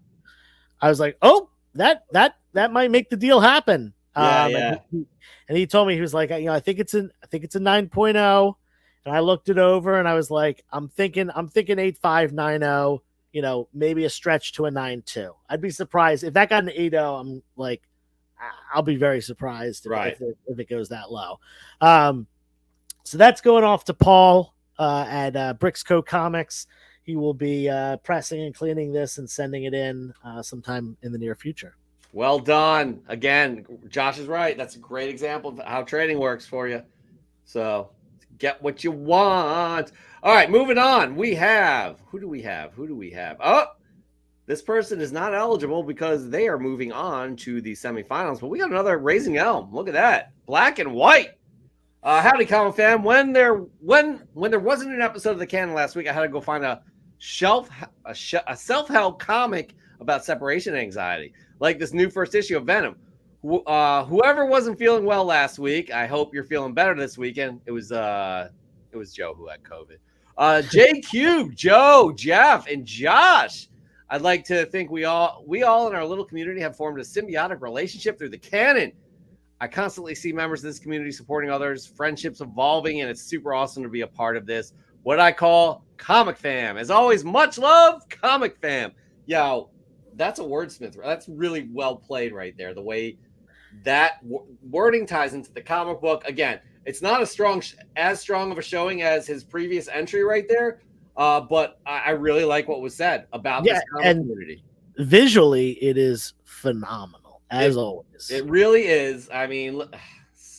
I was like, "Oh, that might make the deal happen."
Yeah.
And he told me, he was like, I think it's a 9.0. And I looked it over and I was like, I'm thinking 8.5, 9.0, maybe a stretch to a 9.2. I'd be surprised if that got an 8.0. I'm like, I'll be very surprised if it goes that low. So that's going off to Paul at Brixco Comics. He will be pressing and cleaning this and sending it in sometime in the near future.
Well done. Again, Josh is right. That's a great example of how trading works for you. So get what you want. All right, moving on. Who do we have? Oh, this person is not eligible because they are moving on to the semifinals. But we got another Raising Elm. Look at that. Black and white. Howdy, comic fam. When there wasn't an episode of the canon last week, I had to go find a self-help comic about separation anxiety, like this new first issue of Venom. Whoever wasn't feeling well last week, I hope you're feeling better this weekend. It was Joe who had COVID. JQ, Joe, Jeff, and Josh. I'd like to think we all in our little community have formed a symbiotic relationship through the canon. I constantly see members of this community supporting others, friendships evolving, and it's super awesome to be a part of this. What I call Comic Fam. As always, much love, Comic Fam. Yo, that's a wordsmith. That's really well played right there. The way that wording ties into the comic book. Again, it's not as strong of a showing as his previous entry right there. But I really like what was said about this comic community.
Visually, it is phenomenal, as always.
It really is. I mean,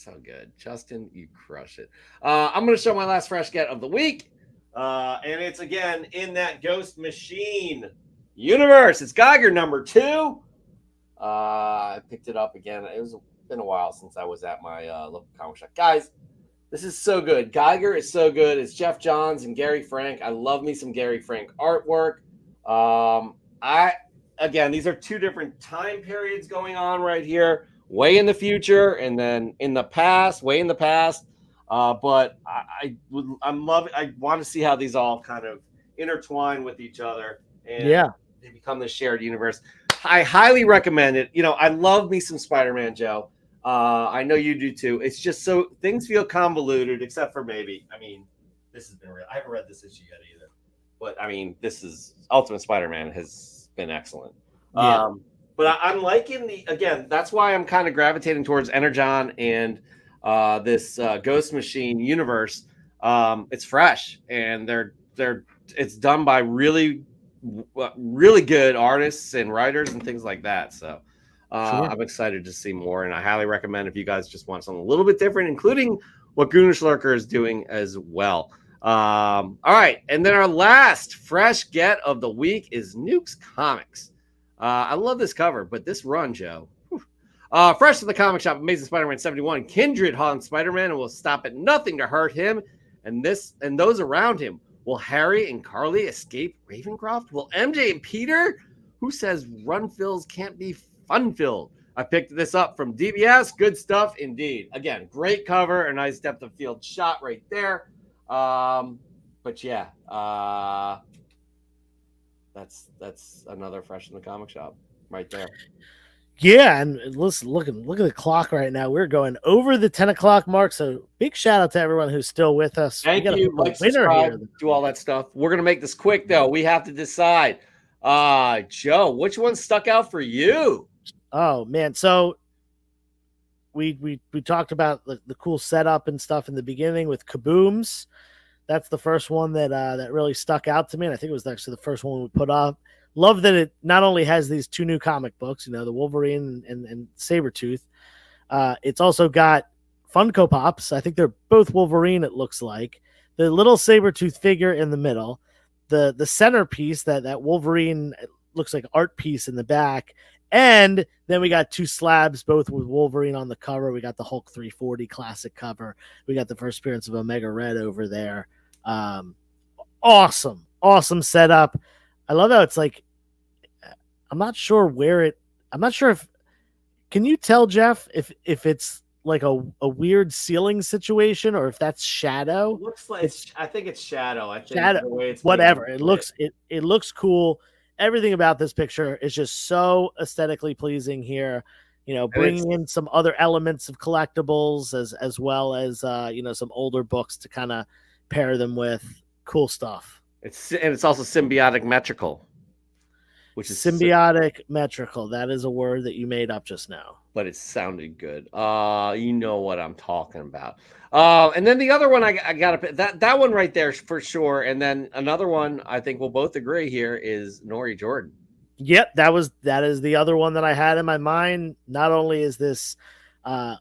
So good. Justin, you crush it. I'm going to show my last fresh get of the week. And it's, again, in that Ghost Machine universe. It's Geiger number 2. I picked it up again. It's been a while since I was at my local comic shop. Guys, this is so good. Geiger is so good. It's Jeff Johns and Gary Frank. I love me some Gary Frank artwork. Again, these are 2 different time periods going on right here. Way in the future, and then in the past, way in the past. But I want to see how these all kind of intertwine with each other, and they become this shared universe. I highly recommend it. You know, I love me some Spider-Man, Joe. I know you do too. It's just so things feel convoluted, except for maybe. I mean, this has been real. I haven't read this issue yet either, but I mean, this is Ultimate Spider-Man has been excellent.
Yeah.
But I'm liking again, that's why I'm kind of gravitating towards Energon and this Ghost Machine universe. It's fresh, and it's done by really good artists and writers and things like that. So I'm excited to see more, and I highly recommend if you guys just want something a little bit different, including what Goonish Lurker is doing as well. All right, and then our last fresh get of the week is Nuke's Comics. I love this cover, but this run, Joe. Fresh to the comic shop, Amazing Spider-Man 71. Kindred haunts Spider-Man and will stop at nothing to hurt him and those around him. Will Harry and Carly escape Ravencroft? Will MJ and Peter? Who says run-fills can't be fun-filled? I picked this up from DBS. Good stuff indeed. Again, great cover, a nice depth of field shot right there. But yeah, that's another fresh in the comic shop right there.
Yeah, and listen, look at the clock right now. We're going over the 10 o'clock mark, so big shout out to everyone who's still with us.
Thank you. Like, subscribe, do all that stuff. We're gonna make this quick though. We have to decide. Joe, which one stuck out for you?
Oh man, so we talked about the cool setup and stuff in the beginning with Kabooms. That's the first one that really stuck out to me, and I think it was actually the first one we put up. Love that it not only has these 2 new comic books, you know, the Wolverine and Sabretooth. It's also got Funko Pops. I think they're both Wolverine, it looks like. The little Sabretooth figure in the middle. The centerpiece, that Wolverine looks like art piece in the back. And then we got 2 slabs, both with Wolverine on the cover. We got the Hulk 340 classic cover. We got the first appearance of Omega Red over there. Awesome setup. I love how it's like, I'm not sure if, can you tell, Jeff, if it's like a weird ceiling situation or if that's shadow?
It looks like I think it's shadow. I think
shadow,
the way it's
whatever. It looks cool. Everything about this picture is just so aesthetically pleasing here. You know, bringing in some other elements of collectibles as well as you know, some older books to kind of pair them with. Cool stuff.
It's also symbiotic metrical, which is
symbiotic metrical. That is a word that you made up just now,
but it sounded good. You know what I'm talking about. And then the other one I got to that one right there for sure. And then another one I think we'll both agree here is Nori Jordan.
Yep, that is the other one that I had in my mind. Not only is this, like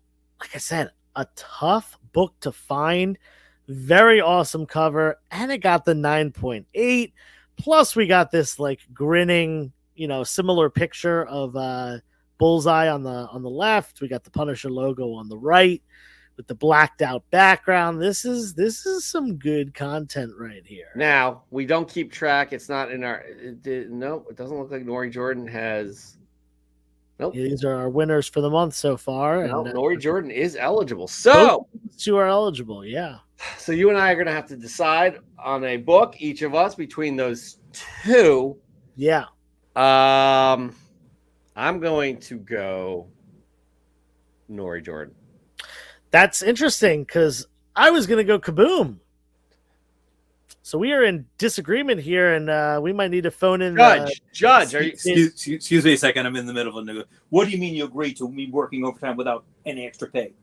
I said, a tough book to find. Very awesome cover, and it got the 9.8. Plus, we got this like grinning, you know, similar picture of Bullseye on the left. We got the Punisher logo on the right with the blacked out background. This is some good content right here.
Now we don't keep track. It's not in our. No, it doesn't look like Nori Jordan has. Nope.
These are our winners for the month so far.
No, and Nori Jordan is eligible. So
2 are eligible. Yeah.
So you and I are going to have to decide on a book, each of us, between those 2.
Yeah.
I'm going to go Nori Jordan.
That's interesting because I was going to go Kaboom. So we are in disagreement here, and we might need to phone in.
Judge, are you?
Excuse me a second. I'm in the middle of a new. What do you mean you agree to me working overtime without any extra pay?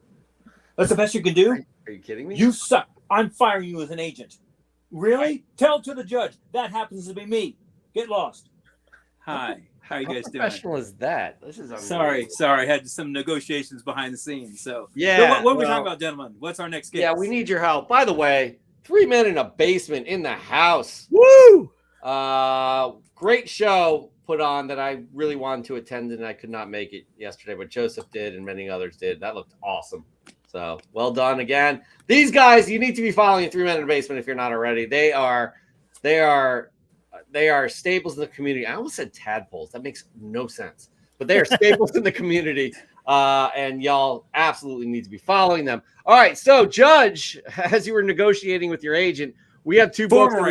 That's the best you can do?
Are you kidding me?
You suck. I'm firing you as an agent. Really? Tell to the judge. That happens to be me. Get lost. Hi. How you
How
guys doing?
professional is that? This is
Sorry. I had some negotiations behind the scenes. So
Yeah.
what are we talking about, gentlemen? What's our next case?
Yeah, we need your help. By the way, 3 Men in a Basement in the house.
Woo!
Great show put on that I really wanted to attend, and I could not make it yesterday, but Joseph did and many others did. That looked awesome. So well done again. These guys, you need to be following 3 Men in a Basement if you're not already. They are staples in the community. I almost said tadpoles. That makes no sense. But they are staples in the community. And y'all absolutely need to be following them. All right. So, Judge, as you were negotiating with your agent, we have two books.
Former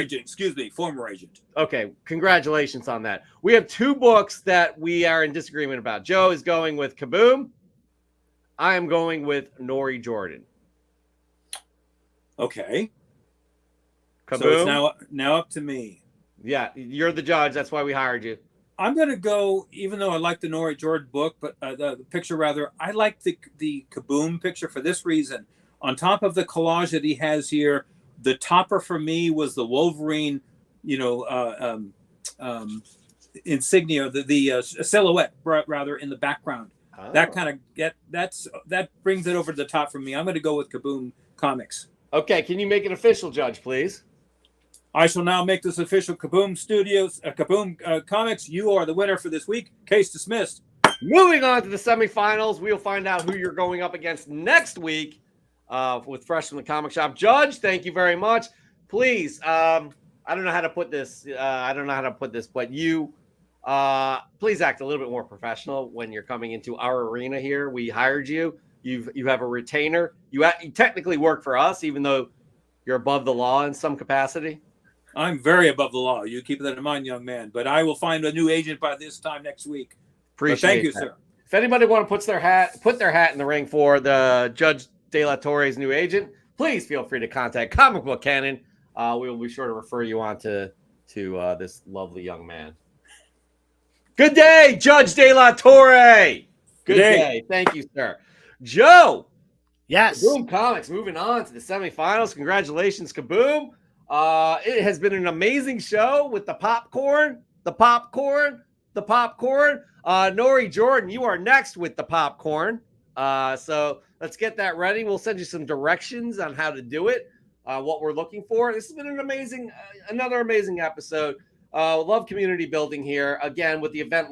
agent.
Okay. Congratulations on that. We have 2 books that we are in disagreement about. Joe is going with Kaboom. I am going with Nori Jordan.
Okay.
Kaboom.
So it's now up to me.
Yeah, you're the judge. That's why we hired you.
I'm going to go, even though I like the Nori Jordan book, but the picture rather, I like the Kaboom picture for this reason. On top of the collage that he has here, the topper for me was the Wolverine, insignia, the silhouette rather in the background.
Oh.
That kind of that brings it over to the top for me. I'm going to go with Kaboom Comics.
Okay, can you make it official, Judge, please?
I shall now make this official. Kaboom Studios, Kaboom Comics. You are the winner for this week. Case dismissed.
Moving on to the semifinals, we'll find out who you're going up against next week with Fresh from the Comic Shop. Judge, thank you very much. Please, I don't know how to put this. But you, please act a little bit more professional when you're coming into our arena here. We hired you. You have a retainer. You technically work for us, even though you're above the law in some capacity.
I'm very above the law. You keep that in mind, young man. But I will find a new agent by this time next week. Thank you, sir.
If anybody want to put their hat in the ring for the Judge De La Torre's new agent, please feel free to contact Comic Book Canon. We will be sure to refer you on to this lovely young man. Good day, Judge De La Torre. Good day. Thank you, sir. Joe.
Yes.
Kaboom Comics moving on to the semifinals. Congratulations, Kaboom. It has been an amazing show with the popcorn. Nori Jordan, you are next with the popcorn. So let's get that ready. We'll send you some directions on how to do it, what we're looking for. This has been another amazing episode. Love community building here. Again, with the event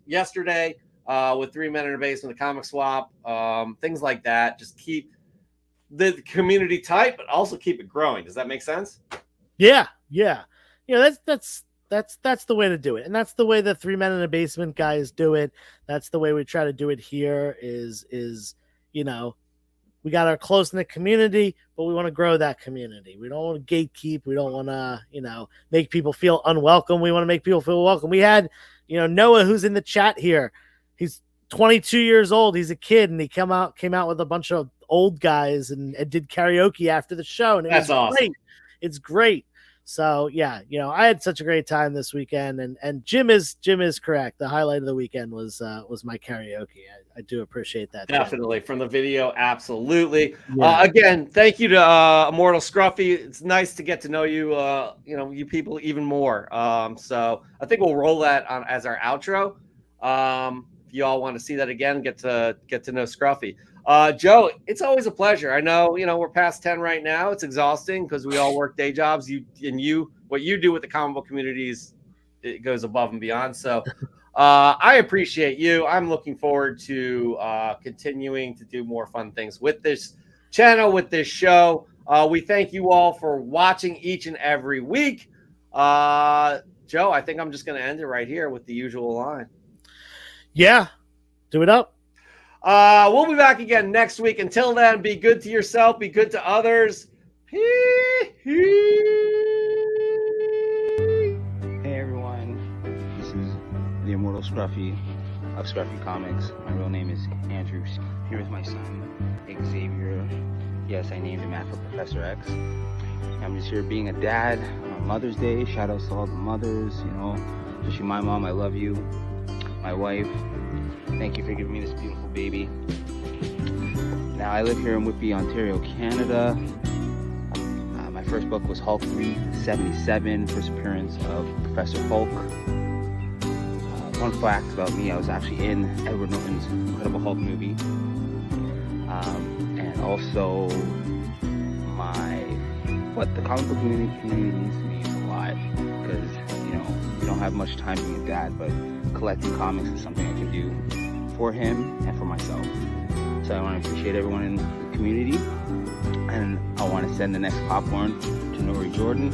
yesterday, with 3 Men in a Basement, the comic swap, things like that. Just keep the community tight, but also keep it growing. Does that make sense?
Yeah. That's the way to do it, and that's the way the 3 Men in a Basement guys do it. That's the way we try to do it here. Is we got our close-knit community, but we want to grow that community. We don't want to gatekeep. We don't want to make people feel unwelcome. We want to make people feel welcome. We had Noah, who's in the chat here. He's 22 years old. He's a kid, and he came out with a bunch of old guys and did karaoke after the show, and
that's awesome.
Great. It's great. So yeah, I had such a great time this weekend, and Jim is correct. The highlight of the weekend was my karaoke. I do appreciate that.
Definitely from the video, absolutely.
Yeah.
Again, thank you to Immortal Scruffy. It's nice to get to know you, you people even more. So I think we'll roll that on as our outro. If you all want to see that again, get to know Scruffy. Joe, it's always a pleasure. I know, we're past 10 right now. It's exhausting because we all work day jobs. What you do with the comic book communities, it goes above and beyond. So I appreciate you. I'm looking forward to continuing to do more fun things with this channel, with this show. We thank you all for watching each and every week. Joe, I think I'm just going to end it right here with the usual line.
Yeah, do it up.
We'll be back again next week. Until then, be good to yourself, be good to others.
Hey everyone, this is the Immortal Scruffy of Scruffy Comics. My real name is Andrew. Here with my son, Xavier. Yes, I named him after Professor X. I'm just here being a dad on Mother's Day. Shout outs to all the mothers, especially my mom. I love you. My wife. Thank you for giving me this beautiful baby. Now I live here in Whitby, Ontario, Canada. My first book was Hulk 377, first appearance of Professor Hulk. fun fact about me, I was actually in Edward Norton's Incredible Hulk movie. And also what the comic book community needs to me is alive, because we don't have much time being a dad, but collecting comics is something I can do for him and for myself. So I want to appreciate everyone in the community, and I want to send the next popcorn to Nori Jordan,